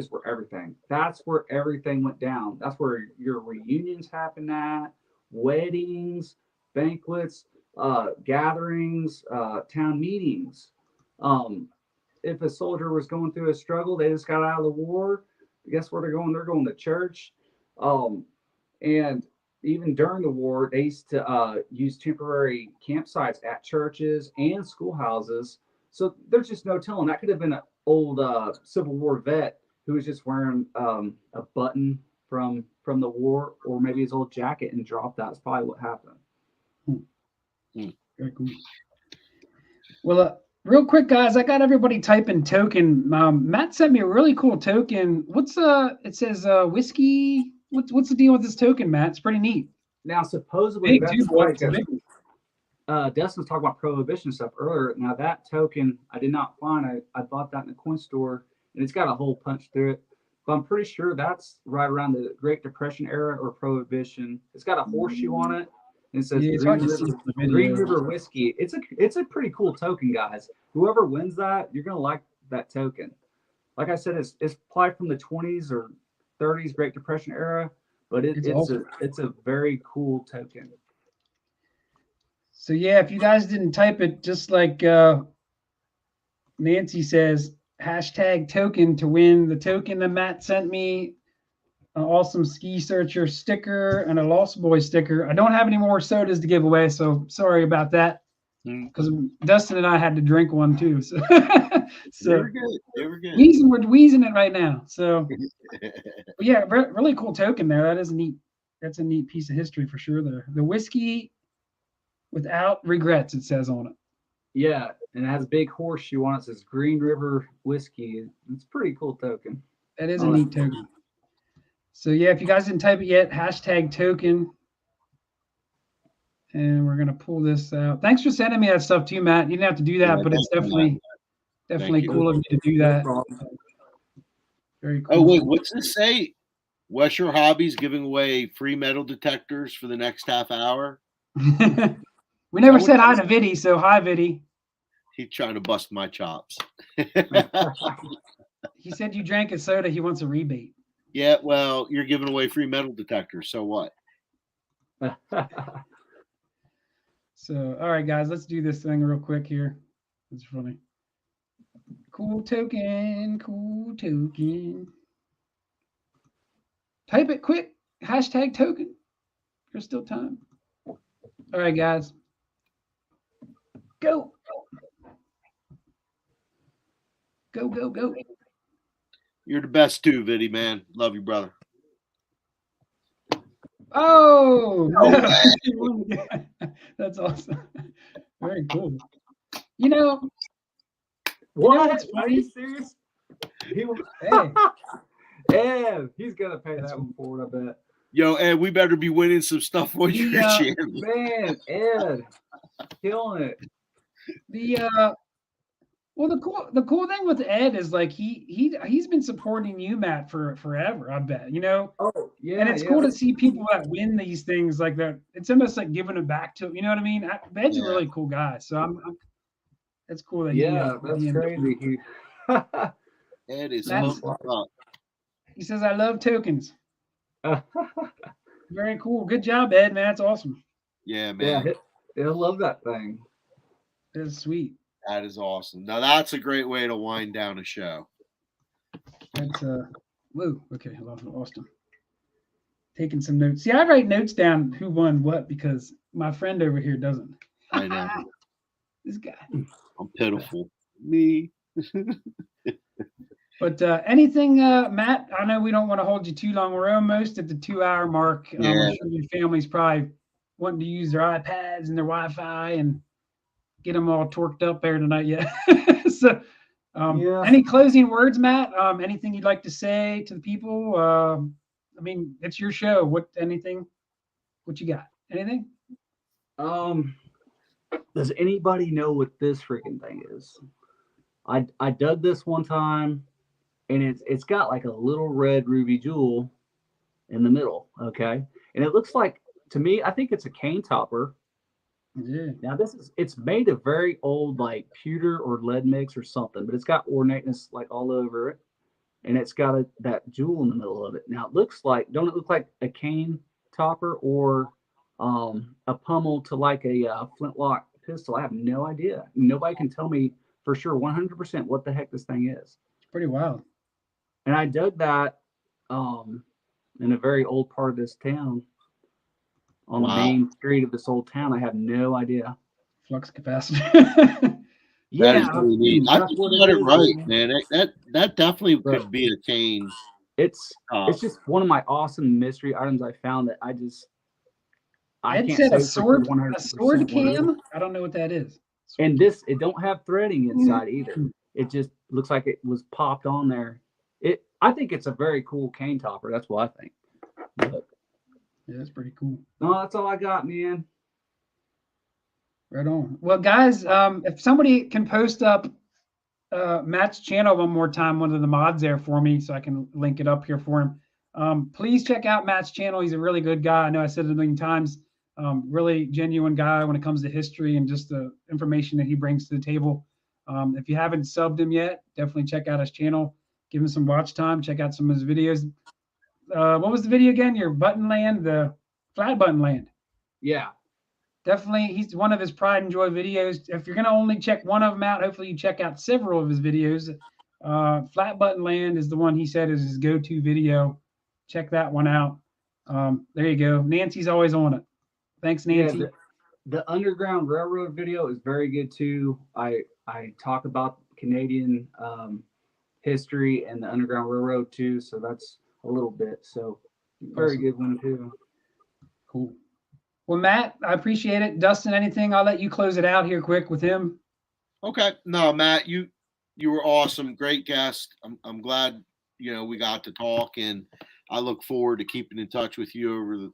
were everything. That's where everything went down. That's where your reunions happened at, weddings, banquets, gatherings, town meetings. If a soldier was going through a struggle, they just got out of the war. Guess where they're going? They're going to church. And even during the war, they used to use temporary campsites at churches and schoolhouses. So there's just no telling. That could have been an old Civil War vet who was just wearing a button from the war, or maybe his old jacket, and dropped that. That's probably what happened. Very cool. Well, real quick, guys, I got everybody typing token. Matt sent me a really cool token. What's it says whiskey. What's the deal with this token, Matt? It's pretty neat. Now, supposedly, big, dude, boy, Dustin was talking about prohibition stuff earlier. Now, that token I did not find. I bought that in the coin store, and it's got a hole punched through it. But I'm pretty sure that's right around the Great Depression era or Prohibition. It's got a horseshoe on it, and it says Green River Whiskey. It's a pretty cool token, guys. Whoever wins that, you're gonna like that token. Like I said, it's probably from the 20s or 30s Great Depression era, but it's a very cool token. So yeah, if you guys didn't type it, just like Nancy says, #token to win the token that Matt sent me, an awesome Ski Searcher sticker and a Lost Boys sticker. I don't have any more sodas to give away, so sorry about that. Because Dustin and I had to drink one too. So, They were good. We're wheezing it right now. So yeah, really cool token there. That is neat. That's a neat piece of history for sure there. The whiskey without regrets, it says on it. Yeah, and it has a big horseshoe on it. It says Green River Whiskey. It's a pretty cool token. That is a neat token. So yeah, if you guys didn't type it yet, #token. And we're gonna pull this out. Thanks for sending me that stuff too, Matt. You didn't have to do that, Yeah, but it's definitely you. cool of you to do No that. problem. Very cool. Oh wait, what's this say? What's Your Hobbies giving away free metal detectors for the next half hour? We never said hi to Viddy, so hi, Viddy. He's trying to bust my chops. He said you drank a soda. He wants a rebate. Yeah, well, you're giving away free metal detectors, so what? So, all right, guys, let's do this thing real quick here. It's funny. Cool token, cool token. Type it quick. Hashtag token. There's still time. All right, guys. Go. Go, go, go. You're the best too, Viddy, man. Love you, brother. Oh, No no. That's awesome. Very cool. You know, What? what's Are funny? you serious? He was, Hey. Ed, he's gonna pay that one forward, I bet. Yo, Ed, we better be winning some stuff on your channel. Man, Ed, killing it. Well, the cool thing with Ed is like he's been supporting you, Matt, for forever. I bet, you know. Oh yeah, And it's yeah. cool to see people that win these things like that. It's almost like giving it back to him. You know what I mean? Ed's a really cool guy, so it's cool that that's crazy. Ed is That's- hooked up. he says I love tokens. Very cool. Good job, Ed, man. That's awesome. Yeah, man. Yeah, he'll love that thing. That's sweet. That is awesome. Now that's a great way to wind down a show. That's whoa. Okay, I lost him. Taking some notes. See, I write notes down who won what because my friend over here doesn't. I know. This guy. I'm pitiful. Me. But anything, Matt? I know we don't want to hold you too long. We're almost at the 2-hour mark. I'm sure your family's probably wanting to use their iPads and their Wi-Fi and get them all torqued up there tonight. Yeah. So, any closing words, Matt? Anything you'd like to say to the people? I mean, it's your show. What you got? Anything? Does anybody know what this freaking thing is? I dug this one time, and it's got like a little red ruby jewel in the middle. Okay, and it looks like, to me, I think it's a cane topper. Yeah. Now it's made of very old like pewter or lead mix or something, but it's got ornateness like all over it, and it's got that jewel in the middle of it. Now it looks like, don't it look like a cane topper or a pummel to like a flintlock pistol? I have no idea. Nobody can tell me for sure 100% what the heck this thing is. It's pretty wild. And I dug that in a very old part of this town. On the main street of this old town. I have no idea. Flux capacitor. That is really neat. I think you got it right, man. That definitely could be a cane. It's just one of my awesome mystery items I found that I Ed can't said say a sword what it is. cam. I don't know what that is. And it don't have threading inside either. It just looks like it was popped on there. I think it's a very cool cane topper. That's what I think. But, yeah, that's pretty cool. No, that's all I got, man. Right on. Well, guys, if somebody can post up Matt's channel one more time, one of the mods there for me, so I can link it up here for him. Please check out Matt's channel. He's a really good guy. I know I said it a million times. Really genuine guy when it comes to history and just the information that he brings to the table. If you haven't subbed him yet, definitely check out his channel. Give him some watch time. Check out some of his videos. What was the video again? Your button land, the flat button land. Yeah. Definitely, he's one of his pride and joy videos. If you're going to only check one of them out, hopefully you check out several of his videos. Flat button land is the one he said is his go-to video. Check that one out. There you go. Nancy's always on it. Thanks, Nancy. Yeah, the Underground Railroad video is very good too. I talk about Canadian history and the Underground Railroad too, so that's a little bit. So very good one too. Cool. Well, Matt, I appreciate it. Dustin, anything? I'll let you close it out here quick with him. Okay. No, Matt, you were awesome. Great guest. I'm glad, we got to talk, and I look forward to keeping in touch with you over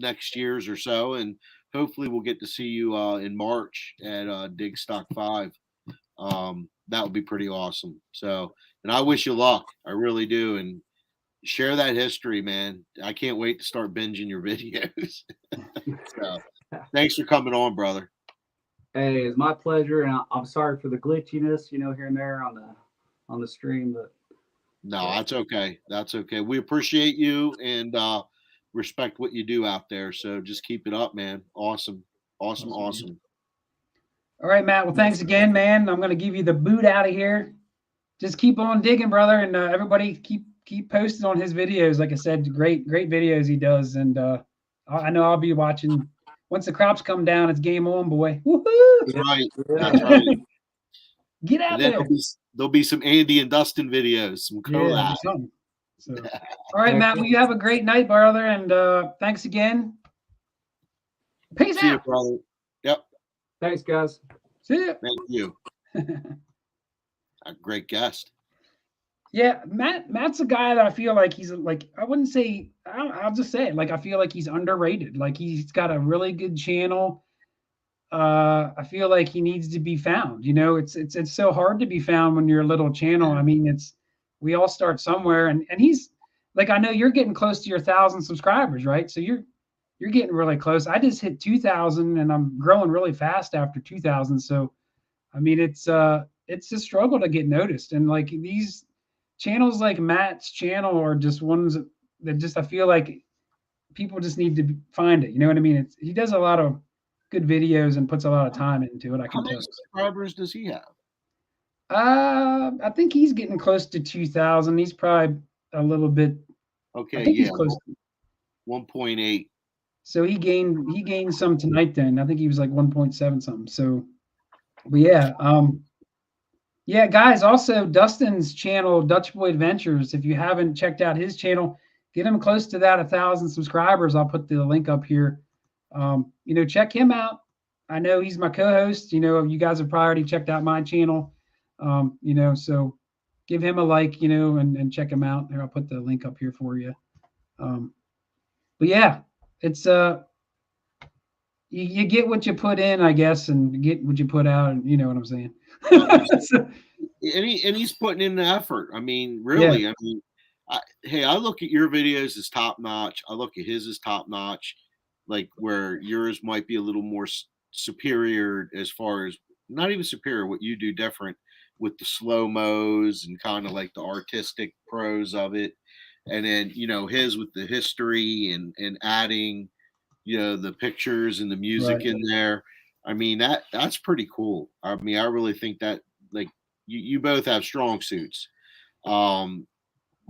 next year's or so, and hopefully we'll get to see you in March at Dig Stock 5. That would be pretty awesome. So, and I wish you luck. I really do. And share that history, man. I can't wait to start binging your videos. So, thanks for coming on, brother. Hey, it's my pleasure, and I'm sorry for the glitchiness, here and there on the stream, but No, that's okay. That's okay. We appreciate you and respect what you do out there. So just keep it up, man. Awesome. Awesome. Awesome. All right, Matt. Well, thanks again, man. I'm going to give you the boot out of here. Just keep on digging, brother, and everybody keep posting on his videos. Like I said, great videos he does, and I know I'll be watching. Once the crops come down, it's game on, boy. Woohoo! That's right. That's right. Get out there. There'll be some Andy and Dustin videos, some collab. Yeah, so, all right, Matt. Well, you have a great night, brother, and thanks again. Peace See out, you, brother. Yep. thanks, guys. See you. Thank you. A great guest. Yeah, Matt's a guy that I feel like he's like, I wouldn't say, I'll just say it. Like, I feel like he's underrated. Like, he's got a really good channel. I feel like he needs to be found. It's so hard to be found when you're a little channel. I mean, we all start somewhere, and he's like, I know you're getting close to your 1,000 subscribers, right? So you're getting really close. I just hit 2,000, and I'm growing really fast after 2,000. So, I mean, it's a struggle to get noticed, and like these channels like Matt's channel are just ones that just, I feel like people just need to find it. You know what I mean? He does a lot of good videos and puts a lot of time into it. I How can many tell. subscribers does he have? I think he's getting close to 2,000. He's probably a little bit. Okay, I think yeah, he's close. 1.8. So he gained some tonight. Then I think he was like 1.7 something. So, but yeah, yeah, guys. Also, Dustin's channel, Dutch Boy Adventures. If you haven't checked out his channel, get him close to that 1,000 subscribers. I'll put the link up here. Check him out. I know he's my co-host. You guys have probably already checked out my channel. So give him a like, and check him out. Here, I'll put the link up here for you. But yeah, it's you get what you put in, I guess, and get what you put out. And you know what I'm saying. And he's putting in the effort. I mean, really. Yeah. I mean, I look at your videos as top notch. I look at his as top notch. Like where yours might be a little more superior as far as not even superior, what you do different with the slow-mos and kind of like the artistic prose of it. And then, his with the history and adding, the pictures and the music in there. I mean, that's pretty cool. I mean, I really think that like you both have strong suits. I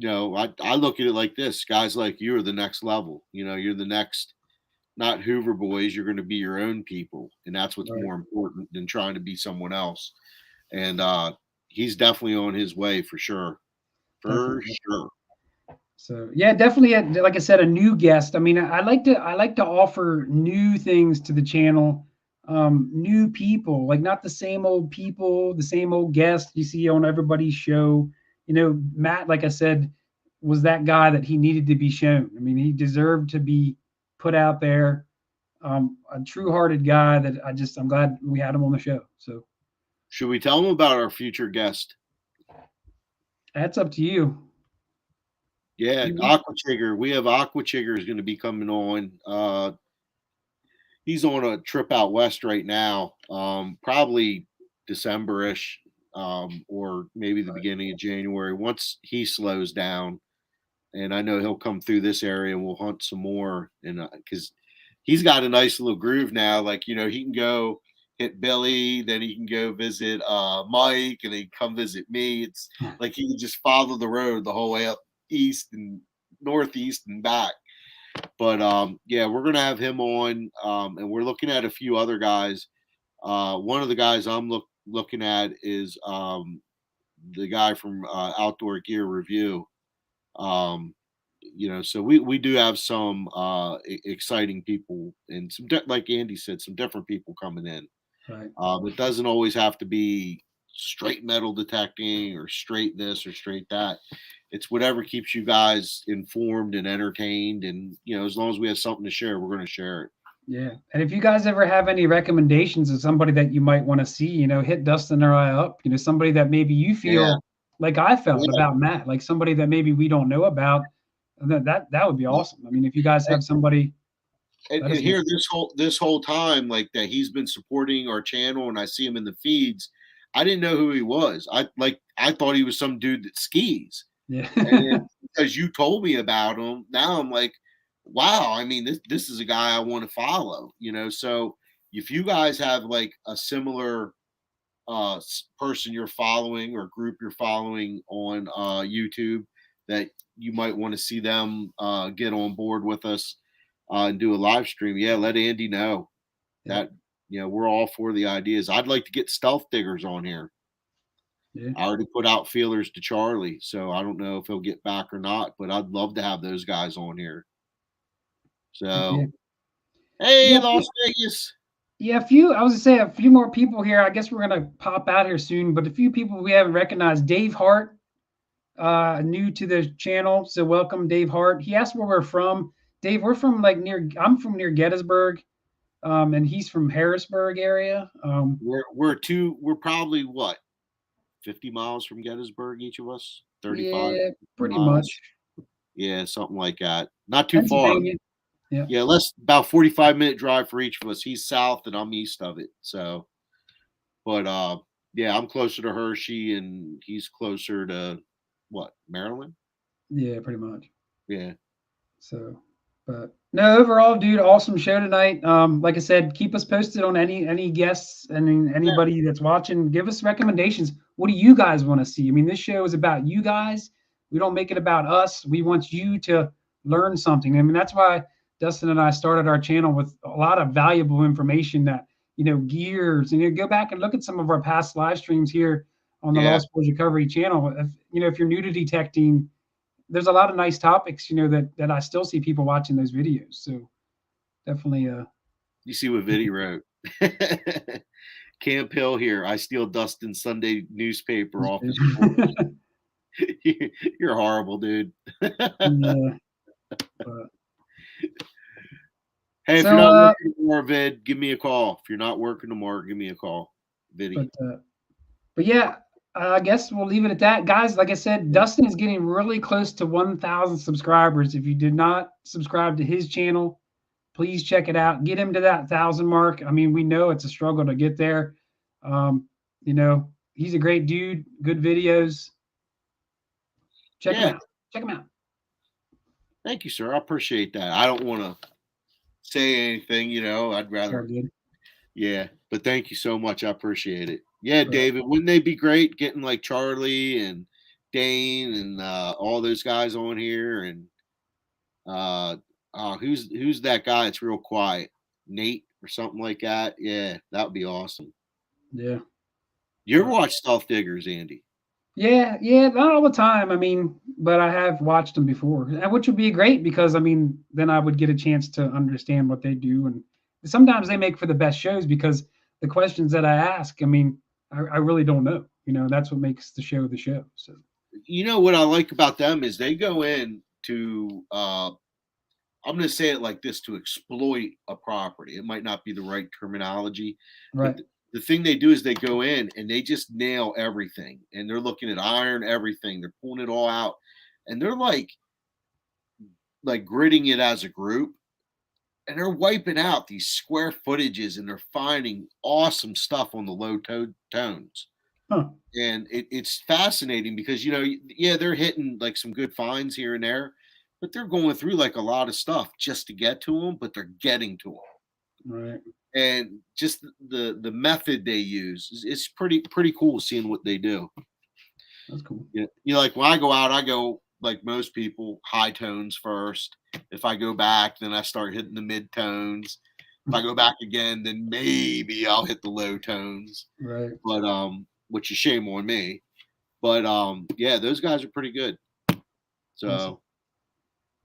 look at it like this, guys like you are the next level. You're the next, not Hoover boys. You're going to be your own people. And that's what's more important than trying to be someone else. And he's definitely on his way for sure. For sure. So yeah, definitely. Like I said, a new guest. I mean, I like to offer new things to the channel, new people, like not the same old people, the same old guests you see on everybody's show. Matt, like I said, was that guy that he needed to be shown. I mean, he deserved to be put out there. A true-hearted guy that I'm glad we had him on the show. So, should we tell him about our future guest? That's up to you. Yeah, Aquachigger. We have Aquachigger is going to be coming on. He's on a trip out west right now, probably December-ish, or maybe the beginning of January. Once he slows down, and I know he'll come through this area and we'll hunt some more. And because he's got a nice little groove now, like he can go hit Billy, then he can go visit Mike, and he come visit me. It's like he can just follow the road the whole way up east and northeast and back. But yeah, we're gonna have him on, and we're looking at a few other guys. One of the guys I'm looking at is the guy from Outdoor Gear Review. So we do have some exciting people and some like Andy said, some different people coming in. Right. It doesn't always have to be straight metal detecting or straight this or straight that. It's whatever keeps you guys informed and entertained. And, as long as we have something to share, we're going to share it. Yeah. And if you guys ever have any recommendations of somebody that you might want to see, hit Dustin or I up, somebody that maybe you feel like I felt about Matt, like somebody that maybe we don't know about, that would be awesome. I mean, if you guys have somebody. And here, this whole time, like that, he's been supporting our channel, and I see him in the feeds. I didn't know who he was. I thought he was some dude that skis. Yeah. And because you told me about him, now I'm like, wow. I mean, this is a guy I want to follow. So if you guys have like a similar person you're following or group you're following on YouTube that you might want to see them get on board with us. And do a live stream. Yeah, let Andy know that we're all for the ideas. I'd like to get stealth diggers on here. Yeah. I already put out feelers to Charlie, so I don't know if he'll get back or not, but I'd love to have those guys on here. So, hey, Las Vegas. Yeah, I was gonna say a few more people here. I guess we're gonna pop out here soon, but a few people we haven't recognized. Dave Hart, new to the channel, so welcome, Dave Hart. He asked where we're from. Dave, we're from I'm from near Gettysburg, and he's from Harrisburg area. We're probably what, 50 miles from Gettysburg, each of us? 35? Yeah, pretty miles. much. Yeah, something like that. Not too far. Yeah, about 45-minute drive for each of us. He's south and I'm east of it. So, but I'm closer to Hershey and he's closer to what, Maryland? Yeah, pretty much. Yeah. So. But no, overall, dude, awesome show tonight. Like I said, keep us posted on any guests and anybody that's watching. Give us recommendations. What do you guys want to see? I mean, this show is about you guys. We don't make it about us. We want you to learn something. I mean, that's why Dustin and I started our channel with a lot of valuable information that, gears. And go back and look at some of our past live streams here on the Lost Boys Recovery channel. If you're new to detecting, there's a lot of nice topics, that I still see people watching those videos. So definitely. You see what Vinny wrote. Camp Hill here. I steal Dustin's Sunday newspaper off his porch. You're horrible, dude. Yeah. Hey, if you're not working tomorrow, Vid, give me a call. If you're not working tomorrow, give me a call, Vinny. But yeah. I guess we'll leave it at that. Guys, like I said, Dustin is getting really close to 1,000 subscribers. If you did not subscribe to his channel, please check it out. Get him to that 1,000 mark. I mean, we know it's a struggle to get there. He's a great dude, good videos. Check him out. Check him out. Thank you, sir. I appreciate that. I don't want to say anything, I'd rather. Yeah, but thank you so much. I appreciate it. Yeah, David, wouldn't they be great getting like Charlie and Dane and all those guys on here? And who's that guy that's real quiet? Nate or something like that? Yeah, that would be awesome. Yeah. You ever watch Stealth Diggers, Andy? Yeah, not all the time. I mean, but I have watched them before, which would be great because, I mean, then I would get a chance to understand what they do. And sometimes they make for the best shows because the questions that I ask, I mean, I really don't know. That's what makes the show the show. So, what I like about them is they go in to, I'm going to say it like this, to exploit a property. It might not be the right terminology. Right. But the thing they do is they go in and they just nail everything. And they're looking at iron, everything. They're pulling it all out. And they're like gridding it as a group. And they're wiping out these square footages and they're finding awesome stuff on the low tones. Huh. And it's fascinating because, they're hitting like some good finds here and there, but they're going through like a lot of stuff just to get to them, but they're getting to them. Right. And just the method they use is pretty cool seeing what they do. That's cool. Like when I go out, I go like most people, high tones first. If I go back, then I start hitting the mid tones. If I go back again, then maybe I'll hit the low tones. Right. But which is shame on me. But those guys are pretty good. So awesome.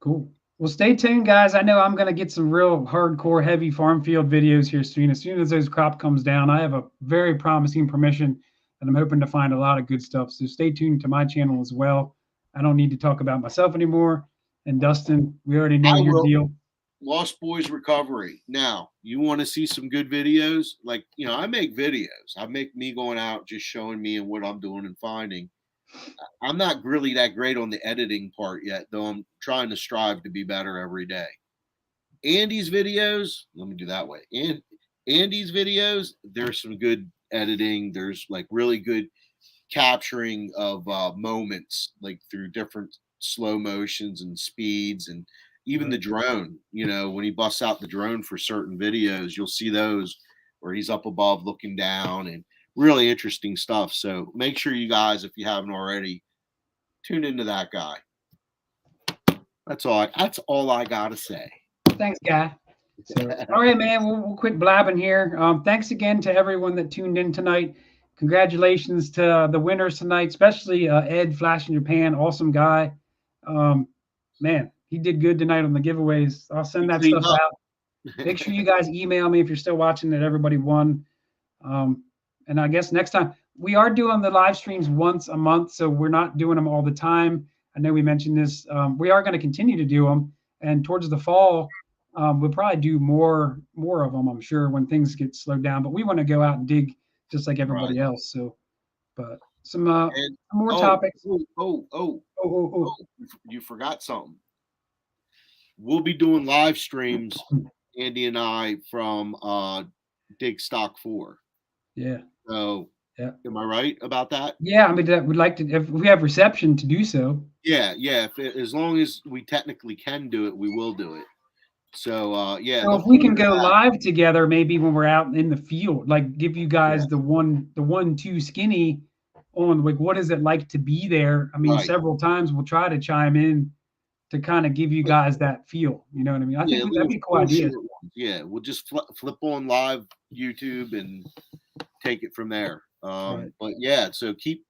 Cool. Well, stay tuned, guys. I know I'm going to get some real hardcore, heavy farm field videos here soon. As soon as those crop comes down, I have a very promising permission and I'm hoping to find a lot of good stuff. So stay tuned to my channel as well. I don't need to talk about myself anymore. And Dustin, we already know I your will. deal. Lost Boys Recovery. Now, you want to see some good videos? Like, I make videos. I make me going out, just showing me and what I'm doing and finding. I'm not really that great on the editing part yet, though I'm trying to strive to be better every day. Andy's videos, let me do that way. And Andy's videos, there's some good editing. There's like really good capturing of moments, like through different slow motions and speeds, and even the drone. When he busts out the drone for certain videos, you'll see those where he's up above looking down, and really interesting stuff. So make sure you guys, if you haven't already, tune into that guy. That's all I gotta say. Thanks, Guy. So, all right, man, we'll quit blabbing here. Thanks again to everyone that tuned in tonight. Congratulations to the winners tonight, especially Ed Flash in Japan. Awesome guy. Man, he did good tonight on the giveaways. I'll send that stuff out. Make sure you guys email me if you're still watching that everybody won. And I guess next time, we are doing the live streams once a month, so we're not doing them all the time. I know we mentioned this. We are going to continue to do them, and towards the fall, we'll probably do more of them, I'm sure, when things get slowed down. But we want to go out and dig just like everybody else. So, but some more topics. You forgot something. We'll be doing live streams, Andy and I, from Dig Stock 4. Yeah. So, yeah. Am I right about that? Yeah, I mean, we'd like to, if we have reception, to do so. Yeah. As long as we technically can do it, we will do it. So, yeah. So if we can go live together, maybe when we're out in the field, like give you guys the 1-2 skinny on, like, what is it like to be there? I mean, several times we'll try to chime in to kind of give you guys that feel. You know what I mean? I think that'd be a cool idea. Yeah, we'll just flip on live YouTube and take it from there. But yeah, so keep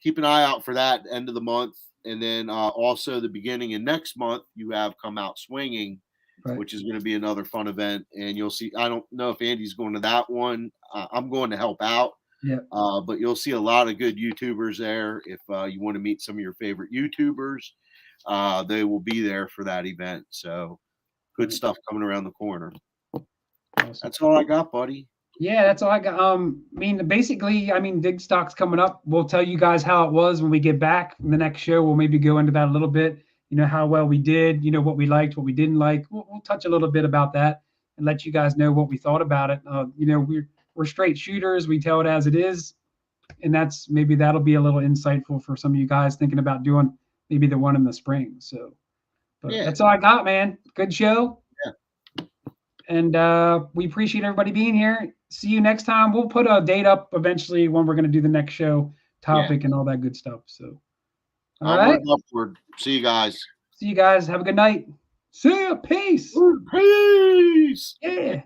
an eye out for that end of the month, and then also the beginning of next month you have Come Out Swinging, which is going to be another fun event, and you'll see. I don't know if Andy's going to that one. I'm going to help out. Yeah. But you'll see a lot of good YouTubers there. If you want to meet some of your favorite YouTubers, they will be there for that event. So good stuff coming around the corner. Awesome. That's all I got, buddy. Yeah, that's all I got. I mean, basically, Dig Stock's coming up. We'll tell you guys how it was when we get back. In the next show, we'll maybe go into that a little bit. How well we did, what we liked, what we didn't like. We'll touch a little bit about that and let you guys know what we thought about it. We're straight shooters. We tell it as it is. And that'll be a little insightful for some of you guys thinking about doing maybe the one in the spring. So, but that's all I got, man. Good show. Yeah. And we appreciate everybody being here. See you next time. We'll put a date up eventually when we're going to do the next show topic and all that good stuff. So, all right. Upward. See you guys. See you guys. Have a good night. See ya. Peace. Peace. Yeah.